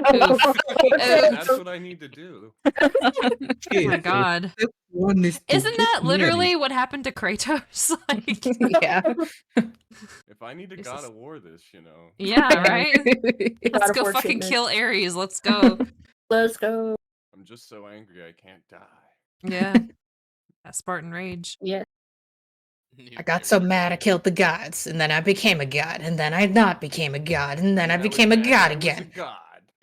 That's what I need to do. Oh my god. Step one is to Isn't get that literally married. what happened to Kratos? Like, Yeah. If I need to This God is- of War this, you know. yeah, right? Let's God of go War fucking treatment. kill Ares. Let's go. Let's go. I'm just so angry I can't die. Yeah. That Spartan rage. Yeah. I got so mad I killed the gods, and then I became a god, and then I not became a god, and then I became a was god I was a again. god.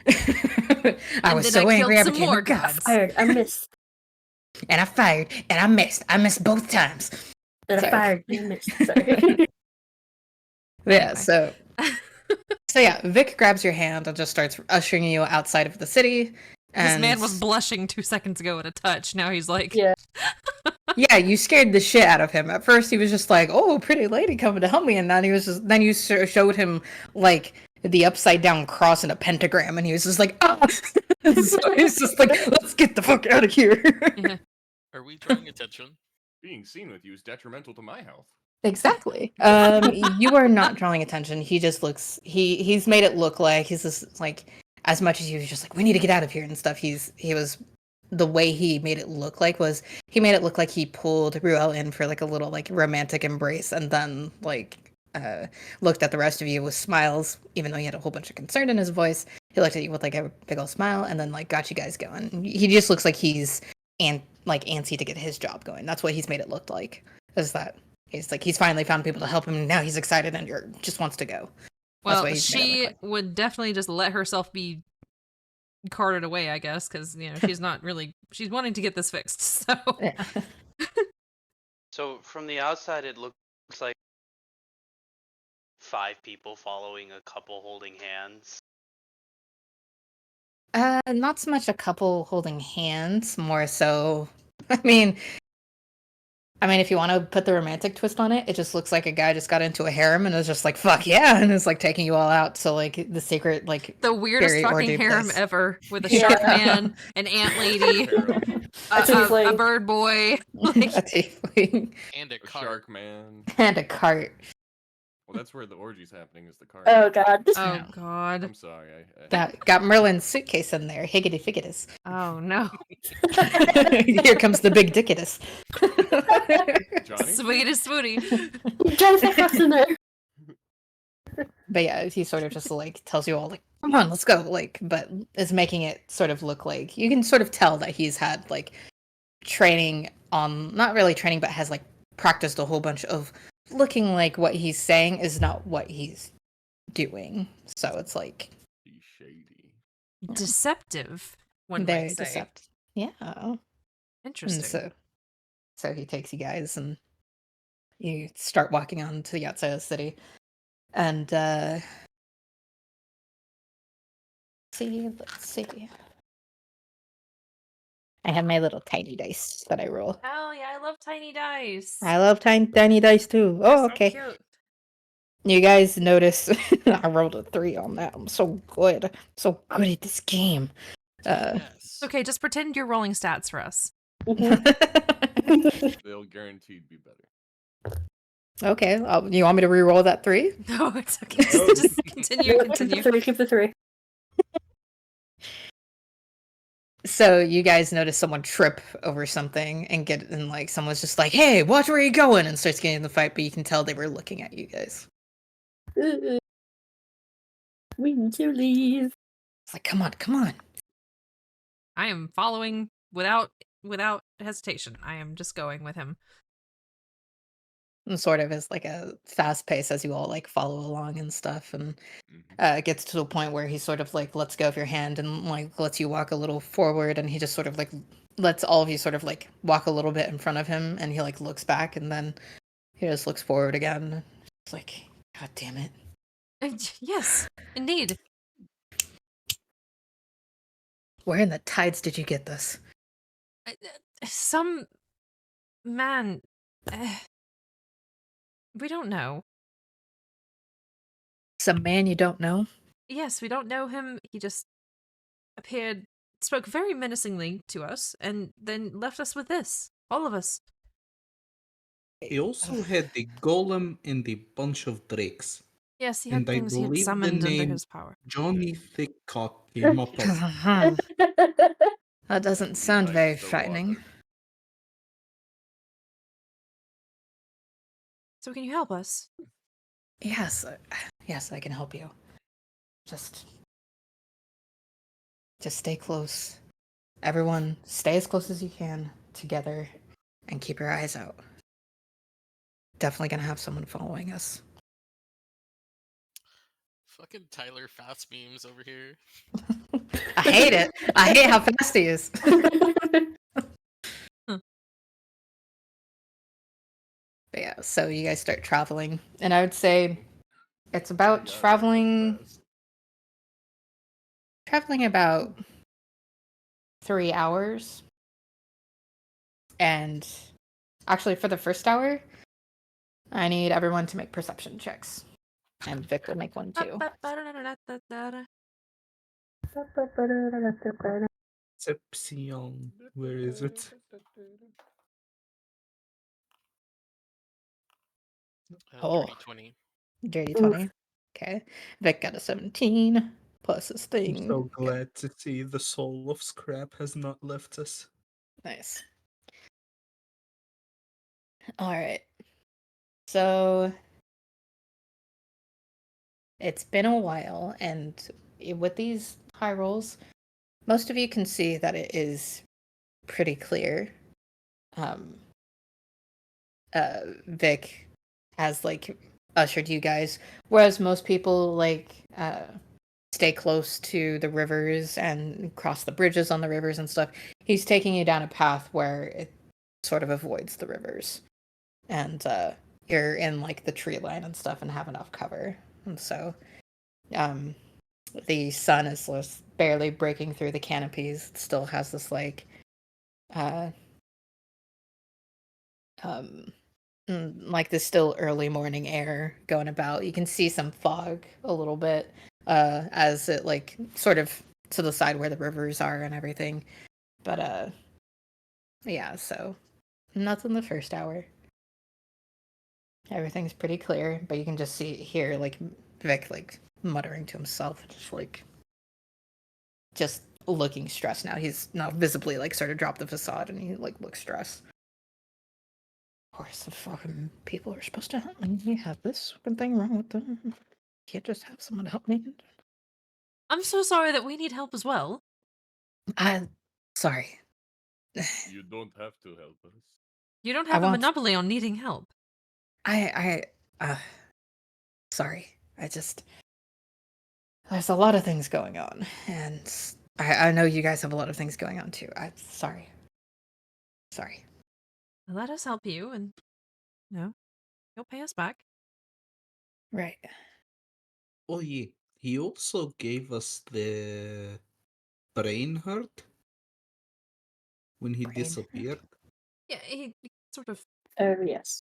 I And was then so I angry killed I some became more a god. gods. Fired. I missed. And I fired, and I missed. I missed both times. Then I Sorry. fired. And I missed. Sorry. Yeah, Anyway. so yeah, Vic grabs your hand and just starts ushering you outside of the city. This And man was blushing 2 seconds ago at a touch. Now he's like, Yeah. yeah, you scared the shit out of him. At first, he was just like, "Oh, pretty lady coming to help me," and then then you showed him like the upside down cross and a pentagram, and he was just like, "Ah!" So he's just like, "Let's get the fuck out of here." yeah. Are we drawing attention? Being seen with you is detrimental to my health. Exactly. You are not drawing attention. He just looks. He's made it look like he's just like as much as he was just like, "We need to get out of here" and stuff. He was. The way he made it look like was he made it look like he pulled Ruel in for like a little like romantic embrace and then like looked at the rest of you with smiles, even though he had a whole bunch of concern in his voice. He looked at you with like a big old smile and then like got you guys going. He just looks like he's antsy to get his job going. That's what he's made it look like. Is that he's finally found people to help him and now he's excited and just wants to go. That's Well, what he's made it she look like. would definitely just let herself be carted away, I guess, because, you know, she's not really, she's wanting to get this fixed, so. Yeah. So from the outside, it looks like 5 people following a couple holding hands. Not so much a couple holding hands, more so. I mean, if you want to put the romantic twist on it, it just looks like a guy just got into a harem and is just like, "Fuck yeah," and is like taking you all out to like the secret like The weirdest fairy fucking orgy harem place. ever, with a Yeah. shark man, an ant lady, Harem, a tiefling. bird boy. a tiefling And a a cart. shark man. and a cart. Well, that's where the orgy's happening. Is the card. Oh God. Oh Yeah. god. I'm sorry. I Got Merlin's suitcase in there. Higgity figgitus. Oh no. Here comes the big dickitus. Johnny. Sweetest swooty. Johnny Fickle's in there. But yeah, he sort of just like tells you all like, "Come on, let's go," like, but is making it sort of look like you can sort of tell that he's had like training on, not really training, but has like practiced a whole bunch of looking like what he's saying is not what he's doing. So it's like He's shady. Deceptive, one very might say. deceptive. Yeah. And Interesting. so he takes you guys and you start walking on to the outside of the city. And let's see. I have my little tiny dice that I roll. Oh yeah, I love tiny dice. I love tiny dice too. They're Oh, so okay. cute. You guys notice I rolled a 3 on that. I'm so good. So good at this game. Yes. Okay, just pretend you're rolling stats for us. They'll guaranteed be better. Okay. You want me to re-roll that 3? No, it's okay. Just continue. Keep the 3. So you guys notice someone trip over something and like someone's just like, "Hey, watch where you're going," and starts getting in the fight, but you can tell they were looking at you guys. We need to leave. It's like, come on. I am following without hesitation. I am just going with him. And sort of is like a fast pace as you all like follow along and stuff, and it gets to a point where he sort of like lets go of your hand and like lets you walk a little forward, and he just sort of like lets all of you sort of like walk a little bit in front of him, and he like looks back and then he just looks forward again. It's like, God damn it. Yes, indeed. Where in the tides did you get this? Some man. We don't know. Some man you don't know? Yes, we don't know him. He just appeared, spoke very menacingly to us, and then left us with this. All of us. He also had the golem and the bunch of drakes. Yes, he had And I things he had believe the summoned under name his power. Johnny Thickcock came up as That doesn't He sound very likes the frightening. water. So can you help us? Yes, yes, I can help you. Just stay close. Everyone, stay as close as you can together, and keep your eyes out. Definitely gonna have someone following us. Fucking Tyler fast memes over here. I hate it. I hate how fast he is. But yeah, so you guys start traveling, and I would say it's Oh my about God, that was traveling fast. about 3 hours. And actually, for the first hour, I need everyone to make perception checks, and Vic will make one too. Perception. Where is it? Oh, Dirty 20. dirty Oof. 20. Okay, Vic got a 17 plus his I'm thing. so Okay, glad to see the soul of Scrap has not left us. nice. All right. So it's been a while, and with these high rolls, most of you can see that it is pretty clear. Um, Vic has like ushered you guys, whereas most people stay close to the rivers and cross the bridges on the rivers and stuff. He's taking you down a path where it sort of avoids the rivers, and you're in like the tree line and stuff and have enough cover. And so um, the sun is just barely breaking through the canopies. It still has this uh, um, like the still early morning air going about. You can see some fog a little bit as it like sort of to the side where the rivers are and everything. But yeah, so nothing the first hour. Everything's pretty clear, but you can just hear like Vic like muttering to himself, just looking stressed now. He's now visibly like sort of dropped the facade and he like looks stressed. Of course, the fucking people are supposed to help me. You have this fucking thing wrong with them. Can't just have someone help me. I'm so sorry that we need help as well. Sorry. You don't have to help us. You don't I have a want- monopoly on needing help. Sorry. There's a lot of things going on, and I know you guys have a lot of things going on too. I'm sorry. Sorry. Let us help you, and you'll pay us back. Right. Oh yeah, he also gave us the brain hurt when he Brain hurt? disappeared. Yeah, he sort of Oh, yes.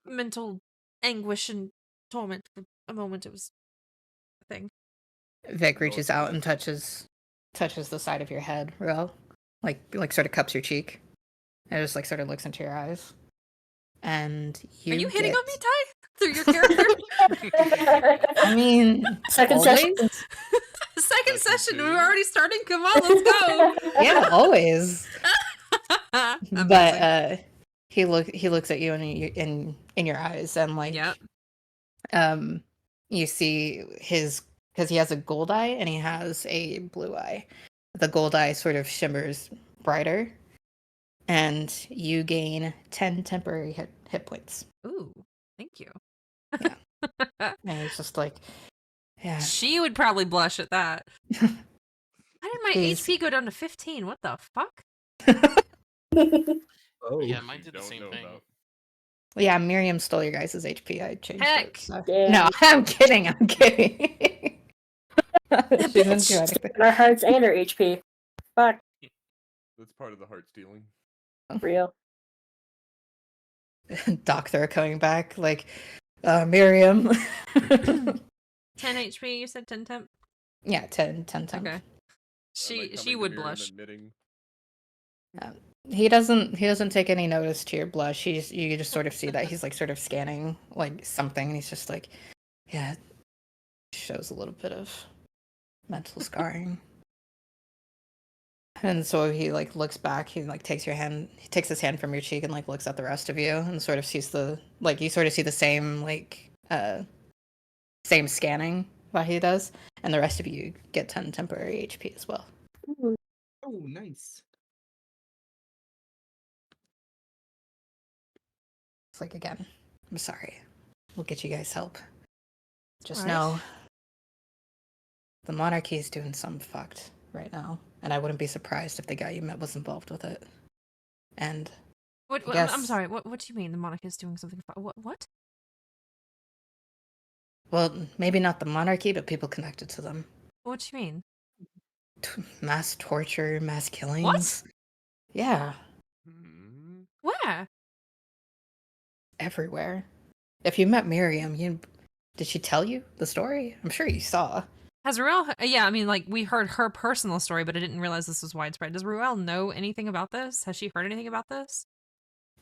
mental anguish and torment for a moment. It was a thing. Vic No reaches out and telepathy. touches the side of your head, Ro. Like sort of cups your cheek. And just like sort of looks into your eyes. And Are you hitting get... on me, Ty? Through your character? I mean, Second always? session. Second Session session. two. We're already starting. Come on, let's go. Yeah, always. Amazing. But he looks at you in your eyes, and like Yep. you see his, because he has a gold eye and he has a blue eye. The gold eye sort of shimmers brighter, and you gain 10 temporary hit points. Ooh, thank you. Yeah. And he's just like, yeah. She would probably blush at that. Why did my He's- HP go down to 15? What the fuck? Oh, Yeah, mine You did the don't same know thing. about. Yeah, Miriam stole your guys' HP. I changed Heck. it. So. Damn. No, I'm kidding. I'm kidding. She didn't do bitch. anything. Our hearts and our HP. Fuck. That's part of the heart stealing. Real. Doctor coming back, like, Miriam. 10 HP, you said 10 temp? Yeah, 10 temp. Okay. Like She coming to would Miriam blush. Admitting, He doesn't take any notice to your blush. You just sort of see that he's like sort of scanning like something, and he's just like, Yeah, it shows a little bit of mental scarring. And so he like looks back, he like takes your hand, he takes his hand from your cheek and like looks at the rest of you and sort of sees the like you sort of see the same like same scanning that he does, and the rest of you get 10 temporary HP as well. Ooh, Oh, nice. It's like again, I'm sorry. We'll get you guys help. Just Alright. know the monarchy is doing something fucked right now, and I wouldn't be surprised if the guy you met was involved with it. And What? I I'm guess, sorry. What do you mean the monarch is doing something? What? well, maybe not the monarchy, but people connected to them. What do you mean? Mass torture, mass What? killings. Yeah, Hmm. Where? everywhere. If you met Miriam, did she tell you the story? I'm sure you saw. Has Ruel? Yeah, I mean, like we heard her personal story, but I didn't realize this was widespread. Does Ruel know anything about this? Has she heard anything about this?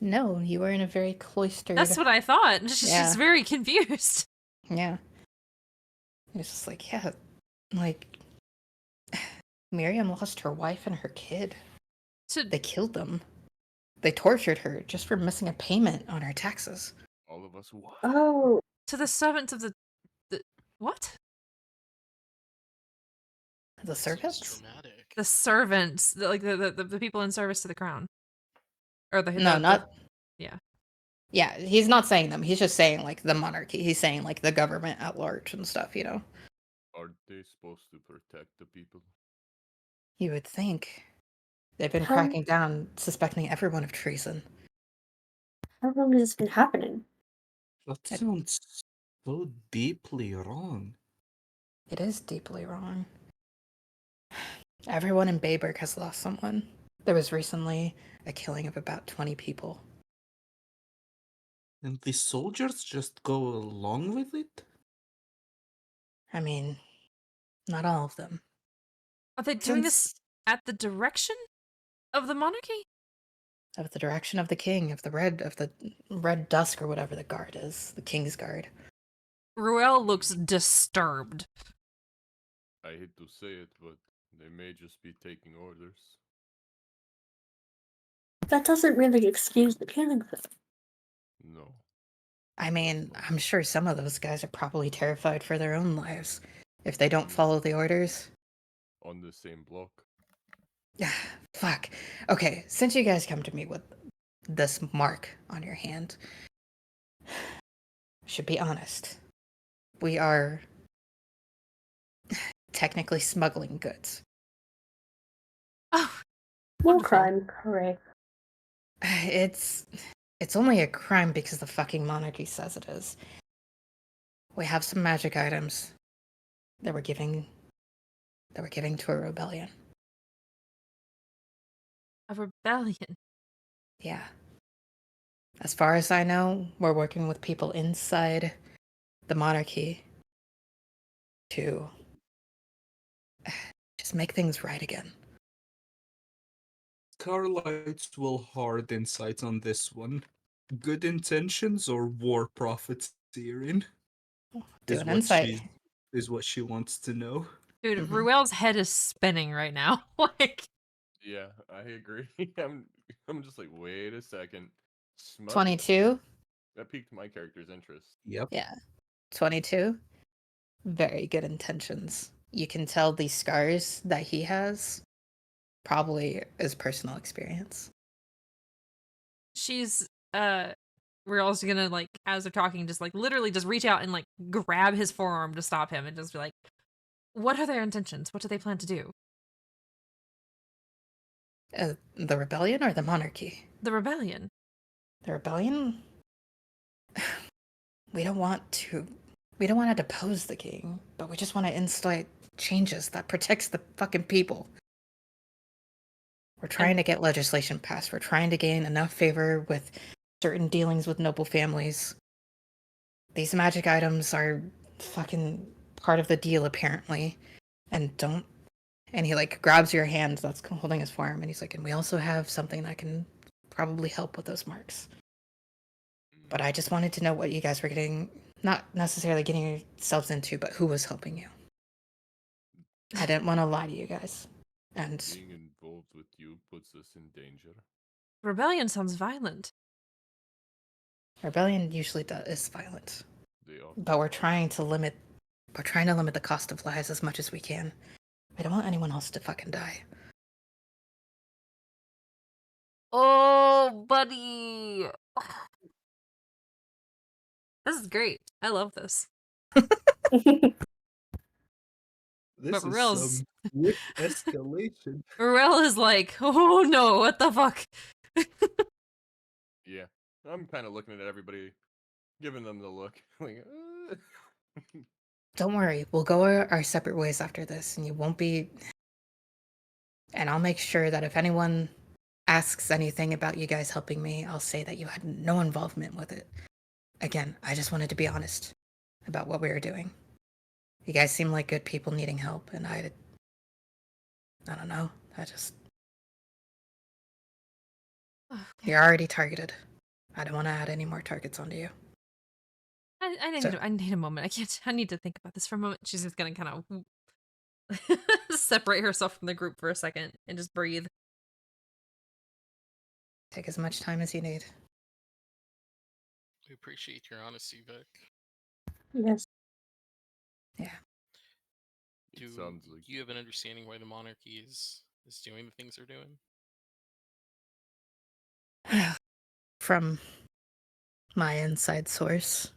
No, you were in a very cloistered. That's what I thought. She's Yeah. very confused. Yeah. It's just like, yeah, like Miriam lost her wife and her kid. To They killed them. They tortured her just for missing a payment on her taxes. All of us. What? oh, to the servants of the what? The Seems servants? dramatic. The servants, the people in service to the crown, or No, not. yeah. Yeah, he's not saying them. He's just saying like the monarchy. He's saying like the government at large and stuff. Aren't they supposed to protect the people? You would think they've been how cracking down, suspecting everyone of treason. how long has this been happening? That sounds so deeply wrong. It is deeply wrong. Everyone in Bayberg has lost someone. There was recently a killing of about 20 people. And the soldiers just go along with it? I mean, not all of them. Are they doing this Since at the direction of the monarchy? of the direction of the king, of the red dusk or whatever the guard is, the king's guard. Ruel looks disturbed. I hate to say it, but they may just be taking orders. That doesn't really excuse the killing, though. No. I mean, I'm sure some of those guys are probably terrified for their own lives if they don't follow the orders. On the same block. Fuck. Okay, since you guys come to me with this mark on your hand, should be honest. We are technically smuggling goods. Oh, War wonderful. crime, correct. It's only a crime because the fucking monarchy says it is. We have some magic items that we're giving to a rebellion. A rebellion. Yeah. As far as I know, we're working with people inside the monarchy to just make things right again. Carlites will hard insight on this one. Good intentions or war profiteering Do is an what insight. she wants to know. Dude, Mhm. Ruel's head is spinning right now. Like, Yeah, I agree. I'm just like, wait a second. Smug? 22? That piqued my character's interest. Yep. Yeah. 22? Very good intentions. You can tell the scars that he has probably is personal experience. she's Ruel's gonna, like, as they're talking, just like literally just reach out and like grab his forearm to stop him and just be like, what are their intentions? What do they plan to do? The rebellion or the monarchy? The rebellion. The rebellion? We don't want to depose the king, but we just want to instate changes that protects the fucking people. We're trying to get legislation passed. We're trying to gain enough favor with certain dealings with noble families. These magic items are fucking part of the deal, apparently. And he like grabs your hand that's holding his forearm, and he's like, and we also have something that can probably help with those marks. But I just wanted to know what you guys were getting, not necessarily getting yourselves into, but who was helping you. I didn't want to lie to you guys. And Being involved with you puts us in danger. Rebellion sounds violent. rebellion usually is violent. They are. But we're trying to limit the cost of lives as much as we can. We don't want anyone else to fucking die. Oh, buddy. This is great. I love this. This But is Rel's some quick escalation. Rel is like, oh no, what the fuck? Yeah. I'm kind of looking at everybody, giving them the look. Like, Don't worry, we'll go our separate ways after this, and you won't be. And I'll make sure that if anyone asks anything about you guys helping me, I'll say that you had no involvement with it. Again, I just wanted to be honest about what we were doing. You guys seem like good people needing help, and I don't know. Okay. You're already targeted. I don't want to add any more targets onto you. I need a moment. I need to think about this for a moment. She's just gonna kind of separate herself from the group for a second and just breathe. Take as much time as you need. We appreciate your honesty, Vic. Yes. Yeah. Do sounds like you have an understanding why the monarchy is doing the things they're doing? From my inside source,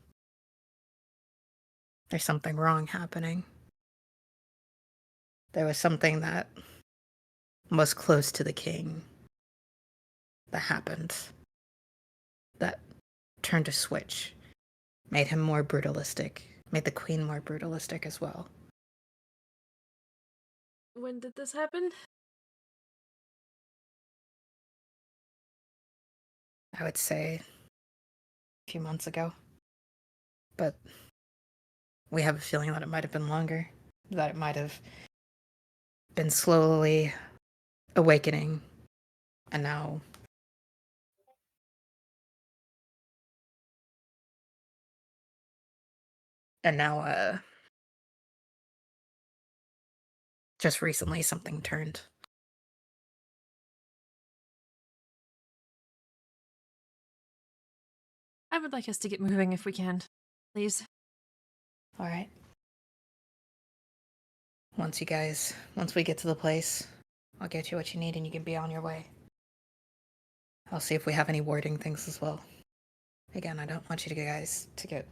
there's something wrong happening. There was something that was close to the king that happened that turned a switch, made him more brutalistic, made the queen more brutalistic as well. When did this happen? I would say a few months ago. But we have a feeling that it might have been longer, that it might have been slowly awakening, and now just recently something turned. I would like us to get moving if we can, please. All right. Once we get to the place, I'll get you what you need and you can be on your way. I'll see if we have any warding things as well. Again, I don't want you guys to get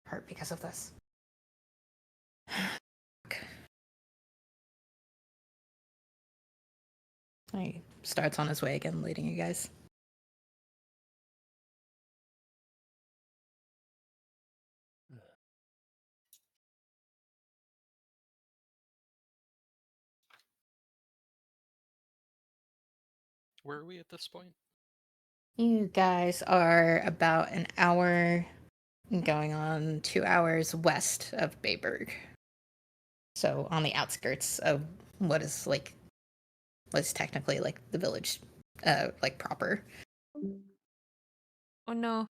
hurt because of this. He starts on his way again, leading you guys. Where are we at this point? You guys are about an hour going on 2 hours west of Bayberg. So on the outskirts of what's technically like the village, like proper. Oh no.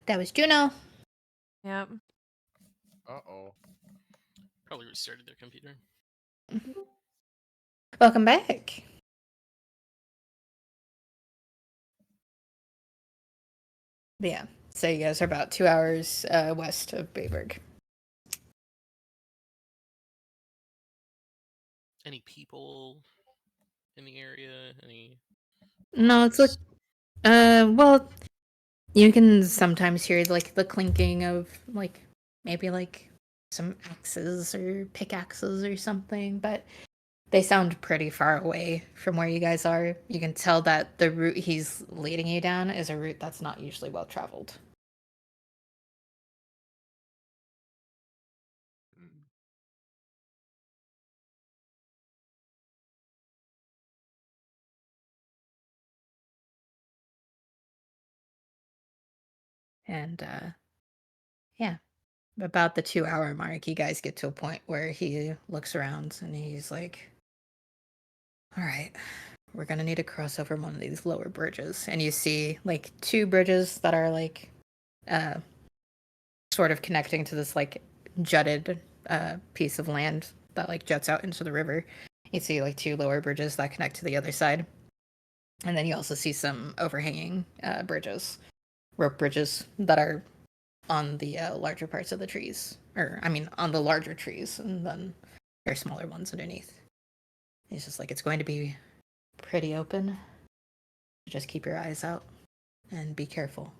That was Juno. Yep. uh-oh. Probably restarted their computer. Welcome back. But yeah, so you guys are about 2 hours west of Bayberg. Any people in the area? Any No, it's like, arms? well, you can sometimes hear like the clinking of like maybe like some axes or pickaxes or something, but they sound pretty far away from where you guys are. You can tell that the route he's leading you down is a route that's not usually well traveled. Mm. And yeah, about the 2 hour mark, you guys get to a point where he looks around and he's like, all right, we're gonna need to cross over one of these lower bridges. And you see like two bridges that are like sort of connecting to this like jutted piece of land that like juts out into the river. You see like two lower bridges that connect to the other side, and then you also see some overhanging bridges, rope bridges that are on the larger parts of the trees, or I mean on the larger trees, and then there are smaller ones underneath. It's just like it's going to be pretty open. Just keep your eyes out and be careful.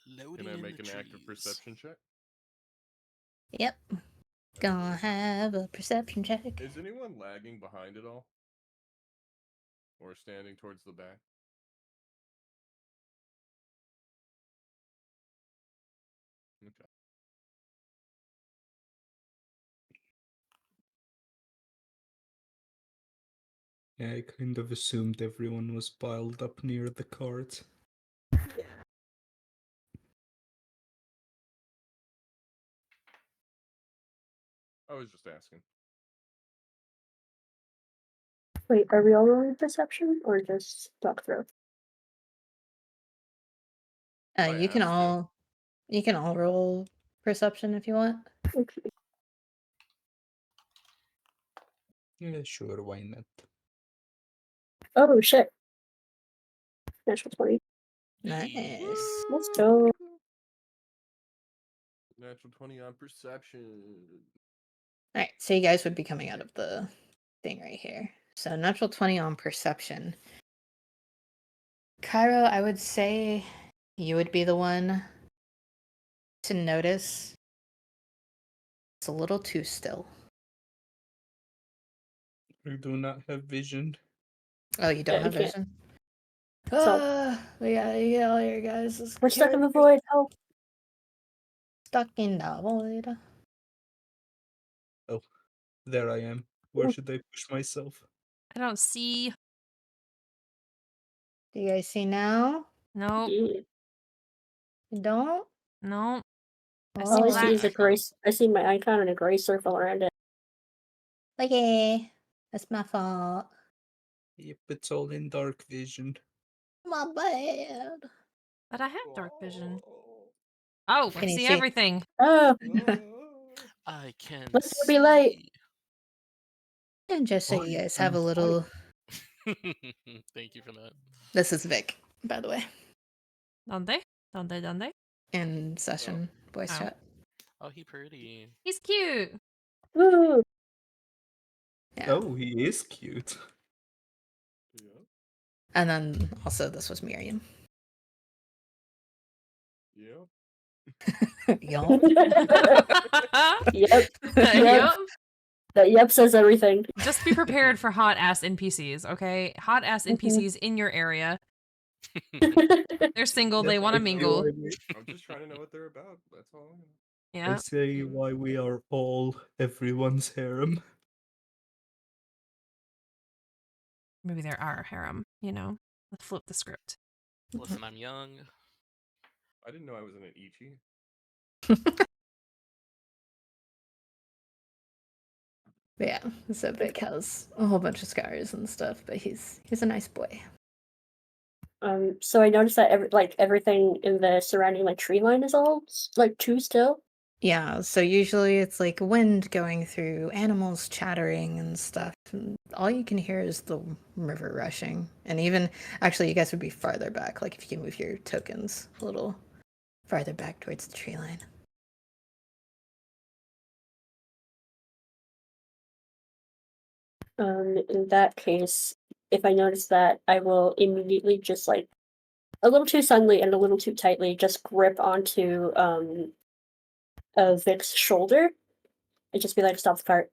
Can Loading I in make the an active trees. perception check? Yep. Gonna have a perception check. Is anyone lagging behind at all? Or standing towards the back? Okay. Yeah, I kind of assumed everyone was piled up near the carts. I was just asking. Wait, are we all rolling perception or just talk through? I You can asked you. all roll perception if you want. Okay. Yeah, sure, why not? Oh shit. Natural 20. Nice. Let's go. Natural 20 on perception. All right, so you guys would be coming out of the thing right here. So natural 20 on perception. Cairo, I would say you would be the one to notice it's a little too still. I do not have vision. Oh, you don't Yeah, you have can't. vision? So We gotta get all your guys' we're stuck in the characters void. Help. stuck in the void. Oh, there I am. Where Ooh. should I push myself? I don't see. Do you guys see now? Nope. Yeah. You don't? Nope. I Oh. see All I What's see your black. is a icon? gray. I see my icon and a gray circle around it. Okay. That's my fault. Yep, it's all in dark vision. My bad. But I have dark vision. Oh, I Can you see see? everything. Oh, I can let's not be late. see. And just so you I guys can have a little... Thank you for that. This is Vic, by the way, Donde? Donde? in session voice Oh. chat. Oh, he pretty. He's cute. Woo. Yeah. Oh, he is cute. Yeah. And then also this was Miriam. Yeah. Y'all. Yep. Yep. That yep says everything. Just be prepared for hot ass NPCs, okay? Hot ass NPCs in your area. They're single, they Yes, want I to say mingle. why we, I'm just trying to know what they're about. That's all. I Yeah. say why we are all everyone's harem. Maybe they're our harem, you know? Let's flip the script. Listen, I'm young. I didn't know I was in an Ichi. But yeah, so Vic has a whole bunch of scars and stuff, but he's a nice boy. So I noticed that everything in the surrounding tree line is all too still. Yeah, so usually it's like wind going through, animals chattering and stuff. And all you can hear is the river rushing. And even, actually, you guys would be farther back, like if you can move your tokens a little farther back towards the tree line. In that case, if I notice that, I will immediately just a little too suddenly and a little too tightly just grip onto Vic's shoulder and just be like, "Stop the cart."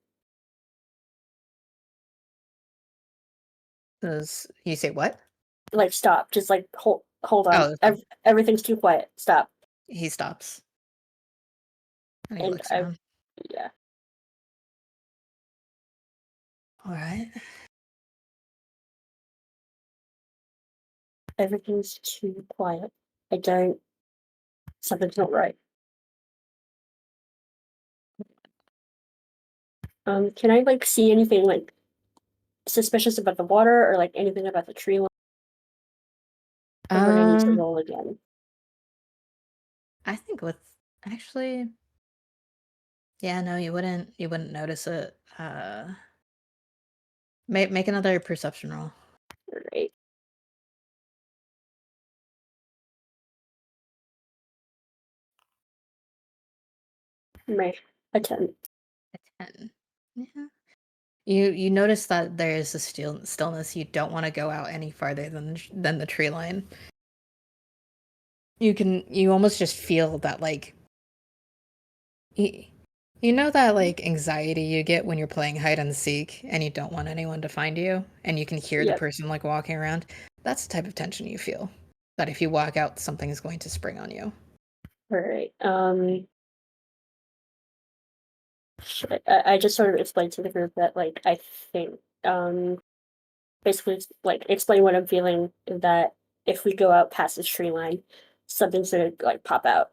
You say what? Like, stop. Just hold on. Oh, Everything's too quiet. Stop. he stops. And he And looks down. yeah. All right. Everything's too quiet. Something's not right. Can I like see anything like suspicious about the water or like anything about the tree line? Or would I need to roll again? I think with actually, yeah, no, you wouldn't notice it. Make another perception roll. Alright. My a 10. A 10. Yeah. You notice that there is a stillness. You don't want to go out any farther than the tree line. You almost just feel that like you know that like anxiety you get when you're playing hide and seek and you don't want anyone to find you and you can hear the Yep. person like walking around. That's the type of tension you feel. That if you walk out, something is going to spring on you. Alright. I just sort of explained to the group that like I think basically like explain what I'm feeling that if we go out past this tree line, something's gonna like pop out.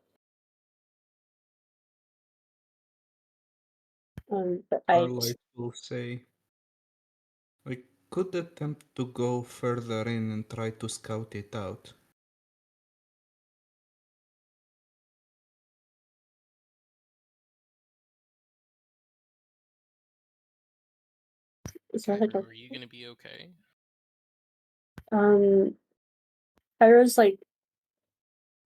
But Starlight will say, I could attempt to go further in and try to scout it out. is there like Cairo, are you gonna be okay? um Pyro's like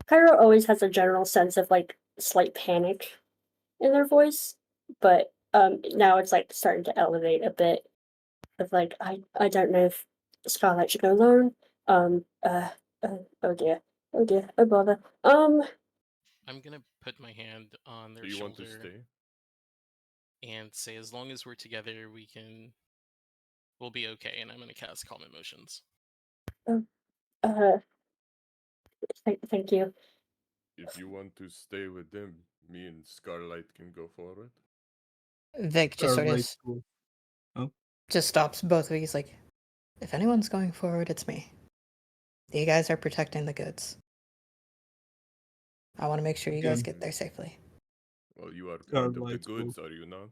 Pyro always has a general sense of like slight panic in their voice, but now it's like starting to elevate a bit of like I don't know if Scarlet should go alone. Oh dear. Oh dear. Oh bother. I'm gonna put my hand on their Do you want to shoulder stay? and say, as long as we're together, we'll be okay. And I'm gonna cast Calm Emotions. uh thank you. If you want to stay with them, me and Scarlight can go forward. Vic just sort of Starlight will. Oh, just stops both of you. He's like, if anyone's going forward, it's me. You guys are protecting the goods. I want to make sure you guys again, get there safely. Well, you are part of the Starlight will. goods, are you not?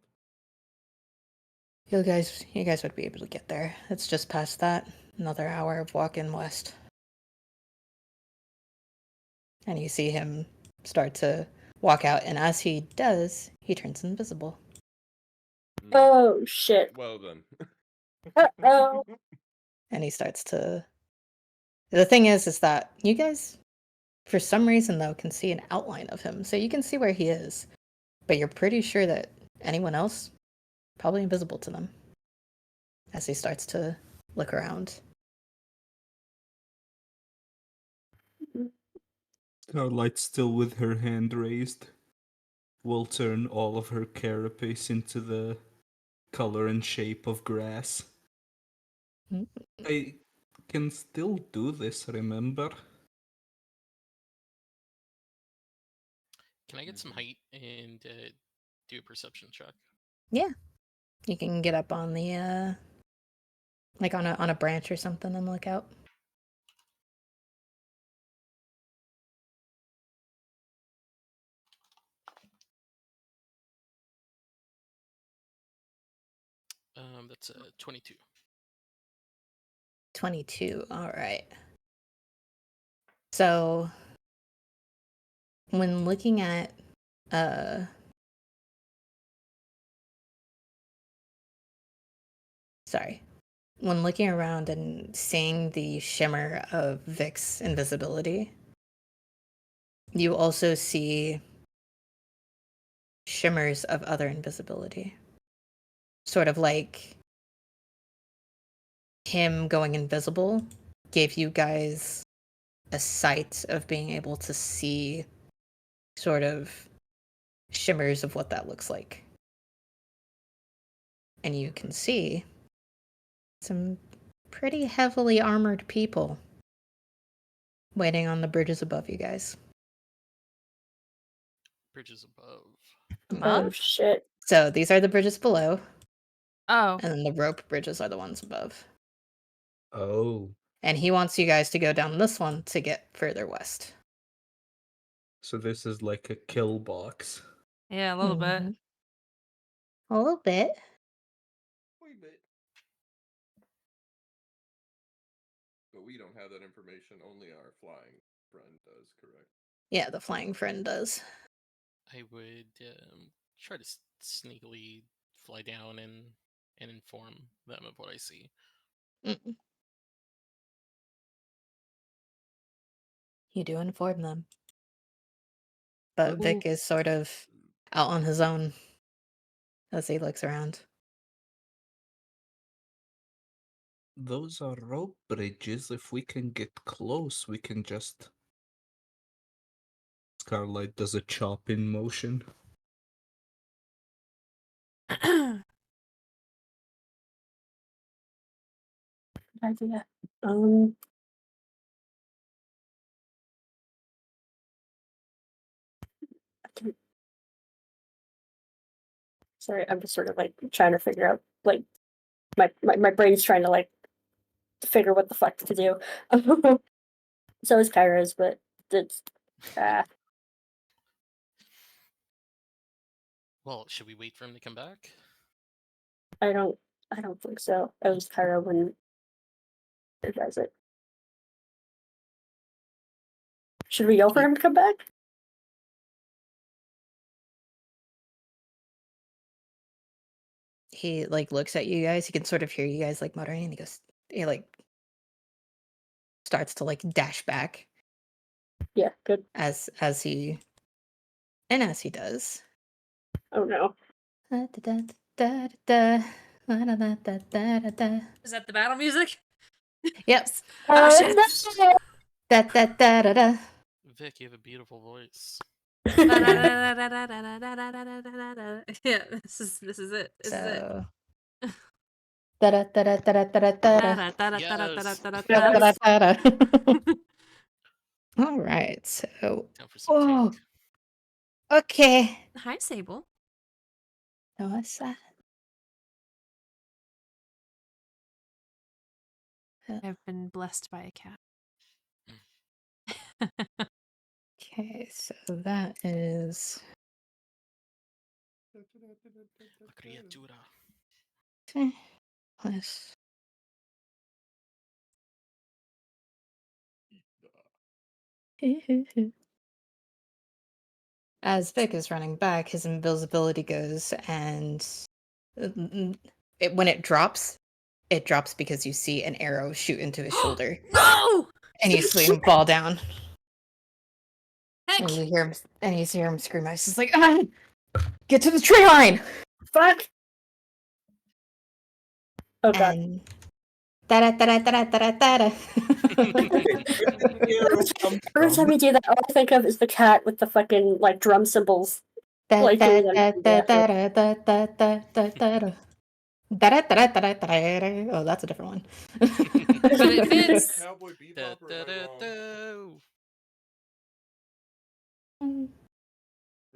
You guys would be able to get there. It's just past that. Another hour of walking west. And you see him start to walk out, and as he does, he turns invisible. Oh shit. Well then. Uh-oh. And he starts to. The thing is that you guys, for some reason though, can see an outline of him. So you can see where he is. But you're pretty sure that anyone else, probably invisible to them. As he starts to look around. Starlight, still with her hand raised, will turn all of her carapace into the color and shape of grass. Mm. I can still do this, remember? Can I get some height and do a perception check? Yeah. You can get up on the like on a branch or something and look out. That's 22. 22. All right. So when looking at sorry. When looking around and seeing the shimmer of Vic's invisibility, you also see shimmers of other invisibility. Sort of like him going invisible gave you guys a sight of being able to see sort of shimmers of what that looks like. And you can see some pretty heavily armored people waiting on the bridges above you guys. Bridges above. Oh Above? shit. So these are the bridges below, Oh. and then the rope bridges are the ones above. Oh. And he wants you guys to go down this one to get further west. So this is like a kill box. Yeah, a little bit. Mhm. A little bit. we don't have that information. Only our flying friend does, correct? Yeah, the flying friend does. I would try to sneakily fly down and inform them of what I see. Mm. You do inform them. But Ooh. Vic is sort of out on his own as he looks around. Those are rope bridges. If we can get close, we can just. Scarlight does a chop in motion. Idea. I can... Sorry, I'm just sort of like trying to figure out, like, my brain's trying to like figure what the fuck to do. So is Kyra's, but it's Well, should we wait for him to come back? I don't think so. At least Kyra wouldn't advise it. Should we yell for him to come back? He like looks at you guys. He can sort of hear you guys like muttering, and he like starts to like dash back Yeah, good. as he does. Oh no. Is that the battle music? Yep. Oh shit! No! Da da da da da. Vic, you have a beautiful voice. Yeah, this is it. This is it. So. Da da da da da da da da. Yes. Da da da. All right. So. Time for some Oh. tank. Okay. Hi, Sable. No, what's that? I've been blessed by a cat. Okay, so that is La criatura. plus. As Vic is running back, his invisibility goes, and when it drops because you see an arrow shoot into his shoulder, No! and you see him fall down, Heck! and you hear him scream. He's just like, ah, get to the tree line! Fuck! Oh god. And da da da da da da da. Every time you do that, all I think of is the cat with the fucking like drum cymbals. Like doing that. Oh, that's a different one. But it fits. Cowboy Da, Bebop or da, am I da, wrong? da.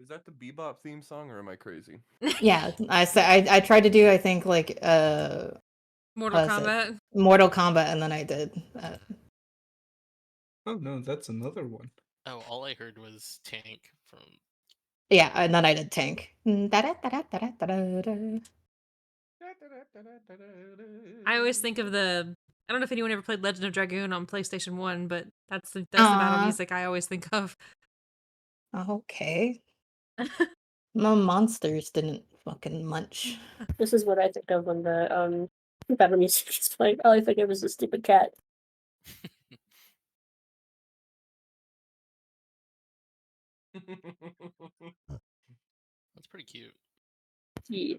Is that the Bebop theme song or am I crazy? Yeah, I tried to do I think like Mortal what was it? Kombat. Mortal Kombat, and then I did. Oh no, that's another one. Oh, all I heard was tank from. Yeah, and then I did Tank. Da-da-da-da-da-da-da-da. I always think of the. I don't know if anyone ever played Legend of Dragoon on PlayStation 1, but that's the battle music I always think of. Okay. My monsters didn't fucking munch. This is what I think of when the battle music is playing. All I think of is the stupid cat. That's pretty cute. Yeah.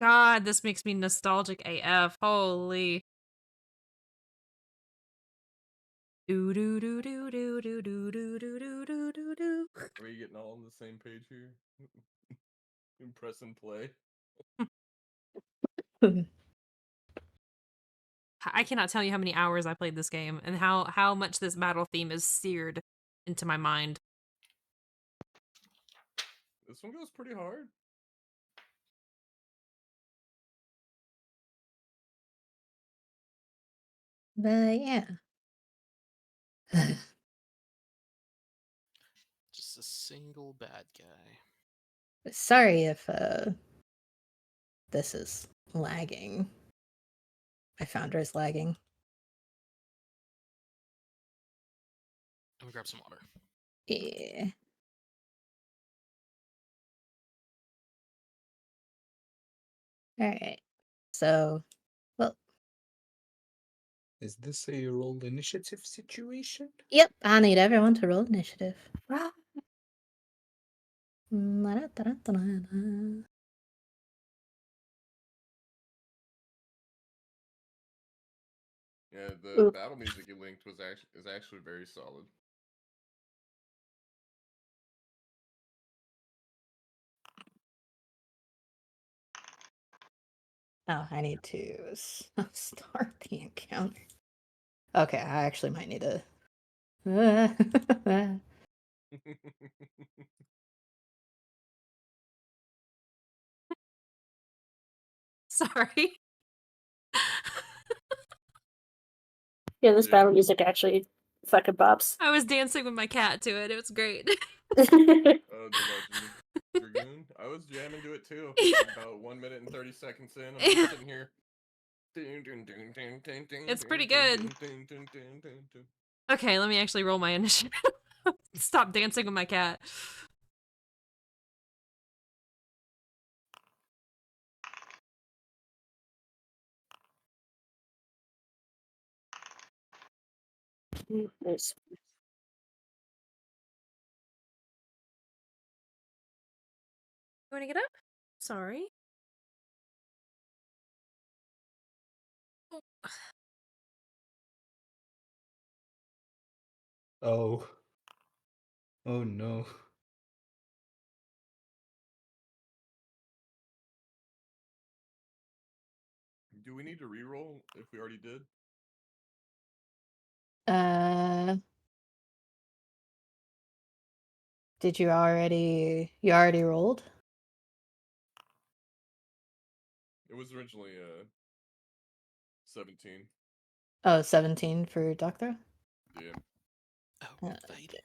God, this makes me nostalgic AF. Holy. Do do do do do do do do do do do do do. Are we getting all on the same page here? Press and play. I cannot tell you how many hours I played this game and how much this battle theme is seared into my mind. This one goes pretty hard. But yeah. Just a single bad guy. Sorry if this is lagging. My founder is lagging. I'm gonna grab some water. Yeah. All right. So, well, Is this a roll initiative situation? yep. I need everyone to roll initiative. Da-da-da-da-da-da. Yeah, the battle music you linked is actually very solid. Oh, I need to start the encounter. Okay, I actually might need to. Sorry. Yeah, this Yeah. battle music actually fucking bops. I was dancing with my cat to it. It was great. Oh, the Legend of Dragoon. I was jamming to it too. About 1 minute and 30 seconds in, I'm just sitting here. It's pretty good. Okay, let me actually roll my initiative. Stop dancing with my cat. Nice. You want to get up? Sorry. Oh. Oh no. Do we need to re-roll if we already did? Did you already? You already rolled? It was originally 17. Oh, 17 for Doctor? Yeah. Oh, fighting.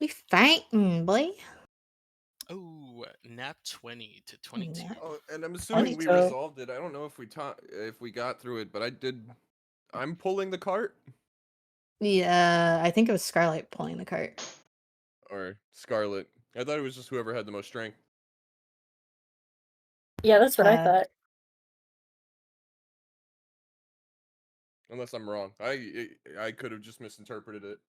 We fighting, boy. Oh, nat 20 to 22. Nat Oh, and I'm assuming we 22. resolved it. I don't know if we got through it, but I did. I'm pulling the cart, Yeah, I think it was Scarlet pulling the cart. or Scarlet. I thought it was just whoever had the most strength. Yeah, that's what I Uh, thought. Unless I'm wrong. I could have just misinterpreted it.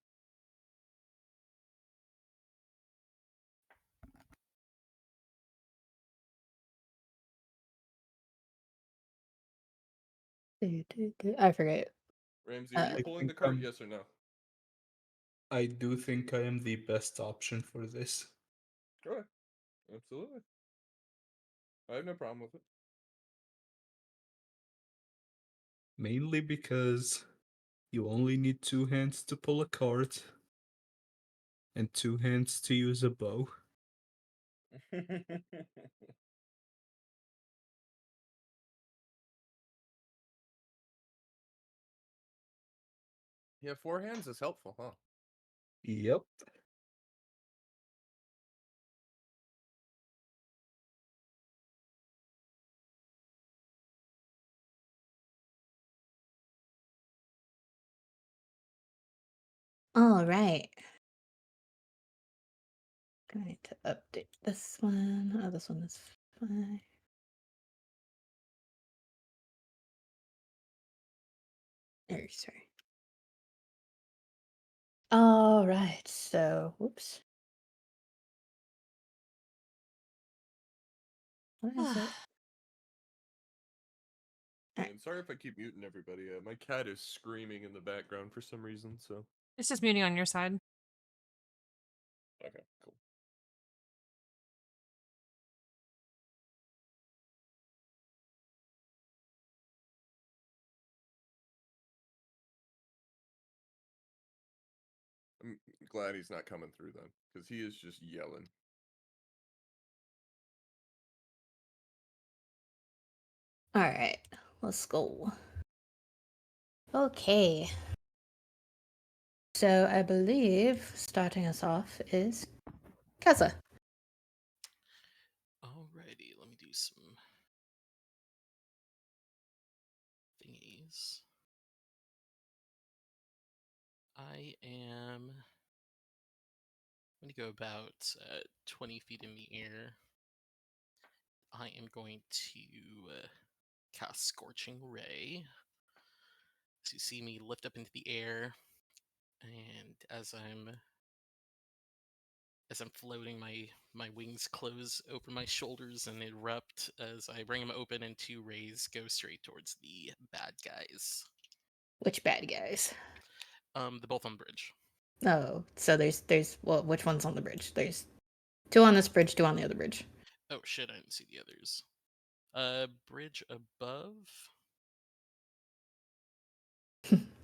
I forget. Ramsey, are you I pulling think the cart? Yes or no? I do think I am the best option for this. Go ahead. Absolutely. I have no problem with it. Mainly because you only need 2 hands to pull a cart and 2 hands to use a bow. Yeah, 4 hands is helpful, huh? Yep. All right. Going to update this one. Oh, this one is fine. Oh, sorry. All right. So, whoops. What is it? And sorry if I keep muting everybody. My cat is screaming in the background for some reason, so. It's just muting on your side. Okay, cool. I'm glad he's not coming through then, because he is just yelling. All right. Let's go. Okay. So I believe starting us off is Kaza. Alrighty, let me do some thingies. I am going to go about 20 feet in the air. I am going to cast Scorching Ray. So you see me lift up into the air, and as I'm floating, my wings close over my shoulders and erupt as I bring them open, and 2 rays go straight towards the bad guys. Which bad guys? They're both on the bridge. Oh, so there's well, which one's on the bridge? There's 2 on this bridge, 2 on the other bridge. Oh shit, I didn't see the others. Bridge above.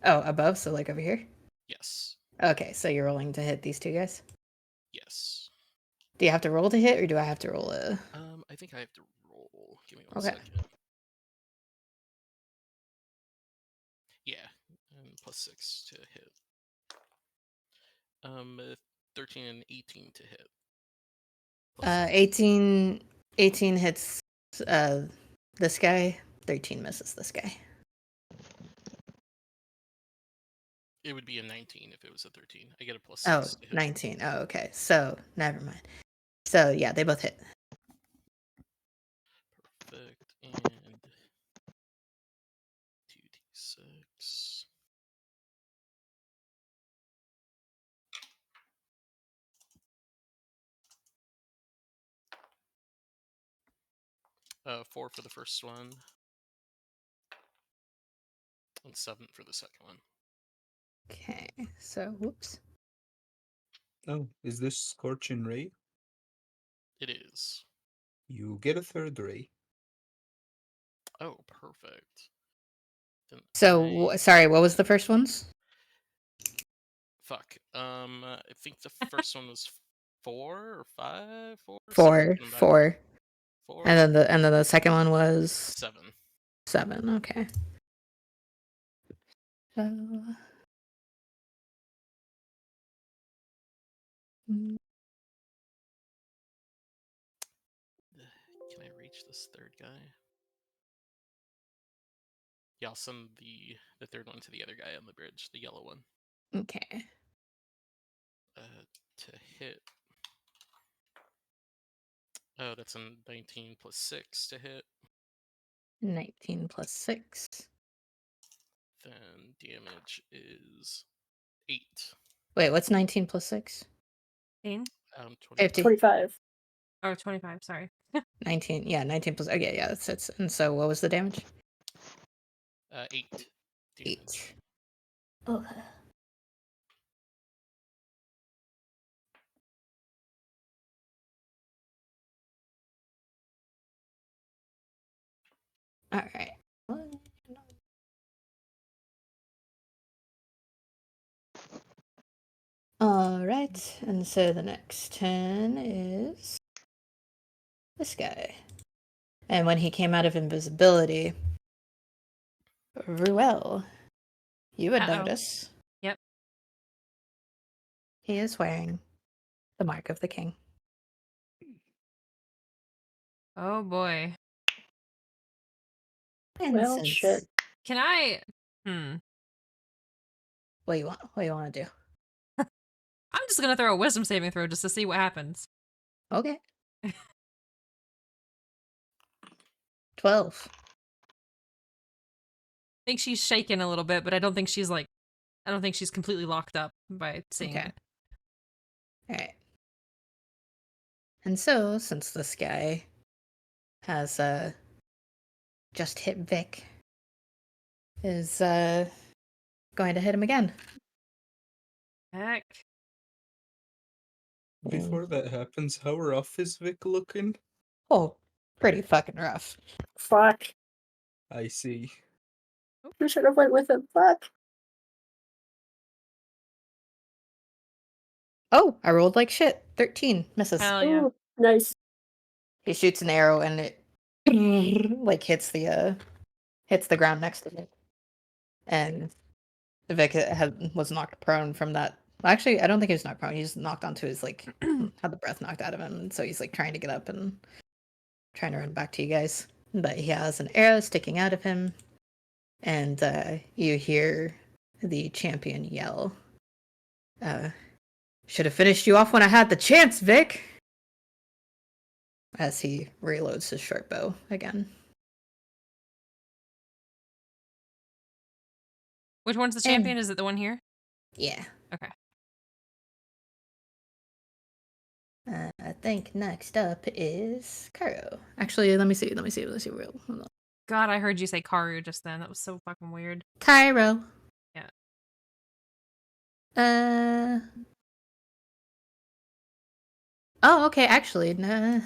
Oh, above, so like over here? Yes. Okay, so you're rolling to hit these 2 guys? Yes. Do you have to roll to hit, or do I have to roll a... I think I have to roll. Give me one Okay. second. Yeah, and +6 to hit. 13 and 18 to hit. +7. 18 hits this guy, 13 misses this guy. It would be a 19 if it was a 13. I get a +6 Oh, to hit. 19. Oh, okay. So, never mind. So, yeah, they both hit. Perfect. And 2d6. Four for the first one, and 7 for the second one. Okay, so, whoops. Oh, is this Scorching Ray? It is. You get a 3rd ray. Oh, perfect. Then So, sorry, what was the first ones? Fuck. I think the first one was 4 or 5. 4. 4. Something back. 4. 4. And then the second one was 7. 7. Okay. So, Can I reach this third guy? Yeah, I'll send the third one to the other guy on the bridge, the yellow one. okay. To hit. Oh, that's a 19 +6 to hit. 19 plus 6. Then damage is 8. Wait, what's 19 plus 6? 15? 50. 25. Oh, 25, sorry. 19. Yeah, 19 plus... Okay, yeah, that's it. And so, what was the damage? 8 damage. 8. Okay. All right. All right, and so the next 10 is this guy. And when he came out of invisibility, Ruel, you would Uh-oh. notice. Yep. He is wearing the mark of the king. Oh boy. And Well, since... shit. Can I... What do you want to do? I'm just gonna throw a wisdom saving throw just to see what happens. Okay. 12. I think she's shaken a little bit, but I don't think she's completely locked up by seeing Okay. it. All right. And so, since this guy has just hit Vic, is going to hit him again. Heck. Before that happens, how rough is Vic looking? Oh, pretty fucking rough. Fuck. I see. You should have went with him. Fuck. Oh, I rolled like shit. 13 misses. Hell yeah. Ooh, nice. He shoots an arrow and it like hits the ground next to it. And Vic was knocked prone from that. Actually, I don't think he was knocked prone. He just knocked onto his had the breath knocked out of him, and so he's like trying to get up and trying to run back to you guys. But he has an arrow sticking out of him, and you hear the champion yell, Should have finished you off when I had the chance, Vic. As he reloads his short bow again. Which one's the champion? Is it the one here? Yeah. Okay. I think next up is Cairo. Actually, let me see. Real. Hold on. God, I heard you say Karu just then. That was so fucking weird. Cairo. Yeah. Oh, okay. Actually, no.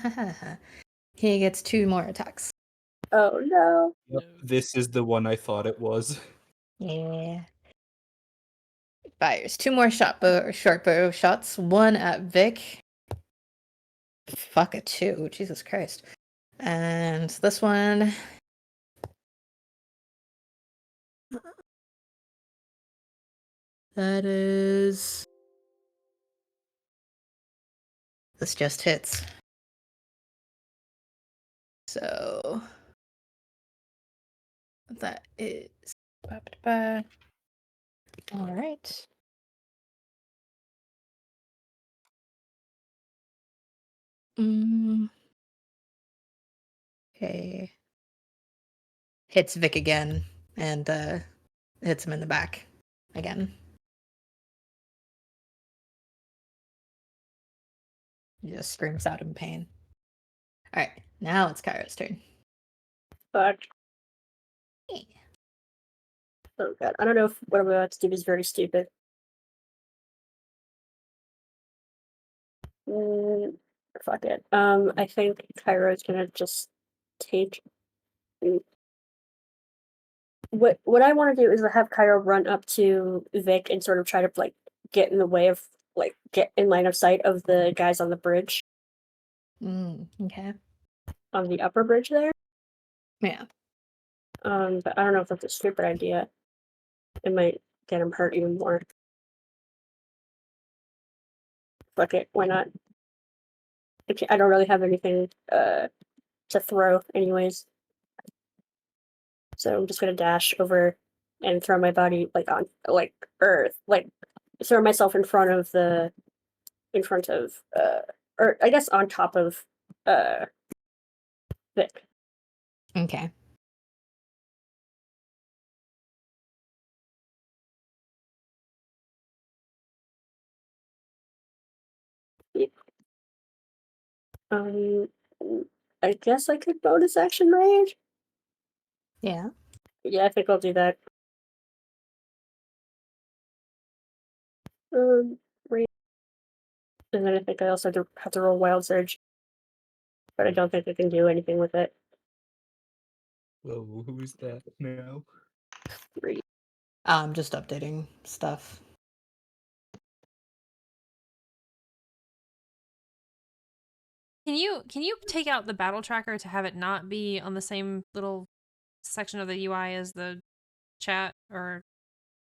He gets 2 more attacks. Oh no. Yep, this is the one I thought it was. Yeah. Fires 2 more short bow shots. 1 at Vic. Fuck a 2. Jesus Christ. And this one. That is. This just hits. So. That is. All right. Okay. Hits Vic again and hits him in the back again. He just screams out in pain. All right, now it's Kairo's turn. Fuck. Yeah. Oh god. I don't know if what I'm about to do is very stupid. Fuck it. I think Cairo's gonna just take. What I want to do is have Cairo run up to Vic and sort of try to like get in the way of like get in line of sight of the guys on the bridge, Okay. on the upper bridge there. Yeah. But I don't know if that's a stupid idea. It might get him hurt even more. Fuck it, why not? I don't really have anything to throw anyways. So I'm just gonna dash over and throw my body like on like earth, like throw myself in front of or I guess on top of Vic. Okay. Um, I guess I could bonus action rage. Yeah. Yeah, I think I'll do that. Rage. And then I think I also have to roll Wild Surge, but I don't think I can do anything with it. Whoa, who's that now? Rage. I'm just updating stuff. Can you take out the battle tracker to have it not be on the same little section of the UI as the chat, or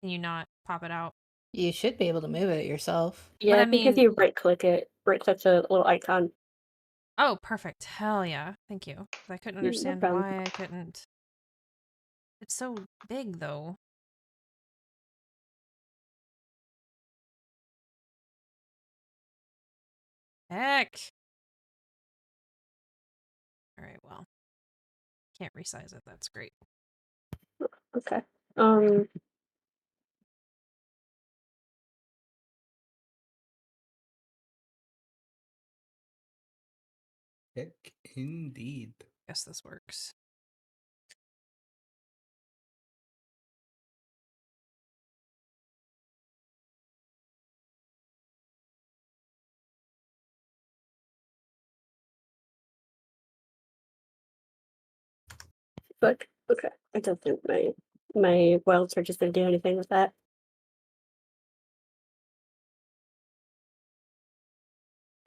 can you not pop it out? You should be able to move it yourself. Yeah, I I think if mean- you right click the little icon. Oh, perfect. Hell yeah. Thank you. I couldn't understand problem. why I couldn't. It's so big though. Heck. All right, well. Can't resize it. That's great. Okay. Heck, indeed. Guess this works. But okay, I don't think my Wild Surge is gonna do anything with that.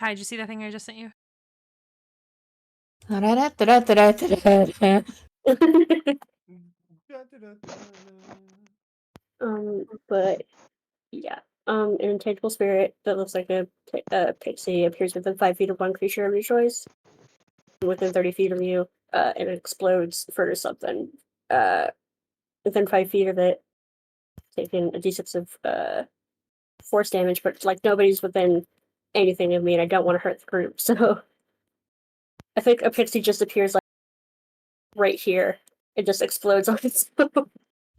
Hi, did you see that thing I just sent you? But yeah. An intangible spirit that looks like a pixie appears within 5 feet of one creature of your choice. Within 30 feet of you, and it explodes for something. Within 5 feet of it, taking a d6 of force damage, but like nobody's within anything of me, and I don't want to hurt the group. So I think a pixie just appears like right here. It just explodes on its own,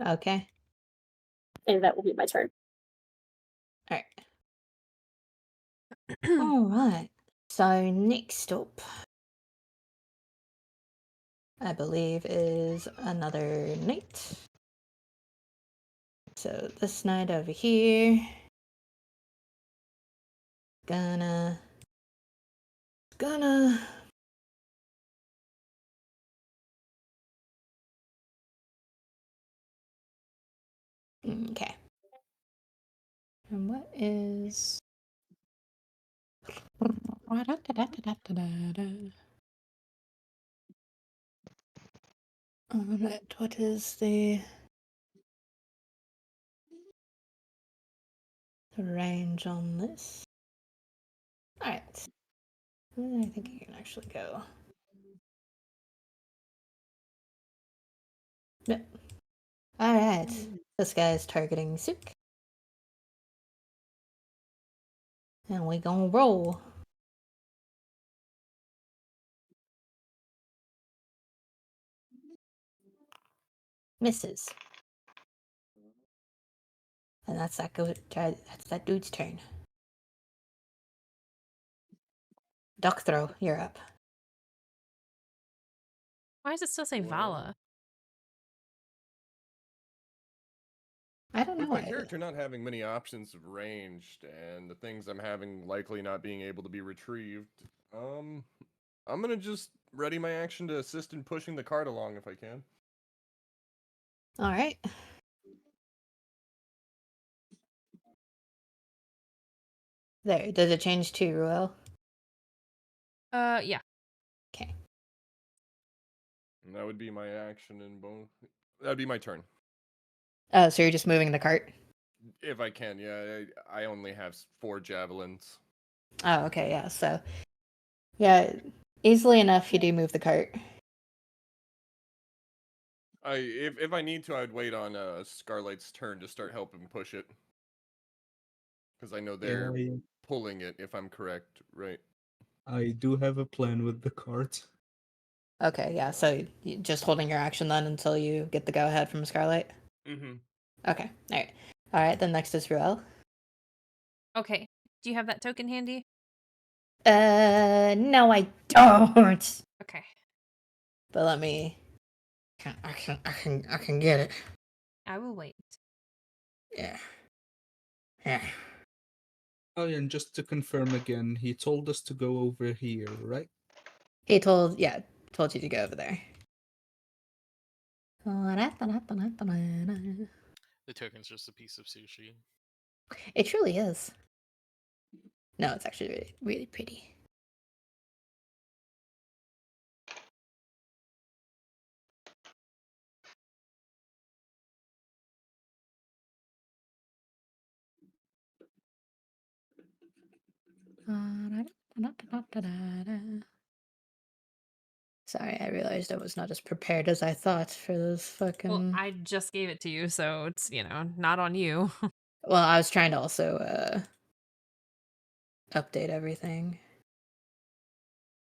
Okay. and that will be my turn. All right. All right. So next up, I believe, is another knight. So this knight over here, gonna. Okay. And what is? Alright, what is the range on this? Alright. I think you can actually go. Yep. Alright. This guy is targeting Suk. And we gonna roll. Misses. And that's that dude's turn. Duck throw, you're up. Why does it still say Well, Vala? I don't know with my why. character not having many options of ranged and the things I'm having likely not being able to be retrieved, I'm gonna just ready my action to assist in pushing the cart along if I can. Alright. There, does it change to Ruel? Yeah. Okay. And that would be my action and that'd be my turn. Oh, so you're just moving the cart? If I can, yeah. I only have 4 javelins. Oh, okay, yeah, so. Yeah, easily enough you do move the cart. If I need to, I'd wait on Scarlight's turn to start helping push it. Because I know they're pulling it, if I'm correct, right? I do have a plan with the cart. Okay, yeah, so just holding your action then until you get the go-ahead from Scarlight? Mm-hmm. Okay, alright. Alright, then next is Ruel. Okay. Do you have that token handy? No I don't! Okay. But let me... I can get it. I will wait. Yeah. Yeah. Oh, and just to confirm again, he told us to go over here, right? He told you to go over there. The token's just a piece of sushi. It truly is. No, it's actually really, really pretty. Sorry, I realized I was not as prepared as I thought for those fucking... Well, I just gave it to you, so it's, not on you. Well, I was trying to also, update everything.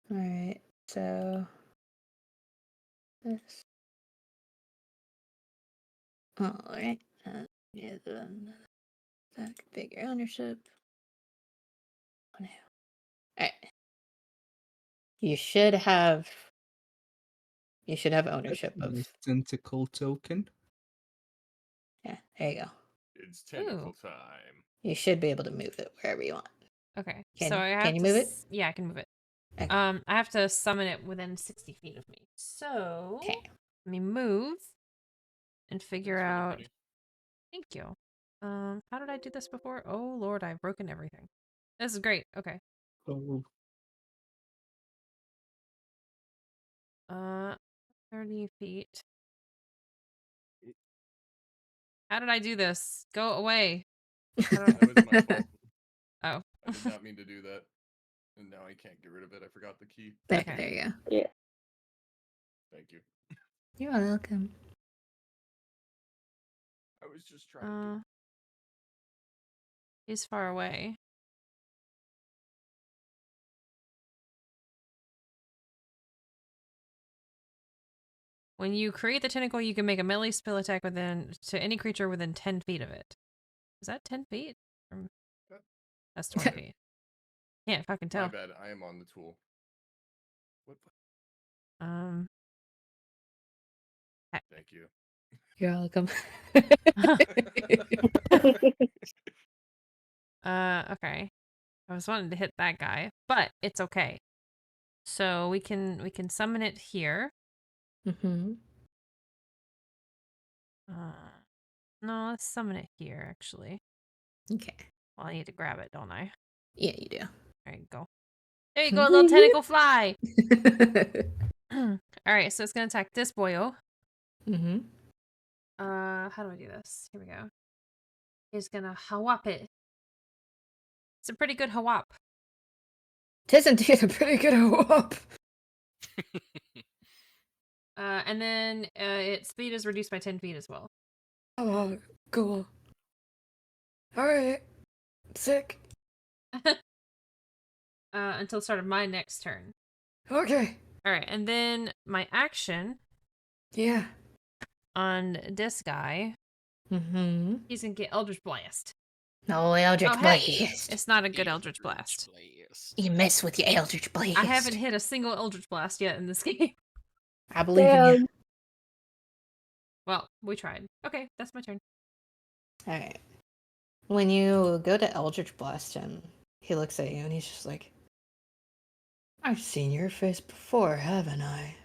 Alright, so... This... Alright, yeah, configure ownership. Alright. You should have ownership That's my of... tentacle token. Yeah, there you go. It's tentacle time. You should be able to move it wherever you want. Okay. Can- so I have can you to move it? Yeah, I can move it. Okay. I have to summon it within 60 feet of me. So Okay. let me move and figure That's really out. pretty. Thank you. How did I do this before? Oh Lord, I've broken everything. This is great. Okay. Oh, 30 feet. How did I do this? Go away. That was my fault. Oh. I did not mean to do that. And now I can't get rid of it. I forgot the key. There, Okay. there you go. Yeah. Thank you. You're welcome. I was just trying to do He's far away. When you create the tentacle, you can make a melee spell attack to any creature within 10 feet of it. Is that 10 feet? That's 20 feet. Can't fucking My tell. bad. I am on the tool. What? Thank you. You're welcome. Okay. I was wanting to hit that guy, but it's okay. So we can summon it here. Mm-hmm. No, let's summon it here, actually. Okay. Well, I need to grab it, don't I? Yeah, you do. There you go. There you go, little tentacle fly! Mm-hmm. Alright, so it's gonna attack this boyo. Mm-hmm. How do I do this? Here we go. He's gonna hawap it. It's a pretty good hawap. Tis indeed a pretty good whoop. And then its speed is reduced by 10 feet as well. Oh, cool. Alright. Sick. Until the start of my next turn. Okay. Alright, and then my action Yeah. on this guy, Mm-hmm. he's gonna get Eldritch Blast. No, Eldritch Oh, hey! Blast. It's not a good Eldritch Blast. You mess with your Eldritch Blast. I haven't hit a single Eldritch Blast yet in this game. I believe in you. Damn. Well, we tried. Okay, that's my turn. Alright. When you go to Eldritch Blast him, he looks at you and he's just like, I've seen your face before, haven't I?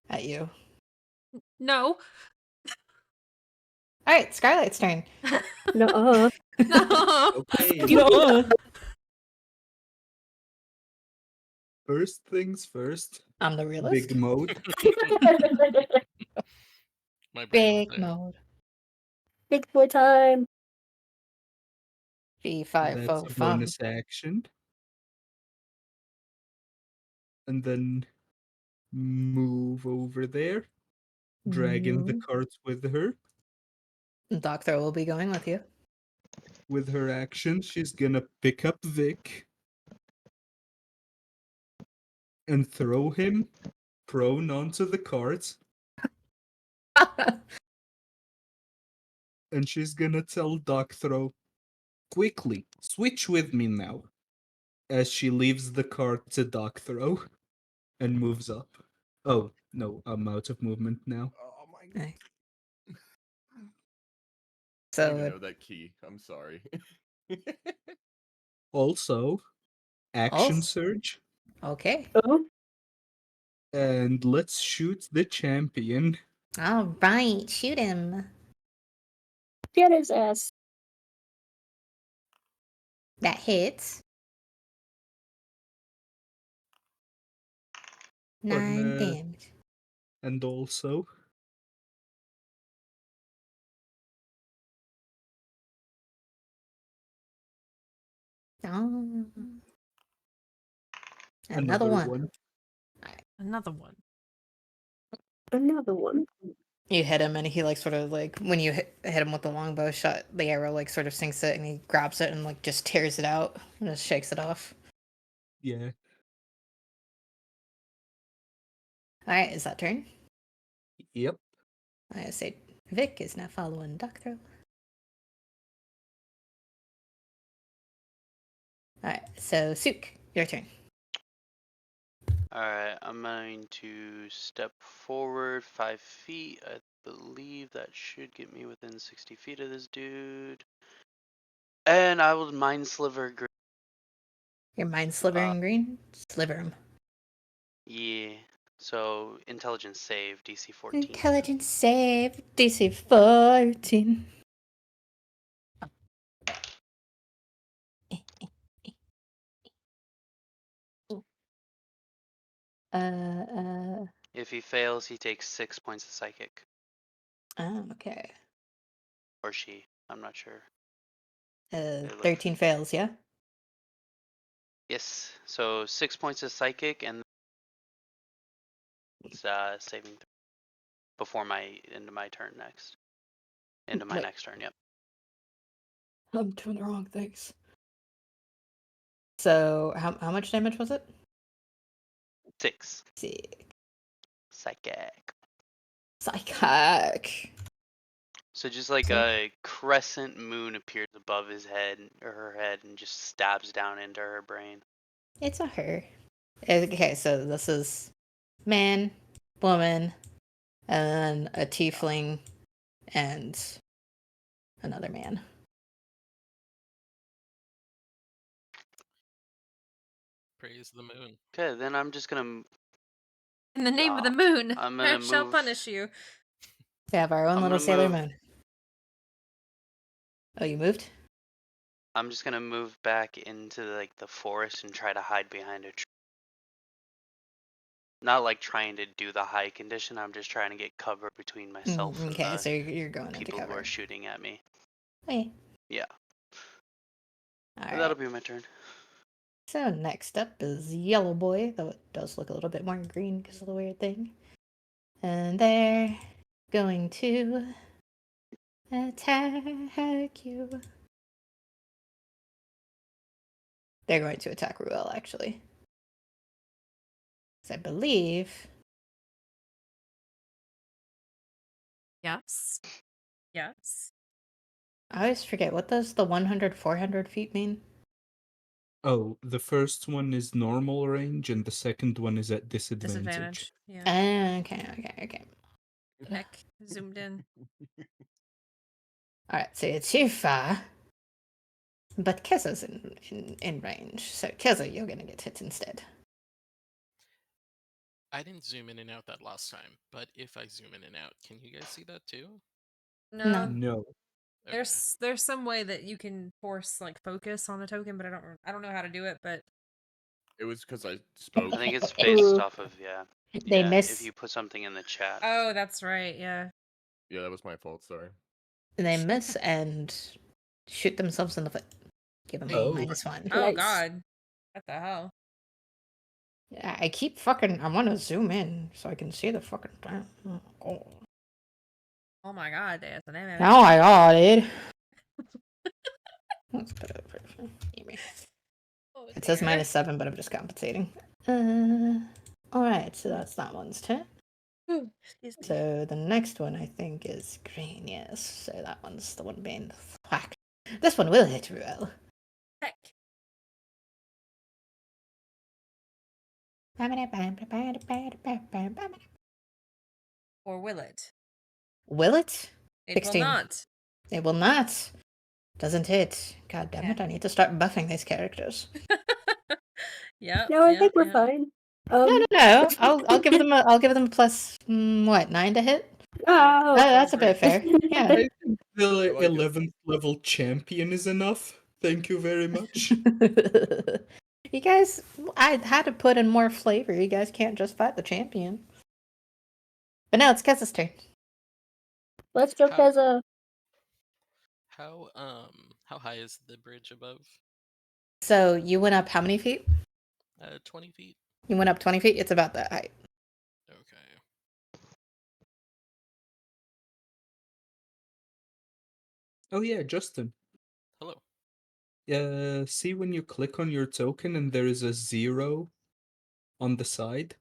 At you. No. Alright, Scarlet's turn. No. No. Okay. No. First things first. I'm the realist. Big mode. My brain was Big there. mode. Big boy time. V5 That's fo a fum. bonus action. And then move over there. Dragging the Mhm. carts with her. Doctor will be going with you. With her action, she's gonna pick up Vic and throw him prone onto the carts. And she's gonna tell Docthro, quickly, switch with me now. As she leaves the cart to Docthro and moves up. Oh, no, I'm out of movement now. Oh my god. Nice. I don't So, even know that key. I'm sorry. Also, action Also- surge. okay. Oh, And let's shoot the champion. All right, shoot him. get his ass. That hits. Oh, 9 no. damage. And also, Oh. another one. one. Another one. Another one. You hit him, and he like sort of like when you hit him with the longbow shot, the arrow like sort of sinks it, and he grabs it and like just tears it out and just shakes it off. Yeah. All right, is that turn? Yep. I say Vic is now following Doctor. All right, so Sook, your turn. Alright, I'm going to step forward 5 feet. I believe that should get me within 60 feet of this dude. And I will Mind Sliver. Your mind slivering green, sliver him. Yeah. So, intelligence save, DC 14. Intelligence save, DC 14. If he fails, he takes 6 points of psychic. Oh, okay. Or she. I'm not sure. 13 fails, yeah? Yes. So 6 points of psychic and it's saving before my into my turn next. Into my Wait. next turn, yep. I'm doing the wrong things. So, how much damage was it? 6. Sick. Psychic. Psychic. So just like So- a crescent moon appears above his head or her head and just stabs down into her brain. It's a her. Okay, so this is man, woman, and then a tiefling, and another man. Praise the moon. Okay, then I'm just gonna. In the name of the Yeah, moon, I'm I gonna shall move. punish you. We have our own I'm little gonna Sailor move. Moon. Oh, you moved? I'm just gonna move back into like the forest and try to hide behind a tree. Not like trying to do the high condition. I'm just trying to get cover between myself and Okay, the so you're going into people who cover. are shooting at me. Okay. Yeah. All That'll right. be my turn. So next up is Yellow Boy, though it does look a little bit more green because of the weird thing. And they're going to attack you. They're going to attack Ruel, actually. 'Cause I believe... Yes. Yes. I always forget, what does the 100, 400 feet mean? Oh, the first one is normal range, and the second one is at disadvantage. Disadvantage. Yeah. Okay. Heck. Zoomed in. Alright, so you're too far. But Keza's in range. So Keza, you're gonna get hit instead. I didn't zoom in and out that last time, but if I zoom in and out, can you guys see that too? No. No. Okay. There's some way that you can force like focus on a token, but I don't know how to do it, but It was because I spoke. I think it's based off of They if miss you put something in the chat. oh, that's right. Yeah. Yeah, that was my fault. Sorry. and shoot themselves in the foot. Give them Oh. -1. Oh Nice. God. What the hell? I keep fucking. I want to zoom in so I can see the fucking thing. Oh. Oh my God, that's an image. Oh my god, dude. Let's put it over. Oh, It says dear. -7, but I'm just compensating. Alright, so that's that one's turn. Excuse me. So the next one I think is green, yes. So that one's the one being whacked. This one will hit Ruel. Heck. Or will it? Will it? It 16. will not. It will not. Doesn't hit. God damn it, I need to start buffing these characters. Yep. No, I yep, think we're yep. fine. No. I'll give them a plus 9 to hit. Oh, That's a bit fair. Yeah. I think the I like it. 11th level champion is enough. Thank you very much. You guys, I had to put in more flavor. You guys can't just fight the champion. But now it's Kessa's turn. Let's go, How- Keza. How high is the bridge above? So you went up how many feet? 20 feet. You went up 20 feet? It's about that height. Okay. Oh yeah, Justin. Hello. See when you click on your token and there is a 0 on the side?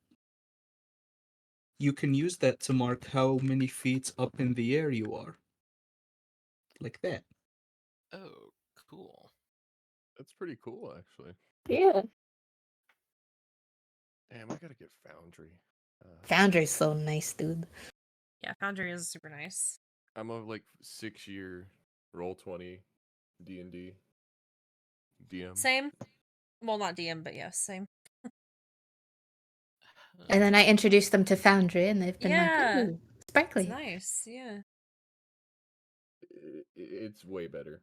You can use that to mark how many feet up in the air you are. Like that. Oh, cool. That's pretty cool, actually. Yeah. Damn, I gotta get Foundry. Foundry's so nice, dude. Yeah, Foundry is super nice. I'm a like 6-year Roll20 D&D DM. Same. Well, not DM, but yes, same. And then I introduced them to Foundry, and they've been Yeah. like, ooh, sparkly. It's nice. Yeah. It's way better.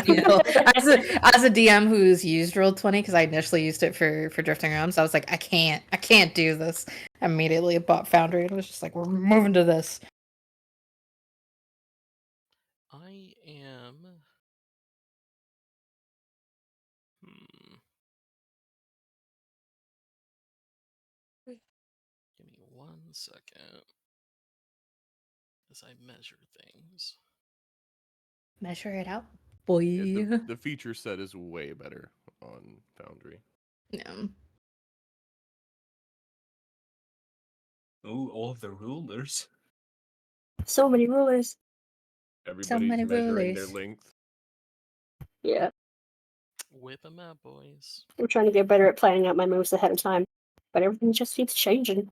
No, as a DM who's used Roll20, because I initially used it for drifting around, so I was like, I can't do this. Immediately bought Foundry and was just like, we're moving to this. I am. Hmm. Give me 1 second as I measure things. Measure it out. boy. Yeah, the feature set is way better on Foundry. Yeah. Oh, all the rulers. So many rulers. Everybody's many measuring their rulers. length. Yeah. Whip them out, boys. I'm trying to get better at planning out my moves ahead of time, but everything just keeps changing.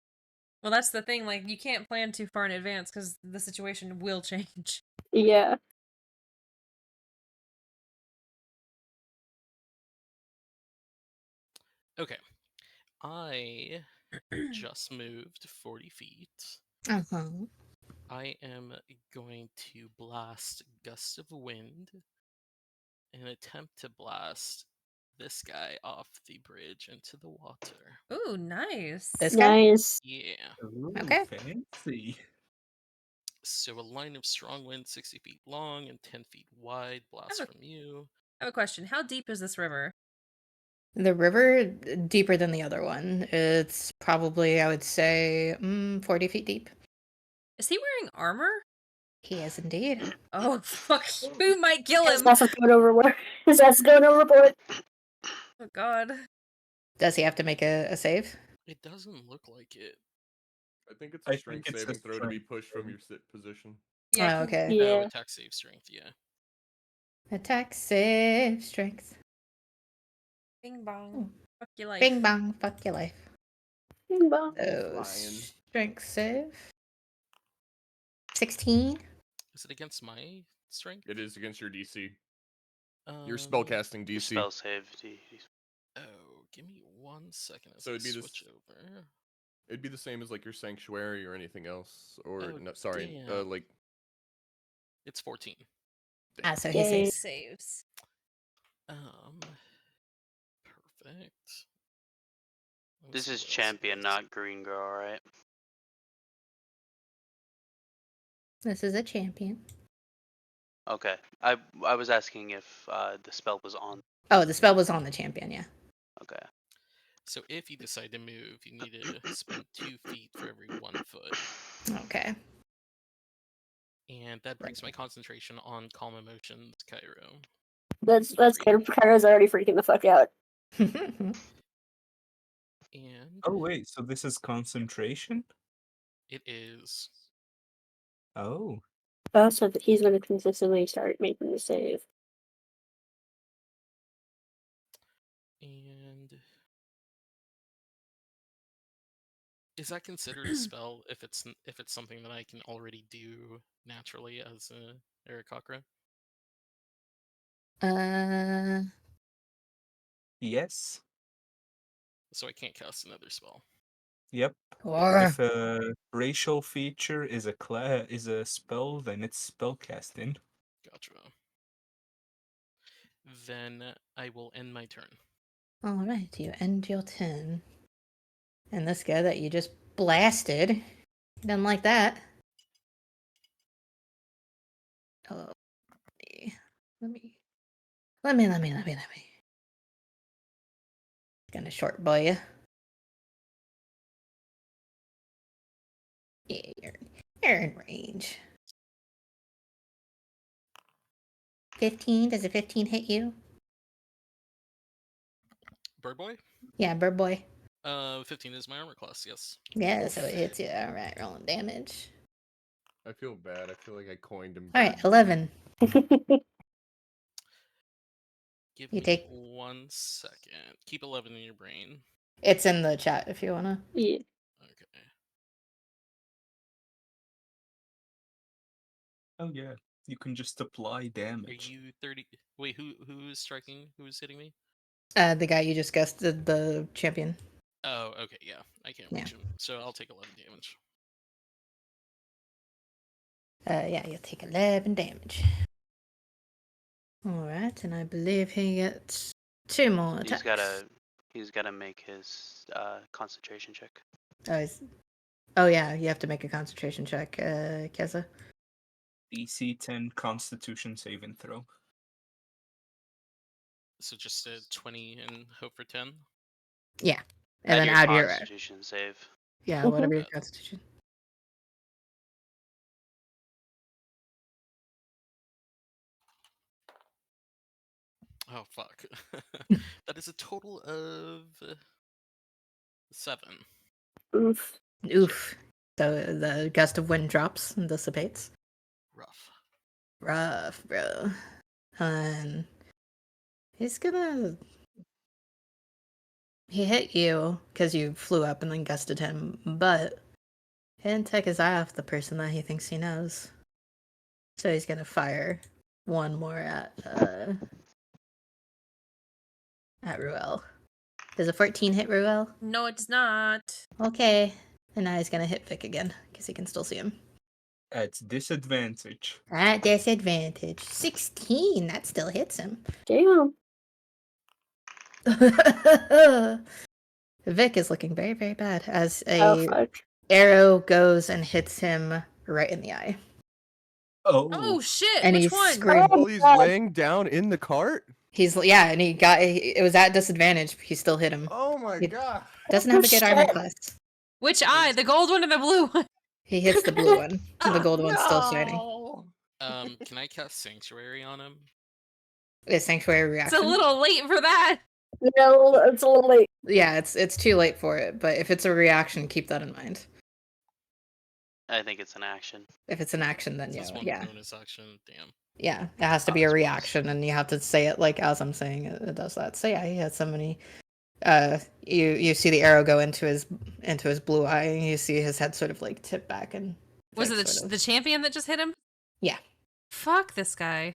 Well, that's the thing. Like, you can't plan too far in advance because the situation will change. Yeah. Okay. I just moved 40 feet. Uh-huh. I am going to blast Gust of Wind and attempt to blast this guy off the bridge into the water. Ooh, nice. This guy? Nice. Yeah. Ooh, Okay. fancy. So a line of strong wind 60 feet long and 10 feet wide. Blast a- from you. I have a question. How deep is this river? The river deeper than the other one. It's probably, I would say, 40 feet deep. Is he wearing armor? He is indeed. Oh, fuck. Who might kill His him? ass is going overboard. His ass is going overboard. Oh, God. Does he have to make a save? It doesn't look like it. I think it's I a think strength it's a saving throw to be strength pushed from thing. your sit position. Yeah. Oh, okay. Oh, Yeah. attack save strength, yeah. Attack, save, strength. Bing bong. Oh. Fuck your life. Bing bong, fuck your life. Bing bong. So, Flying. strength save. 16. Is it against my strength? It is against your DC. Your Um, spellcasting Your DC. spell save. Oh, give me 1 second as So I it'd be this- switch over. It'd be the same as like your sanctuary or anything else, or Oh, no, sorry, damn. like It's 14. Ah, so he Yay. saves. Saves. Perfect. Let's This see is what else champion, is. not green girl, right? This is a champion. Okay. I was asking if the spell was on. Oh, the spell was on the champion, yeah. Okay. So if you decide to move, you need to spend 2 feet for every 1 foot. Okay. And that breaks my concentration on calm emotions, Cairo. That's Three. good. Kyra's already freaking the fuck out. And Oh wait, so this is concentration? it is. Oh. Oh, so that he's going to consistently start making the save. And is that considered a spell if it's something that I can already do naturally as a Aarakocra? Yes. So I can't cast another spell. Yep. or If a racial feature is a spell, then it's spellcasting. Gotcha. Then I will end my turn. all right, you end your turn. And this guy that you just blasted, didn't like that. Oh, let me. Gonna short boy you. Yeah, you're in range. 15. Does a 15 hit you? Bird boy? Yeah, bird boy. 15 is my armor class, yes. Yeah, so it hits you. All right, rolling damage. I feel bad. I feel like I coined him. All right, Bird Boy. 11. Give You me take- 1 second. Keep 11 in your brain. It's in the chat if you wanna. Yeah. Okay. Oh yeah. You can just apply Are damage. you 30? Wait, who is striking? Who is hitting me? The guy you just guessed, the champion. Oh, okay, yeah. I can't Yeah. reach him. So I'll take 11 damage. Yeah, you'll take 11 damage. All right, and I believe he gets 2 more attacks. He's gotta make his concentration check. Oh yeah, you have to make a concentration check, Keza. DC 10 Constitution saving throw. So just a 20 and hope for 10. Yeah, and Add then your add your Constitution save. yeah, Mhm. whatever your constitution. Oh fuck. That is a total of 7. Oof. Oof. So the gust of wind drops and dissipates. Rough. Rough, bro. And he's gonna. He hit you because you flew up and then gusted him, but he didn't take his eye off the person that he thinks he knows. So he's gonna fire one more at Ruel. Does a 14 hit Ruel? No, it's not. Okay. And now he's gonna hit Vic again, because he can still see him. At disadvantage. At disadvantage. 16! That still hits him. Damn. Vic is looking very, very bad as Oh, a fuck. arrow goes and hits him right in the eye. Oh shit! And Which he's one? screaming. Oh, While he's God. laying down in the cart? He's, yeah, and it was at disadvantage, but he still hit him. Oh my He god. doesn't have a good armor Shit. class. Which eye? The gold one or the blue one? He hits the blue one. The gold one's still shining. No! Can I cast Sanctuary on him? Is Sanctuary It's reaction? a little late for that. No, it's a little late. Yeah, it's too late for it, but if it's a reaction, keep that in mind. I think it's an action. If it's an action, then This one yeah. bonus action. Damn. Yeah, it has to Ah, be a that's gross. reaction, and you have to say it like as I'm saying it, it does that. So yeah, he had somebody. You see the arrow go into his blue eye, and you see his head sort of like tip back, and Was Vic it sort of- the champion that just hit him? Yeah. Fuck this guy.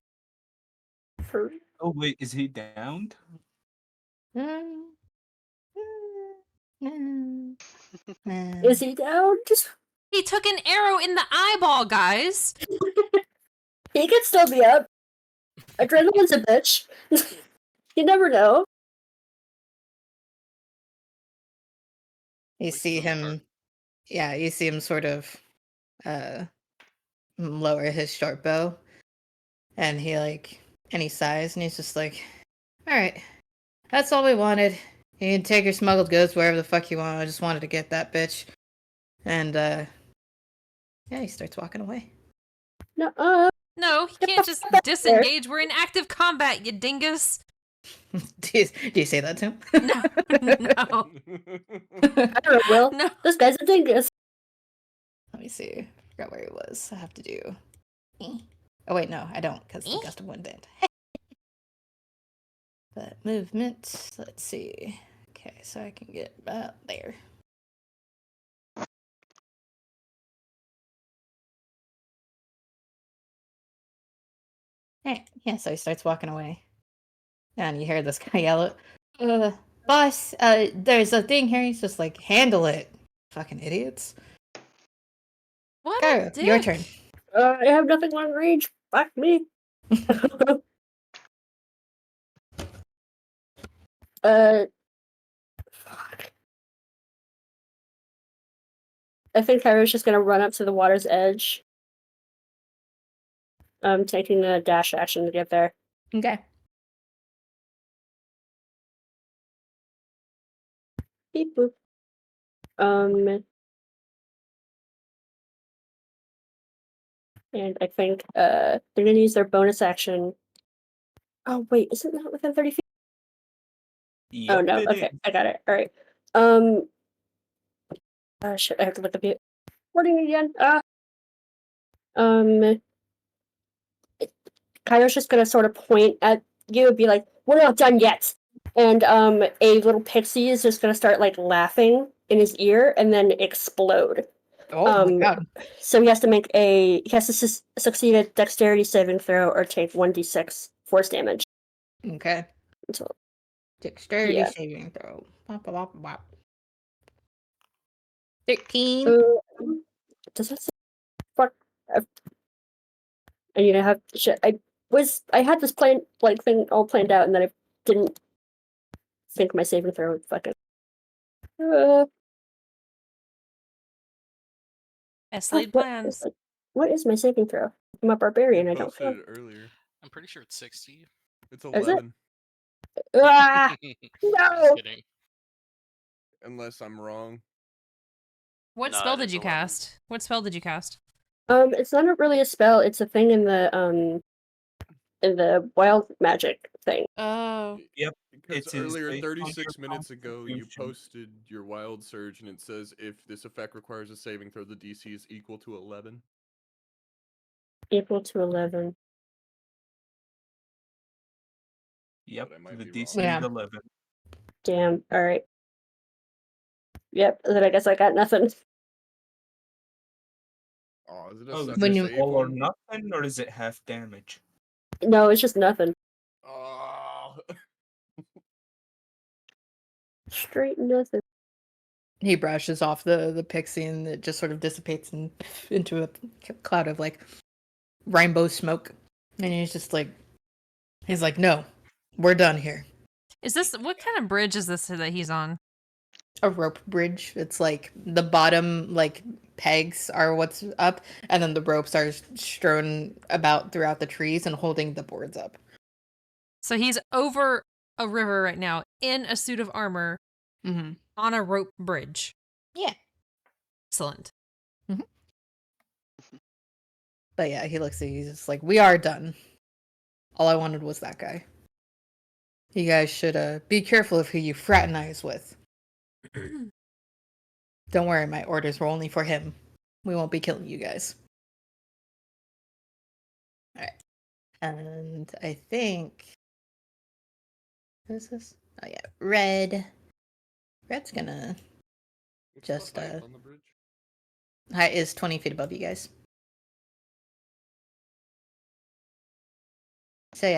For Oh wait, is he downed? Is he down? Just He took an arrow in the eyeball, guys. he could still be up. Adrenaline's a bitch. You never know. You Like see from the him. Yeah, you see him sort of lower his short bow, and he sighs, and he's just like, "All right, that's all we wanted. You can take your smuggled goods wherever the fuck you want. I just wanted to get that bitch." And yeah, he starts walking away. No, No, he Get can't the just fuck out of there. disengage. We're in active combat, you dingus. do you say that to him? No, no, I don't know, Will. no. This guy's a dingus. Let me see. I forgot where he was. I have to do. Oh wait, no, I don't, because the gust of wind did. But movement. Let's see. Okay, so I can get about there. Yeah, so he starts walking away. And you hear this guy yell, boss, there's a thing here. He's just like, handle it. Fucking idiots. What Go, a dick. your turn. I have nothing long range. Fuck me. Fuck. I think Kairo's just gonna run up to the water's edge. Taking a dash action to get there. Okay. Beep boop. And I think they're gonna use their bonus action. Oh wait, isn't that within 30 feet? Yep, Oh no, it okay, is. I got it. Alright. Shit, I have to look up the wording again. Kairo's just gonna sort of point at you and be like, "We're not done yet." And a little pixie is just gonna start like laughing in his ear and then explode. Oh my god. So he has to succeed a dexterity saving throw or take 1d6 force damage. Okay. So, Dexterity yeah. saving throw. Bop, bop, bop, bop. 13. Does that say fuck? And have shit. I had this thing all planned out, and then I didn't think my saving throw would fucking. S laid plans. What is my saving throw? I'm a barbarian. I don't Posted feel. it earlier. I'm pretty sure it's 60. It's Is it? 11, Ah, Just no. kidding. unless I'm wrong. What No, spell it did is you 11. cast? What spell did you cast? It's not really a spell. It's a thing in the wild magic thing. Oh. Yep. Because It is earlier, based on your 36 minutes ago, you constitution. posted your wild surge, and it says if this effect requires a saving throw, the DC is equal to 11. Equal to 11. Yep, But I might the be DC wrong. Yeah. is 11. Damn. All right. Yep. Then I guess I got nothing. Oh, is it a Oh, is sucker When it you- save all or one? nothing, or is it half damage? No, it's just nothing. Oh. Straight nothing. He brushes off the pixie and it just sort of dissipates into a cloud of like rainbow smoke. And he's like, no, we're done here. Is this what kind of bridge is this that he's on? A rope bridge. It's like the bottom like pegs are what's up, and then the ropes are strewn about throughout the trees and holding the boards up. So he's over a river right now in a suit of armor Mm-hmm. on a rope bridge. Yeah. Excellent. But yeah, he looks at you, he's just like, we are done. All I wanted was that guy. You guys should be careful of who you fraternize with. Don't worry, my orders were only for him. We won't be killing you guys. Alright. And I think... What is this? Oh yeah, Red. Red's gonna... What's Just, the height on the bridge? Height is 20 feet above you guys. So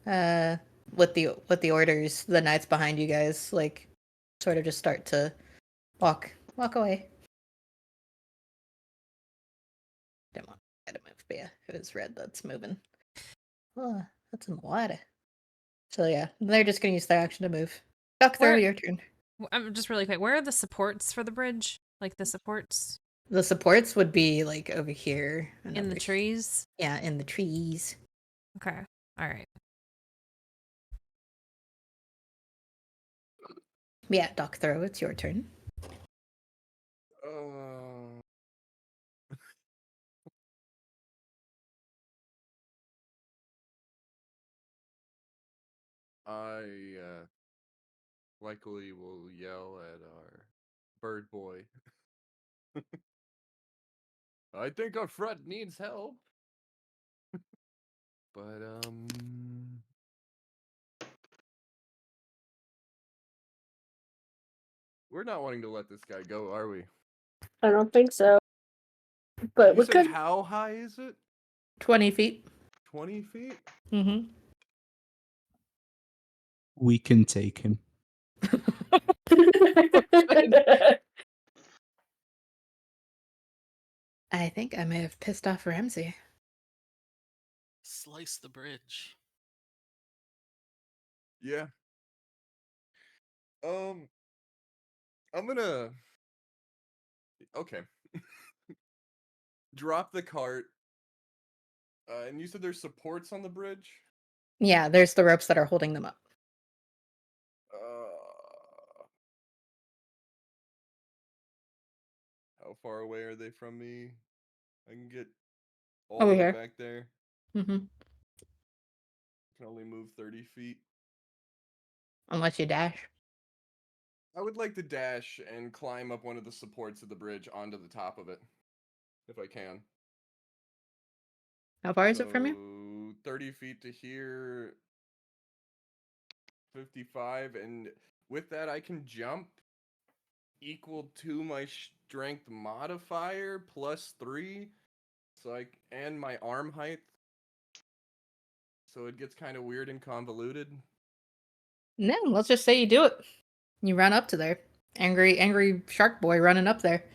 yeah. With the orders, the knights behind you guys, like, sort of just start to walk away. Don't want to move, but yeah, it was Red that's moving. Oh, that's in the water. So yeah, they're just gonna use their action to move. Duck throw, Where- your turn. I'm just really quick. Where are the supports for the bridge? Like the supports The supports would be like over here. and in the over here. trees? Yeah, in the trees. Okay. All right. Yeah, Duck throw, it's your turn. I likely will yell at our bird boy. I think our front needs help. But we're not wanting to let this guy go, are we? I don't think so. But You we said could. how high is it? 20 feet. 20 feet? Mm-hmm. We can take him. I think I may have pissed off Ramsey. Slice the bridge. Yeah. I'm gonna. Okay. Drop the cart. And you said there's supports on the bridge? Yeah, there's the ropes that are holding them up. How far away are they from me? I can get all Over the way here. back there. Mm-hmm. Can only move 30 feet. Unless you dash. I would like to dash and climb up one of the supports of the bridge onto the top of it. If I can. How far is it from you? 30 feet to here. 55. And with that, I can jump equal to my strength modifier +3. So and my arm height. So it gets kind of weird and convoluted. No, let's just say you do it. You run up to there. Angry shark boy running up there.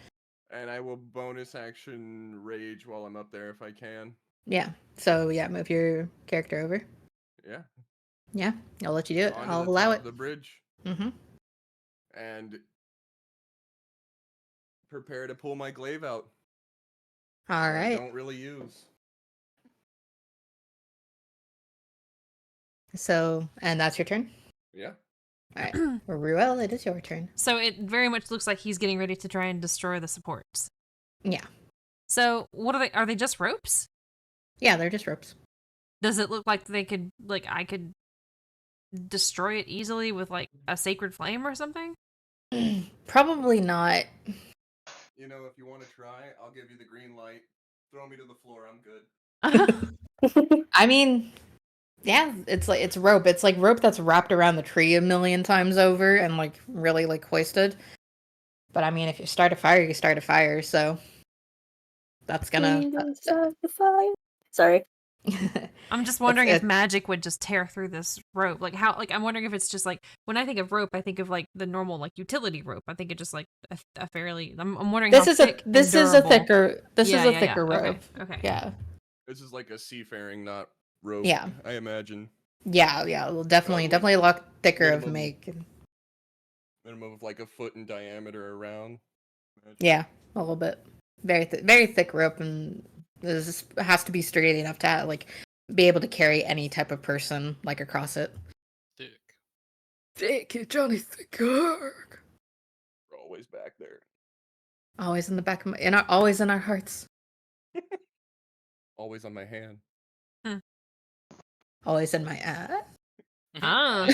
And I will bonus action rage while I'm up there if I can. Yeah. So yeah, move your character over. Yeah. Yeah, I'll let you do it. Onto I'll the allow top it. of the bridge. Mm-hmm. And prepare to pull my glaive out. All I right. don't really use. So, and that's your turn? Yeah. All right. Ruel, it is your turn. So it very much looks like he's getting ready to try and destroy the supports. Yeah. So what are they? Are they just ropes? Yeah, they're just ropes. Does it look like they could, like I could destroy it easily with like a sacred flame or something? Probably not. You know, if you want to try, I'll give you the green light. Throw me to the floor. I'm good. I mean, yeah, it's rope. It's like rope that's wrapped around the tree a million times over and like really like hoisted. But I mean, if you start a fire, you start a fire. So that's gonna. Start the fire. Sorry. I'm just wondering if it's- magic would just tear through this rope. Like how? Like I'm wondering if it's just like when I think of rope, I think of like the normal like utility rope. I think it just like a fairly. I'm wondering This how is thick a this and is a durable. thicker this Yeah, is a yeah, thicker yeah. rope. Okay. Yeah. This is like a seafaring, not rope. Yeah. I imagine. Yeah. Well, definitely Probably a lot thicker of minimum. make. Minimum of like a foot in diameter around. Yeah, a little bit. Very thick rope, and this has to be straight enough to like be able to carry any type of person like across it. Thick, Johnny Thicker. We're always back there. Always in the back of always in our hearts. Always on my hand. Always in my ass. Ah.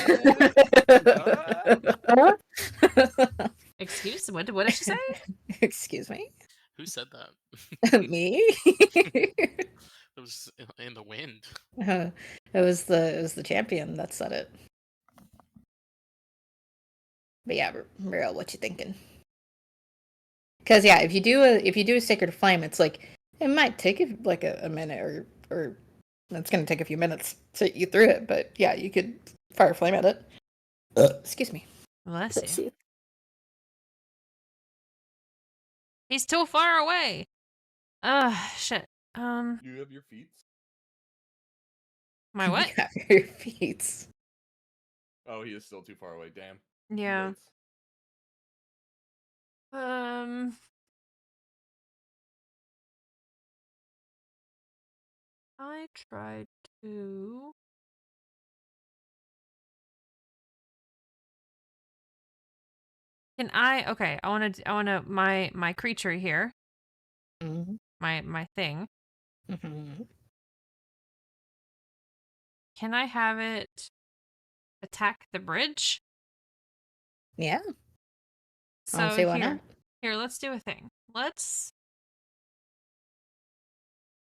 Huh? Excuse. What did she say? Excuse me. Who said that? Me. It was in the wind. It was the champion that said it. But yeah, real, what you thinking? Because yeah, if you do a sacred flame, it's like it might take like a minute or it's gonna take a few minutes to get you through it. But yeah, you could fire a flame at it. Excuse me. Bless Let's you. see. He's too far away. Shit. You have your feet. My what? Yeah, your feet. Oh, he is still too far away. Damn. Yeah. Yikes. I tried to. Can I? Okay, I want to my creature here. Mm-hmm. My thing. Mm-hmm. Can I have it attack the bridge? Yeah. I don't So see why not. here, let's do a thing. Let's.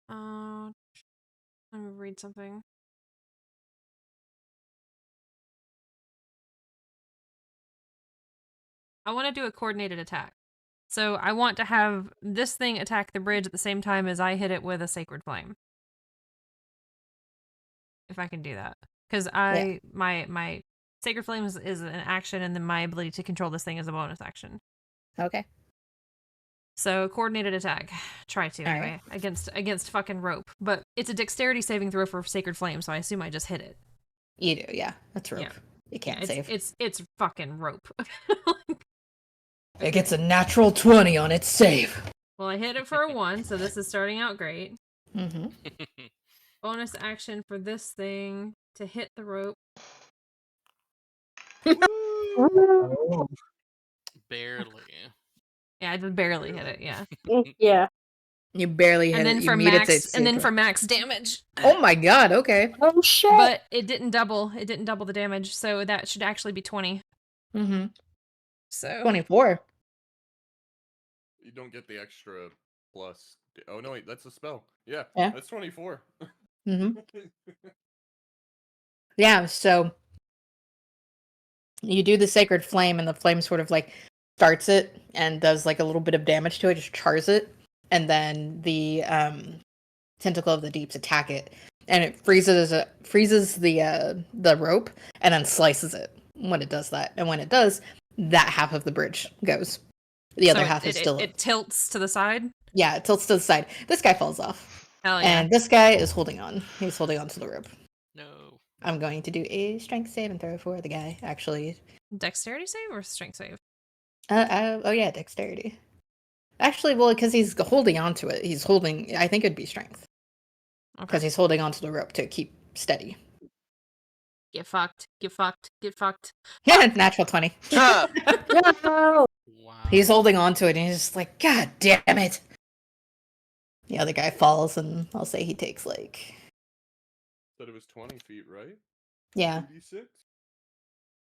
Let me read something. I want to do a coordinated attack. So I want to have this thing attack the bridge at the same time as I hit it with a sacred flame. If I can do that. Because my sacred flame is an action, and then my ability to control this thing is a bonus action. Okay. So coordinated attack. Try to All anyway. Against fucking rope. But it's a dexterity saving throw for sacred flame, so I assume I just hit it. You do, yeah. That's rope. Yeah. You can't Yeah, save. It's fucking rope. It gets a natural 20 on its save. Well, I hit it for a 1, so this is starting out great. Mm-hmm. Bonus action for this thing to hit the rope. Oh. Barely. Yeah, I did barely hit it, yeah. Yeah. You barely hit And it. then You for meet its max damage. Oh my god, okay. Oh shit. But it didn't double. It didn't double the damage, so that should actually be 20. Mm-hmm. So 24. You don't get the extra plus. Oh no, wait, that's a spell. Yeah. Yeah. That's 24. Mm-hmm. Yeah, so you do the sacred flame, and the flame sort of like starts it and does like a little bit of damage to it, just chars it, and then the tentacle of the deeps attack it, and it freezes the rope, and then slices it when it does that. And when it does, that half of the bridge goes. The other half is still. It tilts to the side. Yeah, it tilts to the side. This guy falls off. Hell yeah. And this guy is holding on. He's holding on to the rope. No. I'm going to do a strength save and throw for the guy, actually. Dexterity save or strength save? Oh yeah, dexterity. Actually, well, because he's holding on to it. He's holding, I think it'd be strength. Because Okay. he's holding onto the rope to keep steady. Get fucked. Get fucked. Get fucked. Yeah, natural 20. Ah! No. Wow. He's holding on to it, and he's just like, God damn it. The other guy falls, and I'll say he takes like, Said it was 20 feet, right? yeah, 2d6?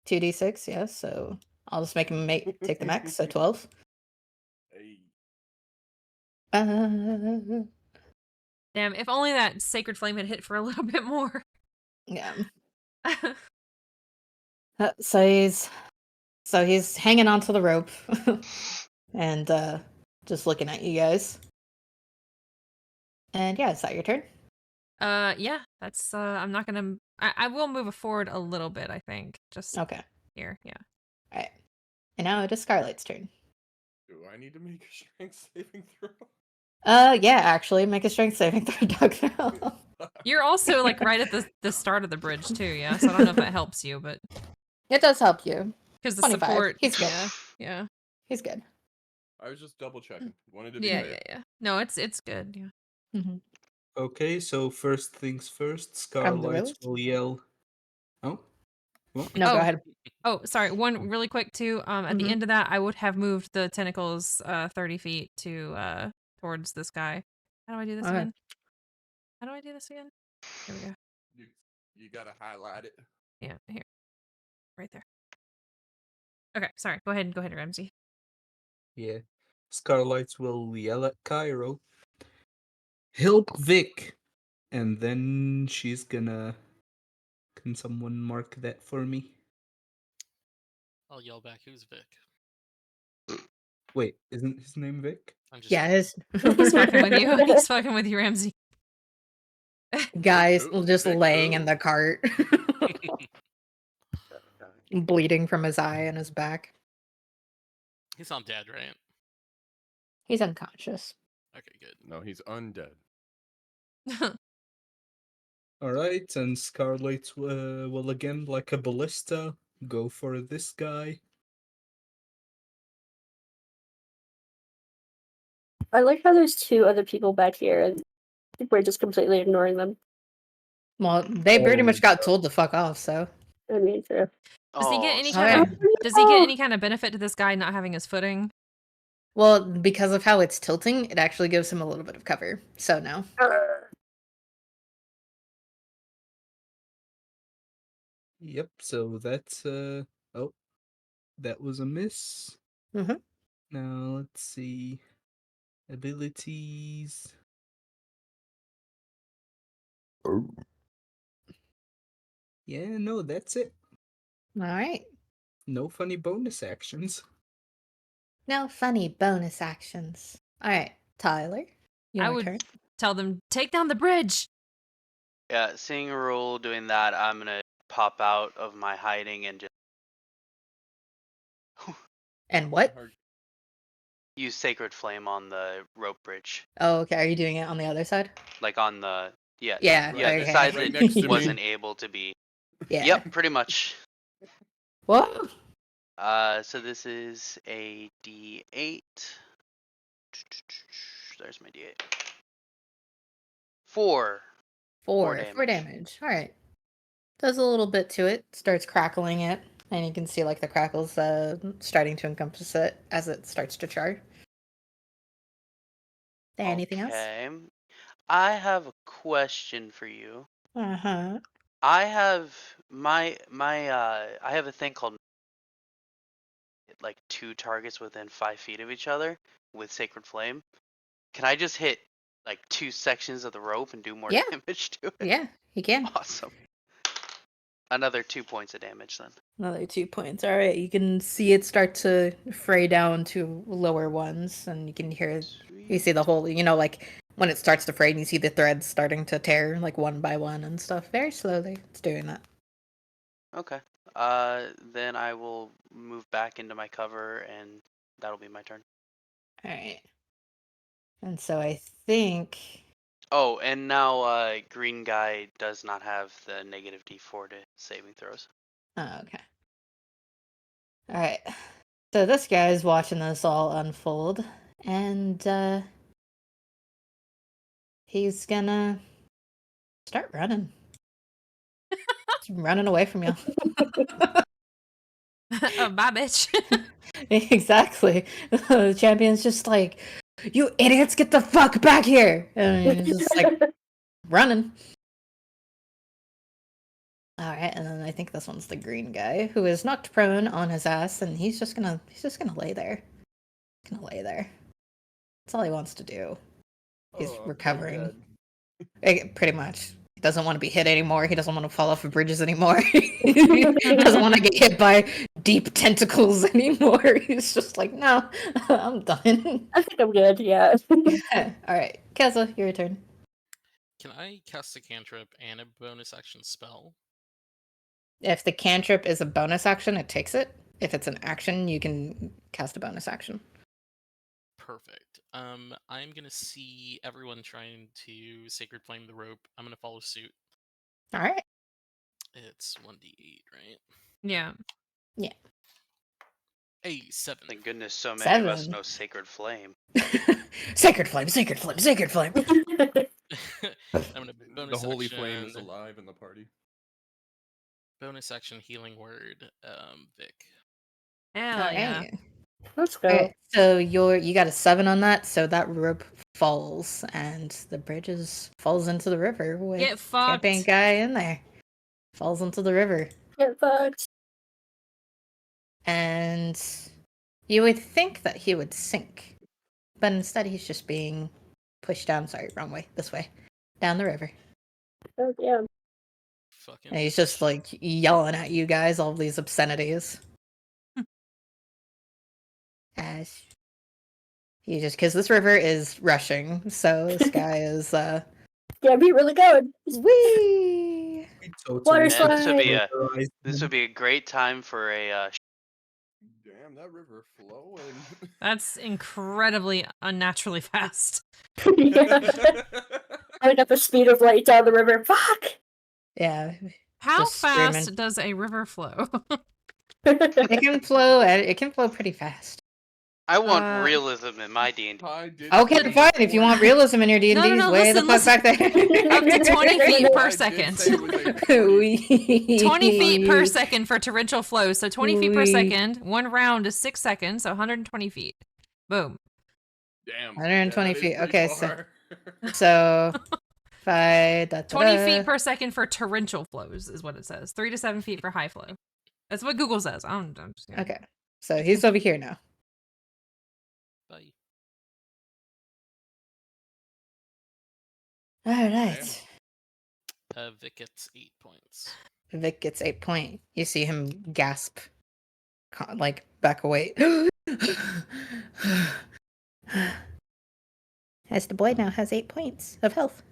2d6, yeah, so I'll just make him take the max, so 12. Hey. Damn, if only that sacred flame had hit for a little bit more. Yeah. So he's hanging onto the rope and just looking at you guys. And yeah, is that your turn? Yeah, that's I'm not gonna I will move forward a little bit, I think. Just Okay. here, yeah. All right. And now it is Scarlet's turn. Do I need to make a strength saving throw? Yeah, actually, make a strength saving throw, Doug. You're also like right at the start of the bridge too, yeah. So I don't know if that helps you, but It does help you. because the 25. support, He's good. yeah. He's good. I was just double checking. Wanted to be Yeah, fair. yeah. No, it's good, yeah. Mm-hmm. Okay, so first things first, From the Starlight village? will yell. Oh, what? No, go ahead. Oh, sorry. One really quick too. At the Mhm. end of that, I would have moved the tentacles 30 feet to towards this guy. How do I do this Okay. again? How do I do this again? Here we go. You gotta highlight it. Yeah, here. Right there. Okay, sorry. Go ahead, Ramsey. Yeah. Starlight will yell at Cairo. Help Vic! And then she's gonna. Can someone mark that for me? I'll yell back, "Who's Vic?" Wait, isn't his name Vic? I'm just Yeah, his He's fucking with you. He's fucking with you, Ramsey. guy's Who? just Vic laying who? in the cart, bleeding from his eye and his back. He's not dead, right? He's unconscious. Okay, good. No, he's undead. Alright, and Scarlet will again, like a ballista, go for this guy. I like how there's two other people back here and we're just completely ignoring them. Well, they pretty Oh, much got told to fuck off, so. I mean, true. Does he get Oh, any Oh, kind yeah. of does he get any kind of benefit to this guy not having his footing? Well, because of how it's tilting, it actually gives him a little bit of cover. So no. Yep, so that's oh, that was a miss. Mm-hmm. Now let's see. Abilities. Yeah, no, that's it. All right. No funny bonus actions. No funny bonus actions. All right, Tyler, I your would turn. tell them take down the bridge. yeah. Seeing Rule doing that, I'm gonna pop out of my hiding and just And what? use Sacred Flame on the rope bridge, Oh, okay. Are you doing it on the other side? like on the Yeah. the Okay. side Right that next to me. wasn't able to be. Yeah. Yep, pretty much. Whoa. So this is a D8. There's my D8. 4. Four damage. damage. All right. Does a little bit to it. Starts crackling it, and you can see like the crackles starting to encompass it as it starts to charge. Anything else? Okay. I have a question for you. Uh-huh. I have I have a thing called like 2 targets within 5 feet of each other with Sacred Flame. Can I just hit like 2 sections of the rope and do more Yeah. damage to it? Yeah, you can. Awesome. Another 2 points of damage then. Another 2 points. All right, you can see it start to fray down to lower ones, and you can hear, you see the whole, like when it starts to fray, and you see the threads starting to tear, like one by one and stuff. Very slowly, it's doing that. Okay. Then I will move back into my cover, and that'll be my turn. All right. And so I think, Oh, and now green guy does not have the negative D4 to saving throws. oh, okay. All right. So this guy's watching this all unfold, and he's gonna start running. Just running away from you. Bye, bitch. Exactly. The champion's just like, you idiots, get the fuck back here! And he's just like running. All right, and then I think this one's the green guy who is knocked prone on his ass, and he's just gonna lay there. Gonna lay there. That's all he wants to do. He's Oh, I'm recovering. dead. Pretty much. He doesn't want to be hit anymore. He doesn't want to fall off of bridges anymore. He doesn't want to get hit by deep tentacles anymore. He's just like, no, I'm done. I think I'm good, yeah. All right, Keza, your turn. Can I cast a cantrip and a bonus action spell? If the cantrip is a bonus action, it takes it. If it's an action, you can cast a bonus action. Perfect. I'm gonna see everyone trying to Sacred Flame the rope. I'm gonna follow suit. All right. It's 1d8, right? Yeah. Hey, 7. Thank goodness so many of us 7. know Sacred Flame. Sacred flame, sacred flame, sacred flame. I'm gonna The bonus holy action, flame is alive in the party. bonus action healing word, Vic. Hell All yeah. right. Let's go. Okay, so you got a 7 on that, so that rope falls and the bridge falls into the river with Get fucked. camping guy in there. Falls into the river. Get fucked. And you would think that he would sink. But instead he's just being pushed down, sorry, wrong way, this way. Down the river. Oh, yeah. Fucking And he's just like yelling at you guys all these obscenities. As he just because this river is rushing, so this guy is Yeah, be really good. wee. We totally Water And this would be slide. a great time for a Damn, that river flowing. That's incredibly unnaturally fast. Yeah. I got the speed of light down the river. Fuck! Yeah. How Just fast screaming. does a river flow? It can flow pretty fast. I want Uh, realism in my D&D. Okay, fine. If you want realism in your D&D, no, way the listen, fuck back there. Up to 20 feet per I did second. say it was a 20 20 feet per second for torrential flow. So 20 feet per Wee. second. One round is 6 seconds, so 120 feet. Boom. Damn. 120 that is feet. pretty Okay, far. so 20 feet per second for torrential flows is what it says. 3 to 7 feet for high flow. That's what Google says. I'm just gonna... Okay, so he's over here now. Bye. All right. Vic gets 8 points. Vic gets 8 point. You see him gasp, like back away. As the boy now has 8 points of health.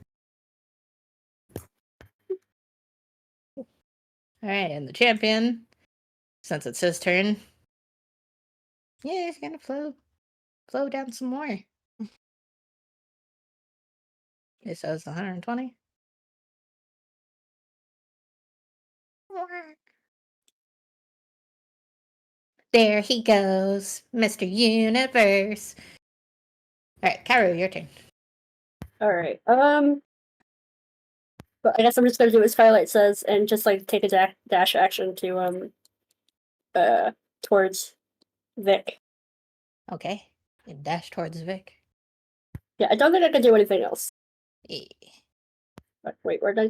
All right, and the champion, since it's his turn, yeah, he's gonna flow down some more. It says 120. There he goes, Mr. Universe. All right, Karu, your turn. Alright, but I guess I'm just gonna do as Skylight says and just like take a dash action to towards Vic. Okay, you dash towards Vic. Yeah, I don't think I can do anything else. Yeah. Wait, where did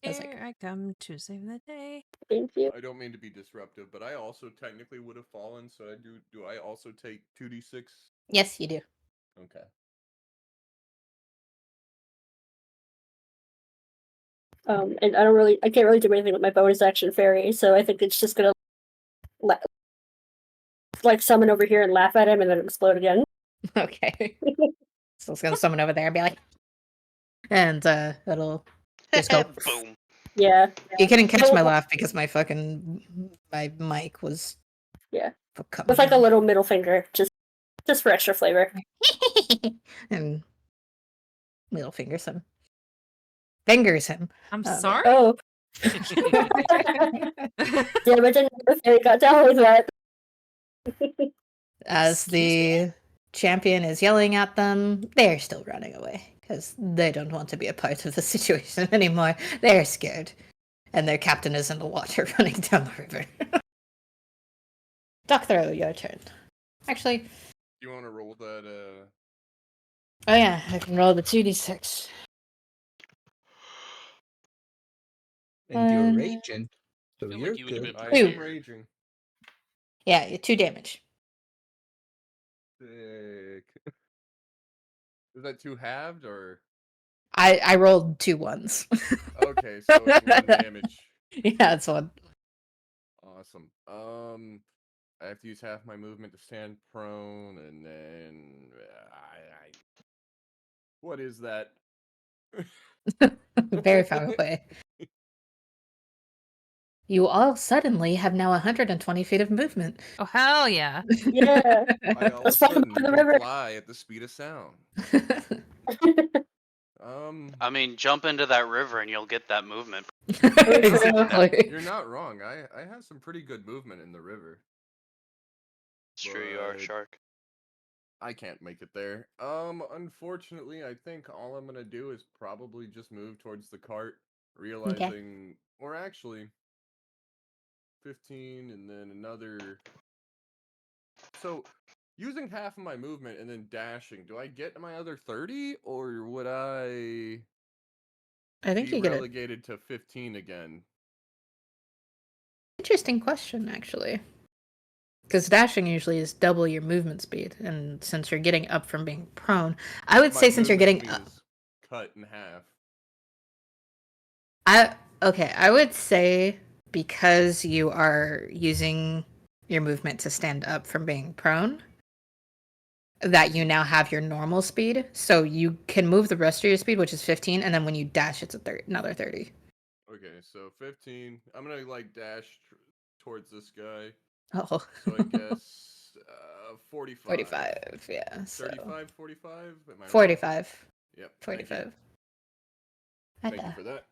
That's like- Here I come to save the day. Thank you. I don't mean to be disruptive, but I also technically would have fallen, so I do I also take 2d6? Yes, you do. Okay. And I can't really do anything with my bonus action fairy, so I think it's just gonna like summon over here and laugh at him and then explode again. Okay. So it's gonna summon over there and be like, and it'll just go. Boom. Yeah. You couldn't catch my laugh because my mic was coming With like a out. little middle finger, just for extra flavor. And middle fingers him. Fingers him. I'm Oh. sorry? Oh. Damn, I didn't know if they got down with that. As the champion is yelling at them, they're still running away because they don't want to be a part of the situation anymore. They're scared. And their captain is in the water running down the river. Doctor, your turn. Actually, You want to roll that? oh yeah, I can roll the 2d6. And you're Uh, raging. I So feel you're like you would have good. been I Two. am prepared. raging. Yeah, 2 damage. Sick. Is that two halved or? I rolled 2 ones. Okay, so it's one damage. Yeah, it's one. Awesome. I have to use half my movement to stand prone, and then what is that? Very far away. You all suddenly have now 120 feet of movement. Oh hell yeah! Yeah. I all of a Let's follow sudden the can river. fly at the speed of sound. I mean, jump into that river and you'll get that movement. Exactly. You're not wrong. I have some pretty good movement in the river. It's true, you are a But shark. I can't make it there. Unfortunately, I think all I'm gonna do is probably just move towards the cart, realizing, or actually, 15 and then another. So, using half of my movement and then dashing, do I get my other 30, or would I I think be you get it. relegated to 15 again? Interesting question, actually. Because dashing usually is double your movement speed, and since you're getting up from being prone, I would My say since you're movement getting speed up, is cut in half. I would say because you are using your movement to stand up from being prone, that you now have your normal speed, so you can move the rest of your speed, which is 15, and then when you dash, it's another 30. Okay, so 15. I'm gonna like dash towards this guy. Oh, So I guess 45. 45, yeah. So 35, 45? Am I wrong? 45. Yep. 45. Thank you for that.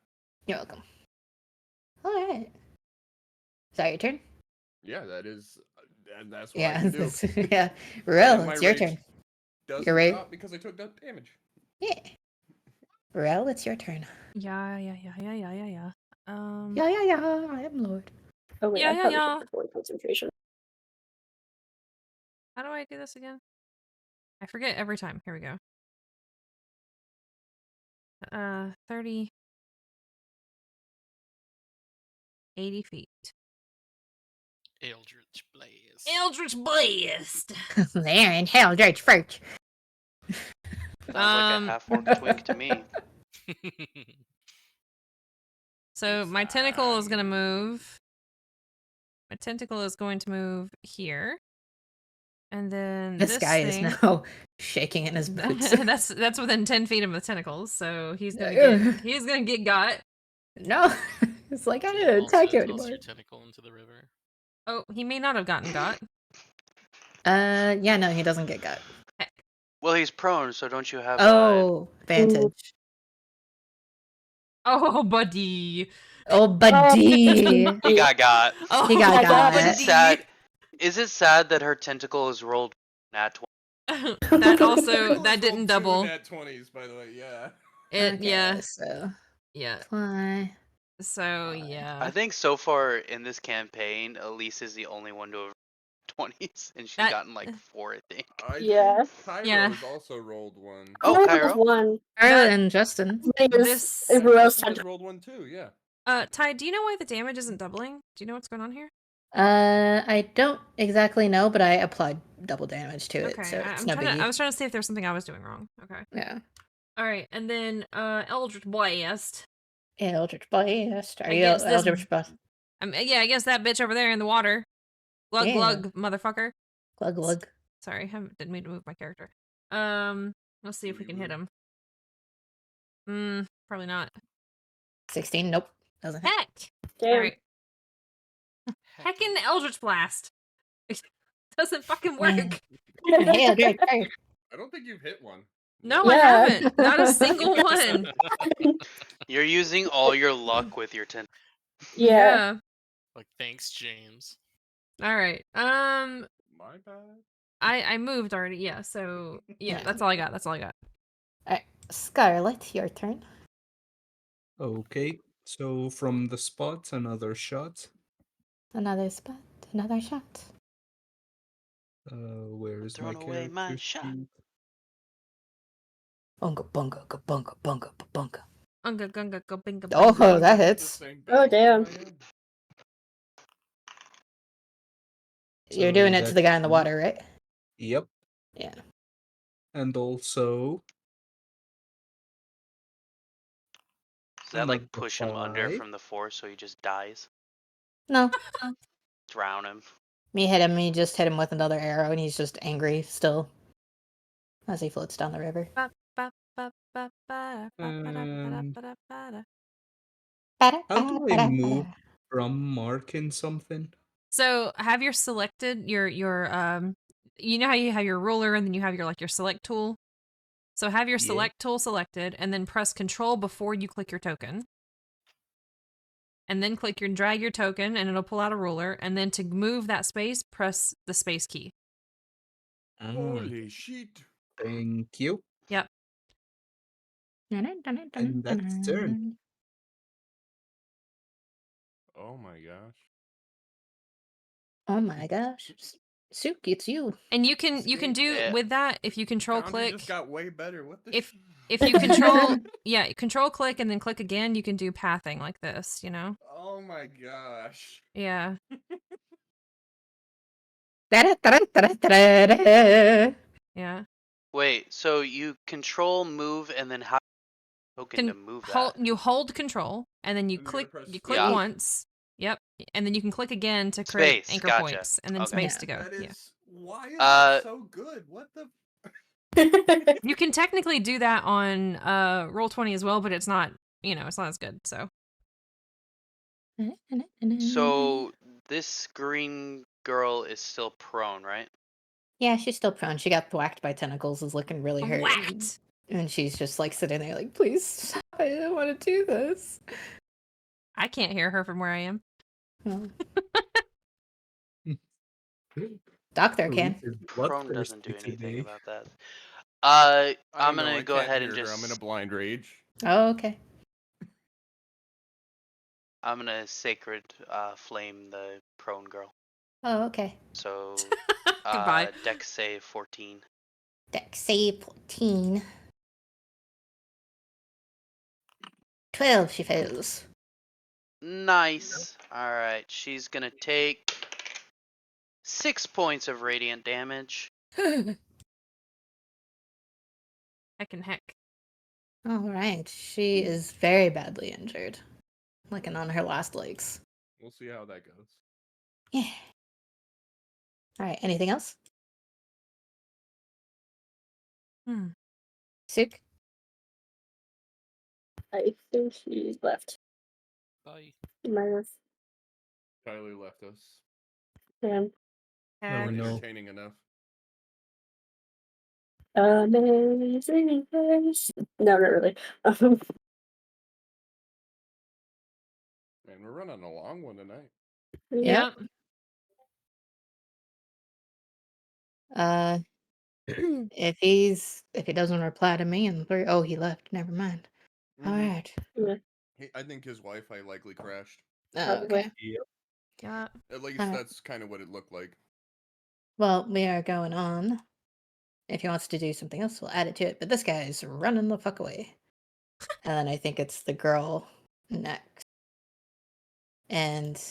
You're welcome. All right. Is that your turn? Yeah, that is. That's what I Yeah. can do. Yeah. And Rel, my it's your rage turn. doesn't rage? stop because I took that damage. Yeah. Rel, it's your turn. Yeah. Yeah, I am Lord. Oh wait, Yeah, I yeah, probably yeah. should avoid concentration. How do I do this again? I forget every time. Here we go. 30, 80 feet. Eldritch Blaze. Eldritch Blast! There in hell, George first. Sounds like a half-orc twink to me. So It's my tentacle is gonna time. move. My tentacle is going to move here. And then This guy thing, is now shaking in his boots. that's within 10 feet of the tentacles, so he's gonna get got. No, it's like I Do didn't also attack you toss anymore. your tentacle into the river. Oh, he may not have gotten got. Yeah, no, he doesn't get got. Well, he's prone, so don't you have Oh, vantage. Oh, buddy. Oh, buddy. He got got. Oh, He got got. Is it buddy. sad? Is it sad that her tentacle is rolled nat 20? That also Tentacles that didn't rolled double. Two nat 20s, by the way. Yeah. Okay, so yeah. fly. So yeah. I think so far in this campaign, Elise is the only one to have 20s, and she's That- gotten like 4, I think. I Yeah. think Kairo's Yeah. also rolled one. Oh, I know Cairo? there's one. Carla That- and Justin. This- Everyone else Justin has had rolled one too, yeah. Ty, do you know why the damage isn't doubling? Do you know what's going on here? I don't exactly know, but I applied double damage to it, Okay, so it's I'm no trying to. biggie. I was trying to see if there's something I was doing wrong. Okay. Yeah. All right, and then Eldritch Blast. Eldritch Blast. Are I you guess this- Eldritch Blast? Yeah, I guess that bitch over there in the water. Glug Yeah. glug, motherfucker. Glug glug. Sorry, didn't mean to move my character. Let's see if we can hit him. Probably not. 16. Nope. Doesn't hit. Heck. damn. All right. Heckin' Eldritch Blast. Doesn't fucking work. Hey, Eldritch Blast. I don't think you've hit one. No, I Yeah. haven't. Not a single one. You're using all your luck with your tentacle. Yeah. Like, thanks, James. All right. My bad. I moved already. Yeah. So yeah, that's all I got. Alright, Scarlet, your turn. Okay, so from the spot, another shot. Another spot, another shot. Where is my Throwing away my character shot. sheet? Bunga bunga bunga bunga bunga. Unga gunga go binga Oh, bunga. that The hits. same Oh, battle damn. I am. You're So doing it to the that's guy in the water, right? Yep. Yeah. And also Does that like another push him under 5. from the force so he just dies? No. Drown him. Me hit him. Me just hit him with another arrow, and he's just angry still as he floats down the river. Ba, ba, ba, ba, ba, ba, ba, da, ba, da, Um, ba, da, ba, da. How do I move from marking something? So have your selected your you know how you have your ruler and then you have your like your select tool. So have your Yeah. select tool selected and then press control before you click your token. And then click your drag your token and it'll pull out a ruler. And then to move that space, press the space key. Holy shit. Thank you. Yep. And that's turn. Oh my gosh. Oh my gosh. Sook, it's you. And you can See? do Yeah. with that if you control Founder click. just got way better. What the If you control control click and then click again, you can do pathing like this, you know? Oh my gosh. Yeah. Yeah. Wait, so you control, move, and then how token to move that? You hold control and then you And you gotta click press Yeah. space. once. Yep. And then you can click again to create Space, anchor gotcha. points and then Okay. space Yeah. to go. That Yeah. is why is that Uh, so good? What the You can technically do that on Roll20 as well, but it's not, it's not as good. So So this green girl is still prone, right? Yeah, she's still prone. She got thwacked by tentacles, is looking really hurt. whacked. And she's just like sitting there like, please stop. I don't want to do this. I can't hear her from where I am. Oh. Doctor can. Reese is Prone doesn't do bloodthirsty anything today. about that. I I'm don't know. gonna I go can't ahead hear and her. I'm in a just blind rage. Oh, okay. I'm gonna sacred flame the prone girl. Oh, okay. So Goodbye. Dex save 14. Dex save 14. 12 she fails. Nice. Alright, she's gonna take 6 points of radiant damage. Heck and heck. Alright, she is very badly injured. Looking on her last legs. We'll see how that goes. Yeah. Alright, anything else? Sook? I think she's left. Bye. Myers. Tyler left us. Damn. Oh Not no. entertaining enough. Amazing Grace. No, not really. Man, we're running a long one tonight. Yep. If he doesn't reply to me in 3, oh, he left. Never mind. Alright. Yeah, I think his Wi-Fi likely crashed. Oh, okay. Yep. Yeah. At least Alright. that's kind of what it looked like. Well, we are going on. If he wants to do something else, we'll add it to it. But this guy's running the fuck away. And then I think it's the girl next. And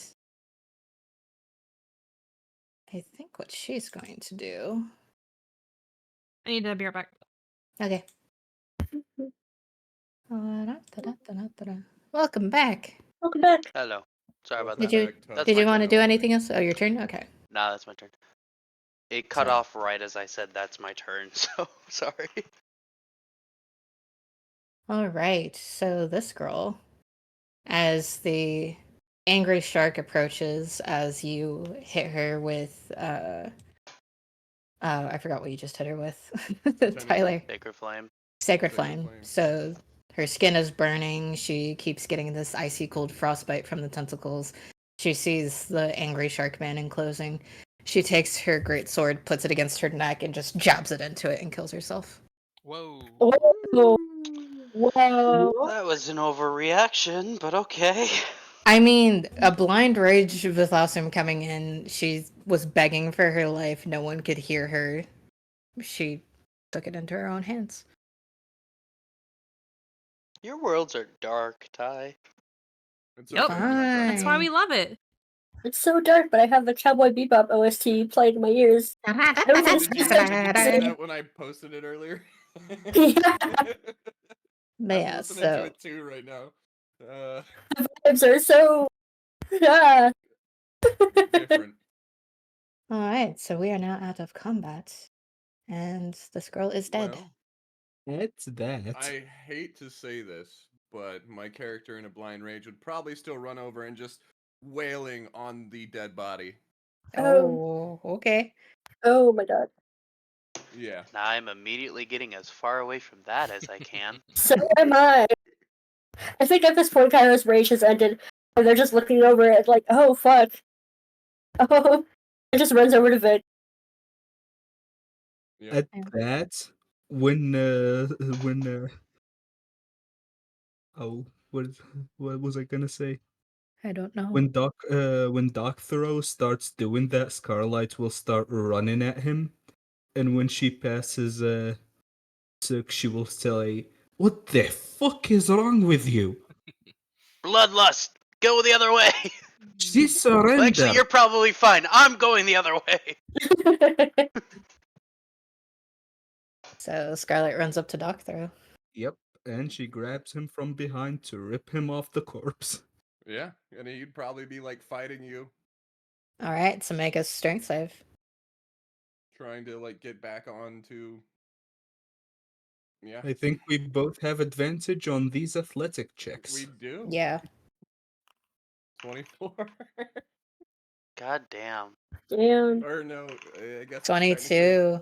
I think what she's going to do. I need to be right back. Okay. Welcome back. welcome back. Hello. Sorry about Did that. you That's did my you want to turn. do anything else? Oh, your turn? Okay. Nah, that's my turn. It cut Sorry. off right as I said that's my turn, so sorry. All right. So this girl, as the angry shark approaches, as you hit her with I forgot what you just hit her with. Tyler. Sacred flame. Sacred Sacred flame. flame. So her skin is burning. She keeps getting this icy cold frostbite from the tentacles. She sees the angry shark man enclosing. She takes her great sword, puts it against her neck, and just jabs it into it and kills herself. Whoa. Oh, wow. That was an overreaction, but okay. I mean, a blind rage with Awesome coming in. She was begging for her life. No one could hear her. She took it into her own hands. Your worlds are dark, Ty. It's Yep. okay. I'm not driving. That's why we love it. It's so dark, but I have the Cowboy Bebop OST playing in my ears. Everything's Did you see exciting. that when I posted it earlier? Yeah. But I'm yeah, listening to so it too right now. Vibes are so ah. Different. all right, so we are now out of combat, and this girl is dead. Well, It's that. I hate to say this, but my character in a blind rage would probably still run over and just wailing on the dead body. Oh, okay. Oh my god. Yeah. And I'm immediately getting as far away from that as I can. So am I. I think at this point Kairos rage has ended, and they're just looking over it like, oh fuck. Oh, it just runs over to Vic. Yep. At that, when oh, what was I gonna say? I don't know. When Doctorow starts doing that, Scarlight will start running at him, and when she passes Sook, she will say, "What the fuck is wrong with you? Bloodlust! Go the other way! She Well, surrendered." actually, you're probably fine. I'm going the other way. So Scarlet runs up to Doctorow. Yep, and she grabs him from behind to rip him off the corpse. Yeah, and he'd probably be like fighting you, All right, so make a strength save. trying to like get back onto. Yeah, I think we both have advantage on these athletic checks. we do. Yeah. 24. God damn. Damn. Or no, I guess it's 22.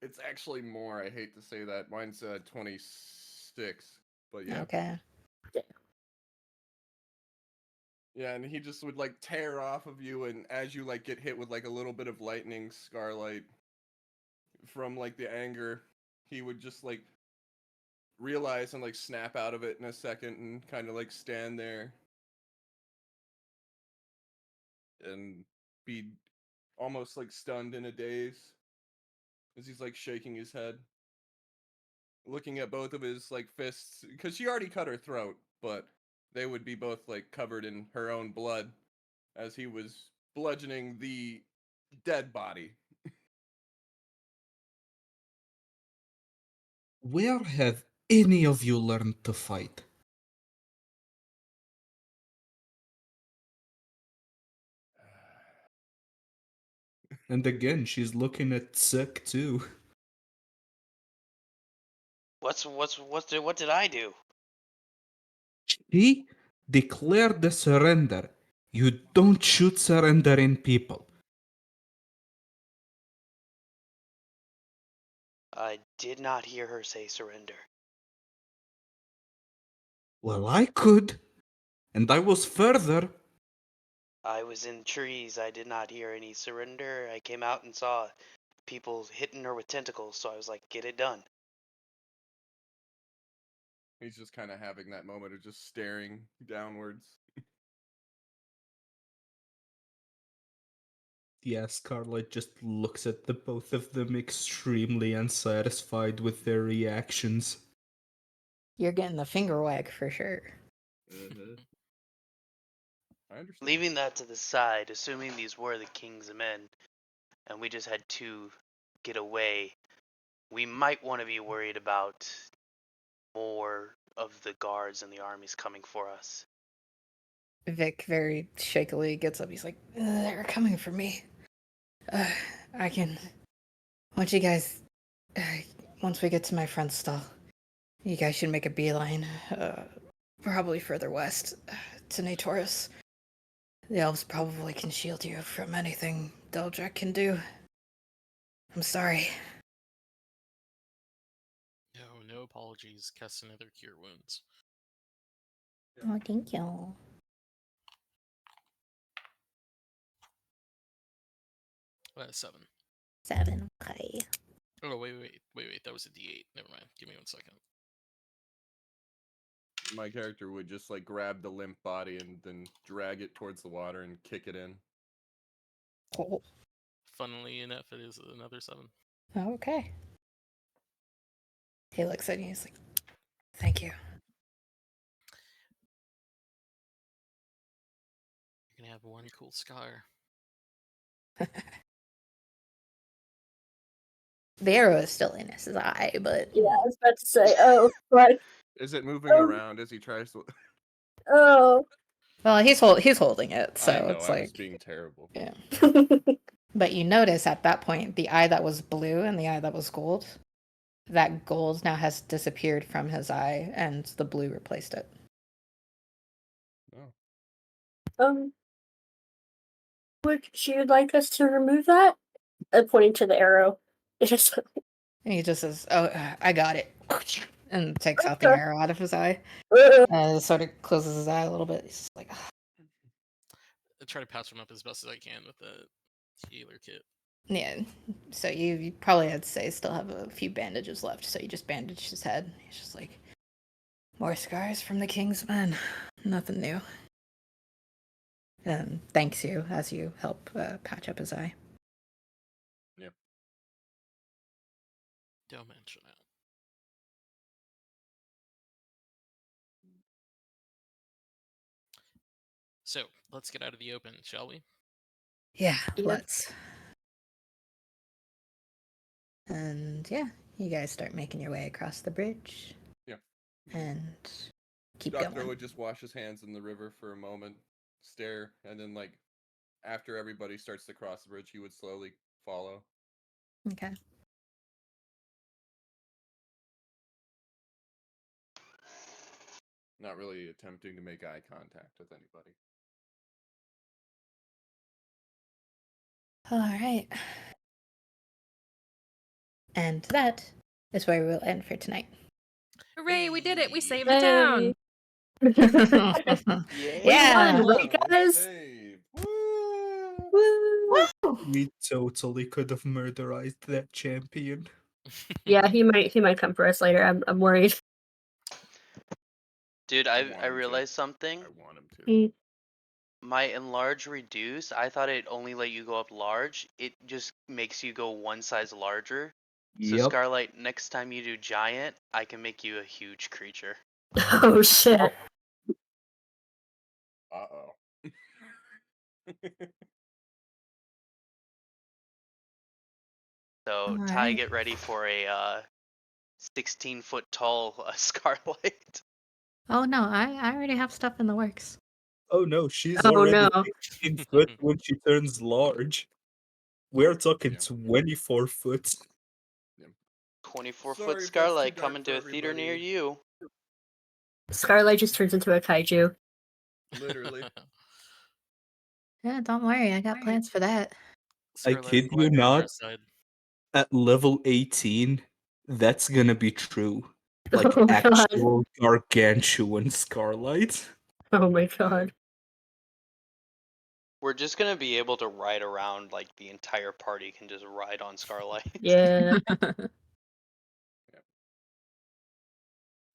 It's actually more. I hate to say that. Mine's 26. But yeah. Okay. Yeah, and he just would like tear off of you, and as you like get hit with like a little bit of lightning, Scarlight, from like the anger, he would just like realize and like snap out of it in a second and kind of like stand there and be almost like stunned in a daze as he's like shaking his head, looking at both of his like fists, because she already cut her throat, but they would be both like covered in her own blood as he was bludgeoning the dead body. Where have any of you learned to fight? And again, she's looking at Suk too. What did I do? She declared the surrender. You don't shoot surrendering people. I did not hear her say surrender. Well, I could. And I was further. I was in trees. I did not hear any surrender. I came out and saw people hitting her with tentacles, so I was like, get it done. He's just kind of having that moment of just staring downwards. Yeah, Scarlet just looks at the both of them extremely unsatisfied with their reactions. You're getting the finger wag for sure. I understand. Leaving that to the side, assuming these were the king's men, and we just had to get away, we might want to be worried about more of the guards and the armies coming for us. Vic very shakily gets up. He's like, they're coming for me. I can. Once you guys. Once we get to my front stall, you guys should make a beeline. Probably further west, to Natorus. The elves probably can shield you from anything Deldrak can do. I'm sorry. No apologies. Cast another cure wounds. Oh, thank you. Seven. 7, okay. Oh, wait. That was a D8. Never mind. Give me 1 second. My character would just like grab the limp body and then drag it towards the water and kick it in. Oh, Funnily enough, it is another 7. okay. He looks at you, he's like, thank you. gonna have one cool scar. The arrow is still in his eye, but Yeah, I was about to say, oh, what? Is it moving Oh. around as he tries to? Oh. well, he's holding it, so I know, it's I was like being terrible. yeah. But you notice at that point, the eye that was blue and the eye that was gold, that gold now has disappeared from his eye, and the blue replaced it. Oh. Would you like us to remove that? Pointing to the arrow. It just And he just says, "Oh, I got it," and takes out the Okay. arrow out of his eye, and sort of closes his eye a little bit. He's just like, "Ah." I try to patch him up as best as I can with the healer kit. Yeah. So you probably, I'd say, still have a few bandages left. So you just bandage his head. He's just like, more scars from the king's men. Nothing new. And thanks you as you help patch up his eye. Yep. Don't mention it. So, let's get out of the open, shall we? Yeah, Yep. let's. And yeah, you guys start making your way across the bridge. Yeah. And keep Doctor going. would just wash his hands in the river for a moment, stare, and then like after everybody starts to cross the bridge, he would slowly follow. Okay. Not really attempting to make eye contact with anybody. All right. And that is where we will end for tonight. Hooray, we did it! We Hey. saved the town! Yeah. won, right, guys? Save. Woo! Woo! We totally could have murderized that champion. Yeah, he might come for us later. I'm worried. Dude, I want I him to. realized something. I want him to. Mm. My enlarge reduce, I thought it only let you go up large. It just makes you go one size larger. So Yep. Scarlight, next time you do giant, I can make you a huge creature. Oh shit. Uh-oh. So Ty, Alright. get ready for a 16-foot tall Scarlight. Oh no, I already have stuff in the works. Oh no, she's Oh already no. 16 foot when she turns large. We're talking Yeah. 24 foot. 24-foot Sorry if that's too Scarlight dark coming for to a theater near everybody. you. Scarlight just turns into a kaiju. Literally. Yeah, don't worry, I got plans for that. I Scarlet, kid you glad you're on our not. side. At level 18, that's gonna be true. Like Oh my god. actual gargantuan Scarlight. Oh my god. We're just gonna be able to ride around, like the entire party can just ride on Scarlight. Yeah.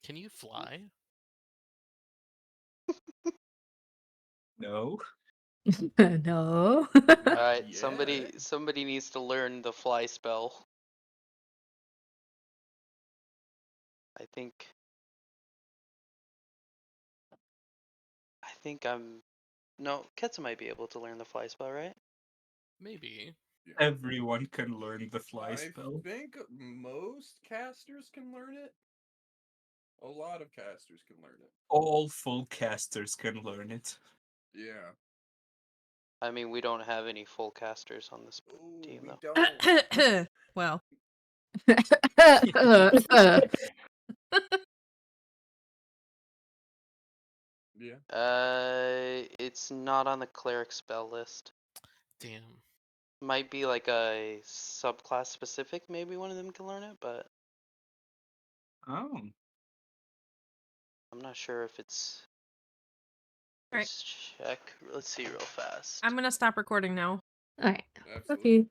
Can you fly? No. No. Alright, Yeah. somebody needs to learn the fly spell. I think I'm no, Ketsa might be able to learn the fly spell, right? Maybe. Yeah. Everyone can learn the fly I spell. think most casters can learn it. A lot of casters can learn it. All full casters can learn it. Yeah. I mean, we don't have any full casters on this Ooh, team we though. don't. Well, Yeah. It's not on the cleric spell list. Damn. Might be like a subclass specific, maybe one of them can learn it, but Oh. I'm not sure if it's. Alright. Let's check. Let's see real fast. I'm gonna stop recording now. Alright. Absolutely. Okay.